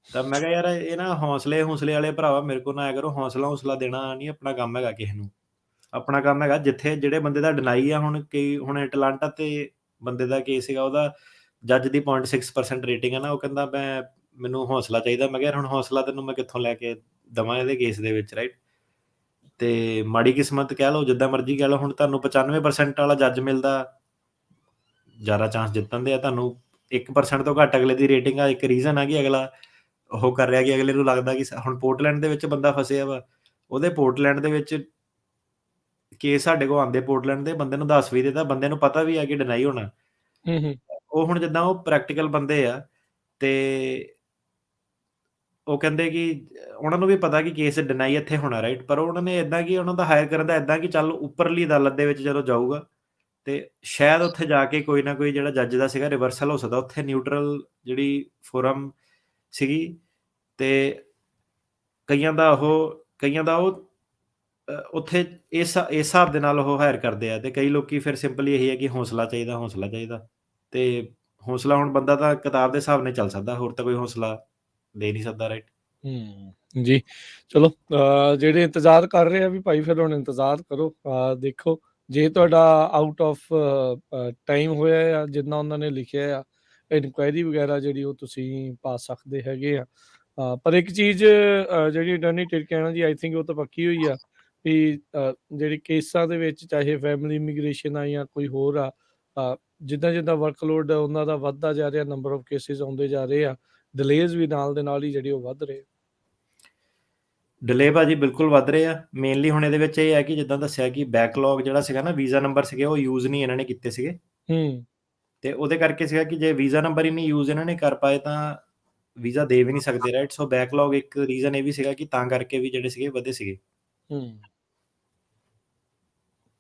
ਤਾਂ ਮੈਂ ਕਿਹਾ ਯਾਰ ਇਹ ਨਾ ਹੌਸਲੇ ਵਾਲੇ ਭਰਾਵਾ ਮੇਰੇ ਕੋਲ ਨਾ ਆਇਆ ਕਰੋ, ਹੌਸਲਾ ਦੇਣਾ ਨਹੀਂ ਆਪਣਾ ਕੰਮ ਹੈਗਾ ਕਿਸੇ ਨੂੰ। ਆਪਣਾ ਕੰਮ ਹੈਗਾ ਜਿੱਥੇ ਜਿਹੜੇ ਬੰਦੇ ਦਾ ਡਿਨਾਈ ਆ, ਹੁਣ ਐਟਲਾਂਟਾ ਤੇ ਬੰਦੇ ਦਾ ਕੇਸ ਸੀਗਾ, ਉਹਦਾ ਜੱਜ ਦੀ 0.6% ਰੇਟਿੰਗ ਹੈ ਨਾ, ਉਹ ਕਹਿੰਦਾ ਮੈਨੂੰ ਹੌਸਲਾ ਚਾਹੀਦਾ। ਮੈਂ ਕਿਹਾ ਯਾਰ ਹੁਣ ਹੌਸਲਾ ਤੈਨੂੰ ਮੈਂ ਕਿੱਥੋਂ ਲੈ ਕੇ ਦੇਵਾਂ ਇਹਦੇ ਕੇਸ ਦੇ ਵਿੱਚ, ਰਾਈਟ? ਤੇ ਮਾੜੀ ਕਿਸਮਤ ਕਹਿ ਲਓ, ਜਿੱਦਾਂ ਮਰਜ਼ੀ ਕਹਿ ਲਓ, ਹੁਣ ਤੁਹਾਨੂੰ 95% ਵਾਲਾ ਜੱਜ ਮਿਲਦਾ, ਜ਼ਿਆਦਾ ਚਾਂਸ ਜਿੱਤਣ ਦੇ ਆ। ਤੁਹਾਨੂੰ 1% ਤੋਂ ਘੱਟ ਅਗਲੇ ਦੀ ਰੇਟਿੰਗ ਆ, ਇੱਕ ਰੀਜ਼ਨ ਆ ਕਿ ਅਗਲਾ ਉਹ ਕਰ ਰਿਹਾ ਕਿ ਅਗਲੇ ਨੂੰ ਲੱਗਦਾ ਕਿ ਹੁਣ ਪੋਰਟਲੈਂਡ ਦੇ ਵਿੱਚ ਬੰਦਾ ਫਸਿਆ ਵਾ, ਉਹਦੇ ਪੋਰਟਲੈਂਡ ਦੇ ਵਿੱਚ ਕੇਸ ਸਾਡੇ ਕੋਲ ਆਉਂਦੇ, ਪੋਰਟਲੈਂਡ ਦੇ ਬੰਦੇ ਨੂੰ ਦੱਸ ਵੀ ਦਿੱਤਾ, ਬੰਦੇ ਨੂੰ ਪਤਾ ਵੀ ਆ ਕਿ ਡਿਨਾਈ ਹੋਣਾ। ਹੂੰ, ਹੂੰ। ਉਹ ਹੁਣ ਜਿੱਦਾਂ ਉਹ ਪ੍ਰੈਕਟੀਕਲ ਬੰਦੇ ਆ ਤੇ ਉਹ ਕਹਿੰਦੇ ਕਿ ਉਹਨਾਂ ਨੂੰ ਵੀ ਪਤਾ ਕਿ ਕੇਸ ਡਿਨਾਈ ਇੱਥੇ ਹੋਣਾ, ਰਾਈਟ? ਪਰ ਉਹਨਾਂ ਨੇ ਏਦਾਂ ਕਿ ਉਹਨਾਂ ਦਾ ਹਾਇਰ ਕਰਨ ਦਾ ਏਦਾਂ ਕਿ ਚੱਲ ਉੱਪਰਲੀ ਅਦਾਲਤ ਦੇ ਵਿੱਚ ਜਦੋਂ ਜਾਊਗਾ ਤੇ ਸ਼ਾਇਦ ਉੱਥੇ ਜਾ ਕੇ ਕੋਈ ਨਾ ਕੋਈ ਜਿਹੜਾ ਜੱਜ ਦਾ ਸੀਗਾ ਰਿਵਰਸਲ ਹੋ ਸਕਦਾ। ਉੱਥੇ ਨਿਊਟਰਲ ਜਿਹੜੀ ਫੋਰਮ ਸੀਗੀ ਤੇ ਕਈਆਂ ਦਾ ਉਹ ਉੱਥੇ ਇਸ ਹਿਸਾਬ ਦੇ ਨਾਲ ਉਹ ਹਾਇਰ ਕਰਦੇ ਆ ਤੇ ਕਈ ਲੋਕੀ ਫਿਰ ਸਿੰਪਲੀ ਇਹੀ ਹੈ ਕਿ ਹੌਸਲਾ ਚਾਹੀਦਾ ਤੇ ਹੌਸਲਾ ਹੁਣ ਬੰਦਾ ਤਾਂ ਕਿਤਾਬ ਦੇ ਹਿਸਾਬ ਨਾਲ ਚੱਲ ਸਕਦਾ, ਹੋਰ ਤਾਂ ਕੋਈ ਹੌਸਲਾ ਦੇ ਨਹੀਂ ਸਕਦਾ, ਰਾਈਟ? ਜੀ। ਚਲੋ ਜਿਹੜੇ ਇੰਤਜ਼ਾਰ ਕਰ ਰਹੇ ਆ ਵੀ ਭਾਈ ਫਿਰ ਹੁਣ ਇੰਤਜ਼ਾਰ ਕਰੋ। ਦੇਖੋ ਜੇ ਤੁਹਾਡਾ ਆਊਟ ਆਫ ਟਾਈਮ ਹੋਇਆ ਆ ਜਿੰਨਾ ਉਹਨਾਂ ਨੇ ਲਿਖਿਆ ਆ, ਇਨਕੁਆਇਰੀ ਵਗੈਰਾ ਜਿਹੜੀ ਉਹ ਤੁਸੀਂ ਪਾ ਸਕਦੇ ਹੈਗੇ ਆ। ਪਰ ਇੱਕ ਚੀਜ਼ ਜਿਹੜੀ ਅਟਾਰਨੀ ਟਿਰਕੀਆਣਾ ਜੀ ਆਈ ਥਿੰਕ ਉਹ ਤਾਂ ਪੱਕੀ ਹੋਈ ਆ ਵੀ ਜਿਹੜੇ ਕੇਸਾਂ ਦੇ ਵਿੱਚ ਚਾਹੇ ਫੈਮਿਲੀ ਇਮੀਗ੍ਰੇਸ਼ਨ ਆ ਜਾਂ ਕੋਈ ਹੋਰ ਆ, ਜਿੱਦਾਂ ਵਰਕਲੋਡ ਉਹਨਾਂ ਦਾ ਵੱਧਦਾ ਜਾ ਰਿਹਾ, ਨੰਬਰ ਆਫ ਕੇਸਿਸ ਆਉਂਦੇ ਜਾ ਰਹੇ ਆ, ਡਿਲੇਜ਼ ਵੀ ਨਾਲ ਦੇ ਨਾਲ ਹੀ ਜਿਹੜੇ ਉਹ ਵੱਧ ਰਹੇ। ਡਿਲੇ ਭਾਜੀ ਬਿਲਕੁਲ ਵੱਧ ਰਹੇ ਆ। ਮੇਨਲੀ ਹੁਣ ਇਹਦੇ ਵਿੱਚ ਇਹ ਹੈ ਕਿ ਜਿੱਦਾਂ ਦੱਸਿਆ ਕਿ ਬੈਕਲੌਗ ਜਿਹੜਾ ਸੀਗਾ ਨਾ, ਵੀਜ਼ਾ ਨੰਬਰ ਸੀਗੇ ਉਹ ਯੂਜ਼ ਨਹੀਂ ਇਹਨਾਂ ਨੇ ਕੀਤੇ ਸੀਗੇ ਹੂੰ। ਤੇ ਉਹਦੇ ਕਰਕੇ ਸੀਗਾ ਕਿ ਜੇ ਵੀਜ਼ਾ ਨੰਬਰ ਹੀ ਨਹੀਂ ਯੂਜ਼ ਇਹਨਾਂ ਨੇ ਕਰ ਪਾਏ ਤਾਂ ਵੀਜ਼ਾ ਦੇ ਵੀ ਨਹੀਂ ਸਕਦੇ, ਰਾਈਟ? ਸੋ ਬੈਕਲੌਗ ਇੱਕ ਰੀਜ਼ਨ ਇਹ ਵੀ ਸੀਗਾ ਕਿ ਤਾਂ ਕਰਕੇ ਵੀ ਜਿਹੜੇ ਸੀਗੇ ਵਧੇ ਸੀਗੇ। ਹੂੰ।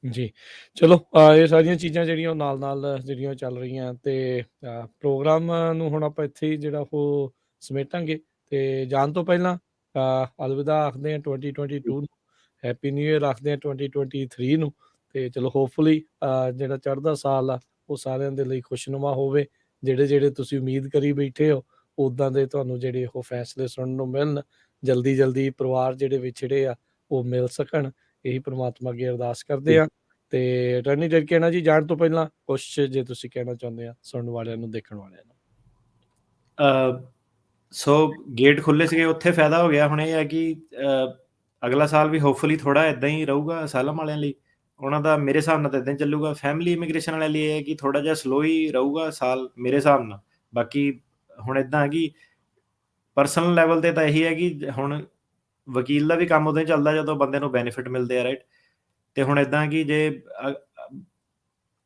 ਜੀ। ਚਲੋ ਇਹ ਸਾਰੀਆਂ ਚੀਜ਼ਾਂ ਜਿਹੜੀਆਂ ਉਹ ਨਾਲ-ਨਾਲ ਜਿਹੜੀਆਂ ਚੱਲ ਰਹੀਆਂ ਤੇ ਪ੍ਰੋਗਰਾਮ ਨੂੰ ਹੁਣ ਆਪਾਂ ਇੱਥੇ ਹੀ ਜਿਹੜਾ ਉਹ ਸਮੇਟਾਂਗੇ ਤੇ ਜਾਣ ਤੋਂ ਪਹਿਲਾਂ ਅਲਵਿਦਾ ਆਖਦੇ ਹਾਂ 2022 ਨੂੰ, ਹੈਪੀ ਨਿਊ ਈਅਰ ਆਖਦੇ ਹਾਂ 2023 ਨੂੰ ਤੇ ਚਲੋ ਹੋਪਫੁਲੀ ਜਿਹੜਾ ਚੜ੍ਹਦਾ ਸਾਲ ਆ ਉਹ ਸਾਰਿਆਂ ਦੇ ਲਈ ਖੁਸ਼ਨੁਮਾ ਹੋਵੇ। ਜਿਹੜੇ ਤੁਸੀਂ ਉਮੀਦ ਕਰੀ ਬੈਠੇ ਹੋ ਉੱਦਾਂ ਦੇ ਤੁਹਾਨੂੰ ਜਿਹੜੇ ਉਹ ਫੈਸਲੇ ਸੁਣਨ ਨੂੰ ਮਿਲਣ, ਜਲਦੀ ਪਰਿਵਾਰ ਜਿਹੜੇ ਵਿਛੜੇ ਆ ਉਹ ਮਿਲ ਸਕਣ, ਇਹੀ ਪ੍ਰਮਾਤਮਾ ਅੱਗੇ ਅਰਦਾਸ ਕਰਦੇ ਆ। ਤੇ ਅਟਾਰਨੀ ਟਿਰਕੀਆਣਾ ਜੀ ਜਾਣ ਤੋਂ ਪਹਿਲਾਂ ਕੁਛ ਜੇ ਤੁਸੀਂ ਕਹਿਣਾ ਚਾਹੁੰਦੇ ਆ ਸੁਣਨ ਵਾਲਿਆਂ ਨੂੰ, ਦੇਖਣ ਵਾਲਿਆਂ ਨੂੰ? ਸੋ ਗੇਟ ਖੁੱਲੇ ਸੀਗੇ, ਉੱਥੇ ਫਾਇਦਾ ਹੋ ਗਿਆ। ਹੁਣ ਇਹ ਹੈ ਕਿ ਅਗਲਾ ਸਾਲ ਵੀ ਹੋਪਫੁਲੀ ਥੋੜ੍ਹਾ ਇੱਦਾਂ ਹੀ ਰਹੂਗਾ ਅਸਾਲਮ ਵਾਲਿਆਂ ਲਈ। ਉਹਨਾਂ ਦਾ ਮੇਰੇ ਹਿਸਾਬ ਨਾਲ ਤਾਂ ਇੱਦਾਂ ਹੀ ਚੱਲੂਗਾ। ਫੈਮਿਲੀ ਇਮੀਗ੍ਰੇਸ਼ਨ ਵਾਲਿਆਂ ਲਈ ਇਹ ਹੈ ਕਿ ਥੋੜ੍ਹਾ ਜਿਹਾ ਸਲੋ ਹੀ ਰਹੂਗਾ ਸਾਲ ਮੇਰੇ ਹਿਸਾਬ ਨਾਲ। ਬਾਕੀ ਹੁਣ ਇੱਦਾਂ ਹੈ ਕਿ ਪਰਸਨਲ ਲੈਵਲ ਤੇ ਤਾਂ ਇਹੀ ਹੈ ਕਿ ਹੁਣ ਵਕੀਲ ਦਾ ਵੀ ਕੰਮ ਉਦੋਂ ਹੀ ਚੱਲਦਾ ਜਦੋਂ ਬੰਦੇ ਨੂੰ ਬੈਨੀਫਿਟ ਮਿਲਦੇ ਆ, ਰਾਈਟ? ਤੇ ਹੁਣ ਇੱਦਾਂ ਕਿ ਜੇ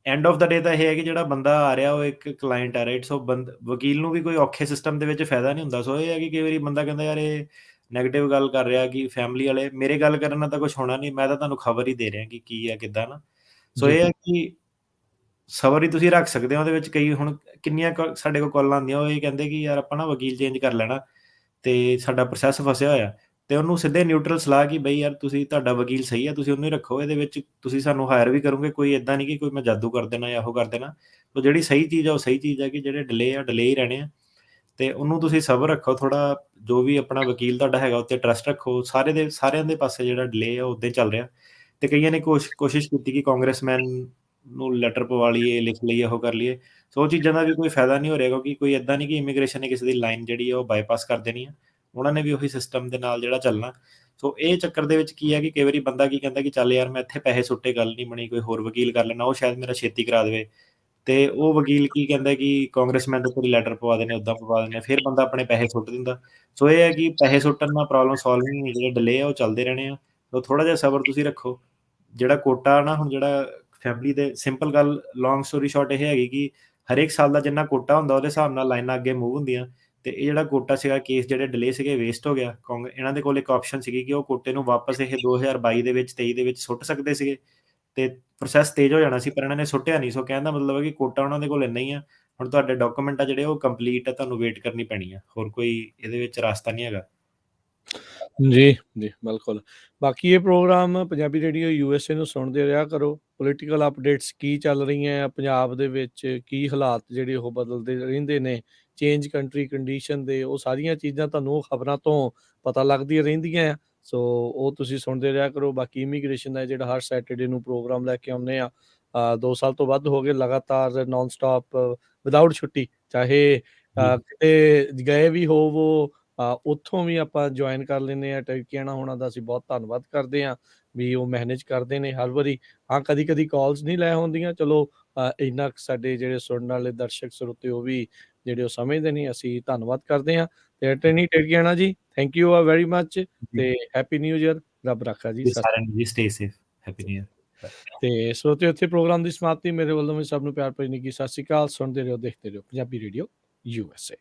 ਐਂਡ ਆਫ ਦਾ ਡੇ ਤਾਂ ਇਹ ਹੈ ਕਿ ਜਿਹੜਾ ਬੰਦਾ ਆ ਰਿਹਾ ਉਹ ਇੱਕ ਕਲਾਇੰਟ ਹੈ, ਰਾਈਟ? ਸੋ ਵਕੀਲ ਨੂੰ ਵੀ ਕੋਈ ਔਖੇ ਸਿਸਟਮ ਦੇ ਵਿੱਚ ਫਾਇਦਾ ਨਹੀਂ ਹੁੰਦਾ। ਸੋ ਇਹ ਹੈ ਕਿ ਕਈ ਵਾਰੀ ਬੰਦਾ ਕਹਿੰਦਾ ਯਾਰ ਇਹ ਨੈਗੇਟਿਵ ਗੱਲ ਕਰ ਰਿਹਾ ਕਿ ਫੈਮਿਲੀ ਵਾਲੇ, ਮੇਰੇ ਗੱਲ ਕਰਨ ਨਾਲ ਤਾਂ ਕੁਛ ਹੋਣਾ ਨਹੀਂ, ਮੈਂ ਤਾਂ ਤੁਹਾਨੂੰ ਖਬਰ ਹੀ ਦੇ ਰਿਹਾ ਕਿ ਕੀ ਹੈ ਕਿੱਦਾਂ ਨਾ। ਸੋ ਜੀ। ਇਹ ਹੈ ਕਿ ਸਬਰ ਹੀ ਤੁਸੀਂ ਰੱਖ ਸਕਦੇ ਹੋ ਉਹਦੇ ਵਿੱਚ। ਕਈ ਹੁਣ ਕਿੰਨੀਆਂ ਸਾਡੇ ਕੋਲ ਕਾਲਾਂ ਆਉਂਦੀਆਂ, ਉਹ ਇਹ ਕਹਿੰਦੇ ਕਿ ਯਾਰ ਆਪਾਂ ਨਾ ਵਕੀਲ ਚੇਂਜ ਕਰ ਲੈਣਾ ਤੇ ਸਾਡਾ ਪ੍ਰੋਸੈਸ ਫਸਿਆ ਹੋਇਆ ਤੇ ਉਹਨੂੰ ਸਿੱਧੇ ਨਿਊਟਰਲ ਸਲਾਹ ਕਿ ਬਈ ਯਾਰ ਤੁਸੀਂ ਤੁਹਾਡਾ ਵਕੀਲ ਸਹੀ ਹੈ, ਤੁਸੀਂ ਉਹਨੂੰ ਹੀ ਰੱਖੋ। ਇਹਦੇ ਵਿੱਚ ਤੁਸੀਂ ਸਾਨੂੰ ਹਾਇਰ ਵੀ ਕਰੋਗੇ, ਕੋਈ ਇੱਦਾਂ ਨਹੀਂ ਕਿ ਕੋਈ ਮੈਂ ਜਾਦੂ ਕਰ ਦੇਣਾ ਜਾਂ ਉਹ ਕਰ ਦੇਣਾ। ਉਹ ਜਿਹੜੀ ਸਹੀ ਚੀਜ਼ ਆ ਉਹ ਸਹੀ ਚੀਜ਼ ਹੈ ਕਿ ਜਿਹੜੇ ਡਿਲੇ ਹੀ ਰਹਿਣੇ ਆ ਤੇ ਉਹਨੂੰ ਤੁਸੀਂ ਸਬਰ ਰੱਖੋ ਥੋੜ੍ਹਾ। ਜੋ ਵੀ ਆਪਣਾ ਵਕੀਲ ਤੁਹਾਡਾ ਹੈਗਾ ਉੱਤੇ ਟਰਸਟ ਰੱਖੋ। ਸਾਰਿਆਂ ਦੇ ਪਾਸੇ ਜਿਹੜਾ ਡਿਲੇ ਆ ਉਹ ਉੱਦਾਂ ਹੀ ਚੱਲ ਰਿਹਾ ਤੇ ਕਈਆਂ ਨੇ ਕੋਸ਼ਿਸ਼ ਕੀਤੀ ਕਿ ਕਾਂਗਰਸਮੈਨ ਨੂੰ ਲੈਟਰ ਪਵਾ ਲਈਏ, ਲਿਖ ਲਈਏ, ਉਹ ਕਰ ਲਈਏ। ਸੋ ਉਹ ਚੀਜ਼ਾਂ ਦਾ ਵੀ ਕੋਈ ਫਾਇਦਾ ਨਹੀਂ ਹੋ ਰਿਹਾ, ਕਿਉਂਕਿ ਕੋਈ ਏਦਾਂ ਨਹੀਂ ਕਿ ਇਮੀਗ੍ਰੇਸ਼ਨ ਨੇ ਕਿਸੇ ਦੀ ਲਾਈਨ ਜਿਹੜੀ ਹੈ ਉਹ ਬਾਈਪਾਸ ਕਰ ਦੇਣੀ ਆ। ਉਹਨਾਂ ਨੇ ਵੀ ਉਹੀ ਸਿਸਟਮ ਦੇ ਨਾਲ ਜਿਹੜਾ ਚੱਲਣਾ। ਸੋ ਇਹ ਚੱਕਰ ਦੇ ਵਿੱਚ ਕੀ ਹੈ ਕਿ ਕਈ ਵਾਰੀ ਬੰਦਾ ਕੀ ਕਹਿੰਦਾ ਕਿ ਚੱਲ ਯਾਰ ਮੈਂ ਇੱਥੇ ਪੈਸੇ ਸੁੱਟੇ, ਗੱਲ ਨਹੀਂ ਬਣੀ, ਕੋਈ ਹੋਰ ਵਕੀਲ ਕਰ ਲੈਣਾ, ਉਹ ਸ਼ਾਇਦ ਮੇਰਾ ਛੇਤੀ ਕਰਾ ਦੇਵੇ। ਤੇ ਉਹ ਵਕੀਲ ਕੀ ਕਹਿੰਦਾ ਕਿ ਕਾਂਗਰਸਮੈਨ ਦੇ ਉੱਪਰ ਲੈਟਰ ਪਵਾ ਦੇਣੇ, ਓਦਾਂ ਪਵਾ ਦੇਣੇ, ਫਿਰ ਬੰਦਾ ਆਪਣੇ ਪੈਸੇ ਸੁੱਟ ਦਿੰਦਾ। ਸੋ ਇਹ ਹੈ ਕਿ ਪੈਸੇ ਸੁੱਟਣ ਨਾਲ ਪ੍ਰੋਬਲਮ ਸੋਲਵ ਨਹੀਂ ਹੋਣੀ, ਜਿਹੜੇ ਡਿਲੇ ਆ ਉਹ ਚੱਲਦੇ ਰਹਿਣੇ ਆ। ਸੋ ਥੋੜ੍ਹਾ ਜਿਹਾ ਸਬਰ ਤੁਸੀਂ ਰੱਖੋ। ਜਿਹੜਾ ਕੋਟਾ ਨਾ, ਹੁਣ ਜਿਹੜਾ ਫੈਮਿਲੀ ਦੇ, ਸਿੰਪਲ ਗੱਲ, ਲੌਂਗ ਸਟੋਰੀ ਸ਼ਾਰਟ ਇਹ ਹੈਗੀ ਕਿ ਹਰੇਕ ਸਾਲ ਦਾ ਜਿੰਨਾ ਕੋਟਾ ਹੁੰਦਾ ਉਹਦੇ ਹਿਸਾਬ ਨਾਲ ਲਾਈਨਾਂ ਅੱਗੇ ਮੂਵ ਹੁੰਦੀਆਂ। ਤੇ ਇਹ ਜਿਹੜਾ ਕੋਟਾ ਸੀਗਾ, ਕੇਸ ਜਿਹੜੇ ਡਿਲੇ ਸੀਗੇ, ਵੇਸਟ ਹੋ ਗਿਆ। ਇਹਨਾਂ ਦੇ ਕੋਲ ਇੱਕ ਆਪਸ਼ਨ ਸੀਗੀ ਕਿ ਉਹ ਕੋਟੇ ਨੂੰ ਵਾਪਸ ਇਹ 2022 ਦੇ ਵਿੱਚ, 23 ਦੇ ਵਿੱਚ ਸੁੱਟ ਸਕਦੇ ਸੀਗੇ ਤੇ ਪ੍ਰੋਸੈਸ ਤੇਜ਼ ਹੋ ਜਾਣਾ ਸੀ, ਪਰ ਇਹਨਾਂ ਨੇ ਸੁੱਟਿਆ ਨਹੀਂ। ਸੋ ਕਹਿਣ ਦਾ ਮਤਲਬ ਹੈ ਕਿ ਕੋਟਾ ਉਹਨਾਂ ਦੇ ਕੋਲ ਇੰਨਾ ਹੀ ਆ। ਹੁਣ ਤੁਹਾਡੇ ਡਾਕੂਮੈਂਟ ਆ ਜਿਹੜੇ ਉਹ ਕੰਪਲੀਟ ਆ, ਤੁਹਾਨੂੰ ਵੇਟ ਕਰਨੀ ਪੈਣੀ ਆ, ਹੋਰ ਕੋਈ ਇਹਦੇ ਵਿੱਚ ਰਸਤਾ ਨਹੀਂ ਹੈਗਾ। ਜੀ, ਜੀ, ਬਿਲਕੁਲ। ਬਾਕੀ ਇਹ ਪ੍ਰੋਗਰਾਮ ਪੰਜਾਬੀ ਰੇਡੀਓ USA ਨੂੰ ਸੁਣਦੇ ਰਿਹਾ ਕਰੋ। ਪੋਲੀਟੀਕਲ ਅਪਡੇਟਸ ਕੀ ਚੱਲ ਰਹੀਆਂ ਆ ਪੰਜਾਬ ਦੇ ਵਿੱਚ, ਕੀ ਹਾਲਾਤ ਜਿਹੜੇ ਉਹ ਬਦਲਦੇ ਰਹਿੰਦੇ ਨੇ, ਚੇਂਜ ਕੰਟਰੀ ਕੰਡੀਸ਼ਨ ਦੇ, ਉਹ ਸਾਰੀਆਂ ਚੀਜ਼ਾਂ ਤੁਹਾਨੂੰ ਉਹ ਖਬਰਾਂ ਤੋਂ ਪਤਾ ਲੱਗਦੀਆਂ ਰਹਿੰਦੀਆਂ ਆ। ਸੋ ਉਹ ਤੁਸੀਂ ਸੁਣਦੇ ਰਿਹਾ ਕਰੋ। ਬਾਕੀ ਇਮੀਗ੍ਰੇਸ਼ਨ ਦਾ ਜਿਹੜਾ ਹਰ ਸੈਟਰਡੇ ਨੂੰ ਪ੍ਰੋਗਰਾਮ ਲੈ ਕੇ ਆਉਂਦੇ ਆ, 2 ਸਾਲ ਤੋਂ ਵੱਧ ਹੋ ਗਏ ਲਗਾਤਾਰ ਨੋਨ ਸਟਾਪ ਵਿਦਆਊਟ ਛੁੱਟੀ, ਚਾਹੇ ਜੀ, ਕਿਤੇ ਗਏ ਵੀ ਹੋਵੋ, ਉੱਥੋਂ ਵੀ ਆਪਾਂ ਜੁਆਇਨ ਕਰ ਲੈਂਦੇ ਹਾਂ। ਟਰਕੀਆਣਾ ਹੋਣਾ ਦਾ ਅਸੀਂ ਬਹੁਤ ਧੰਨਵਾਦ ਕਰਦੇ ਹਾਂ ਵੀ ਉਹ ਮੈਨੇਜ ਕਰਦੇ ਨੇ ਹਰ ਵਾਰੀ। ਹਾਂ, ਕਦੀ-ਕਦੀ ਕਾਲਸ ਨਹੀਂ ਲੈ ਹੁੰਦੀਆਂ, ਚਲੋ ਇੰਨਾ ਕੁ ਸਾਡੇ ਜਿਹੜੇ ਸੁਣਨ ਵਾਲੇ ਦਰਸ਼ਕ ਸਰੋਤੇ ਉਹ ਵੀ ਜਿਹੜੇ ਉਹ ਸਮਝਦੇ ਨੇ, ਅਸੀਂ ਧੰਨਵਾਦ ਕਰਦੇ ਹਾਂ। ਤੇ ਅਟਰਨੀ ਟਰਕੀਆਣਾ ਜੀ, ਥੈਂਕ ਯੂ ਵੈਰੀ ਮੱਚ ਜੀ, ਤੇ ਹੈਪੀ ਨਿਊ ਈਅਰ, ਰੱਬ ਰਾਖਾ ਜੀ। ਜੀ ਸਾਰਿਆਂ ਨੂੰ ਜੀ, stay safe, happy new year. ਤੇ ਸਰੋਤਿਓ, ਇੱਥੇ ਪ੍ਰੋਗਰਾਮ ਦੀ ਸਮਾਪਤੀ। ਮੇਰੇ ਵੱਲੋਂ ਵੀ ਸਭ ਨੂੰ ਪਿਆਰ ਭਰੀ ਨਿੱਘੀ ਸਤਿ ਸ਼੍ਰੀ ਅਕਾਲ। ਸੁਣਦੇ ਰਹੋ, ਦੇਖਦੇ ਰਹੋ ਪੰਜਾਬੀ ਰੇਡੀਓ USA।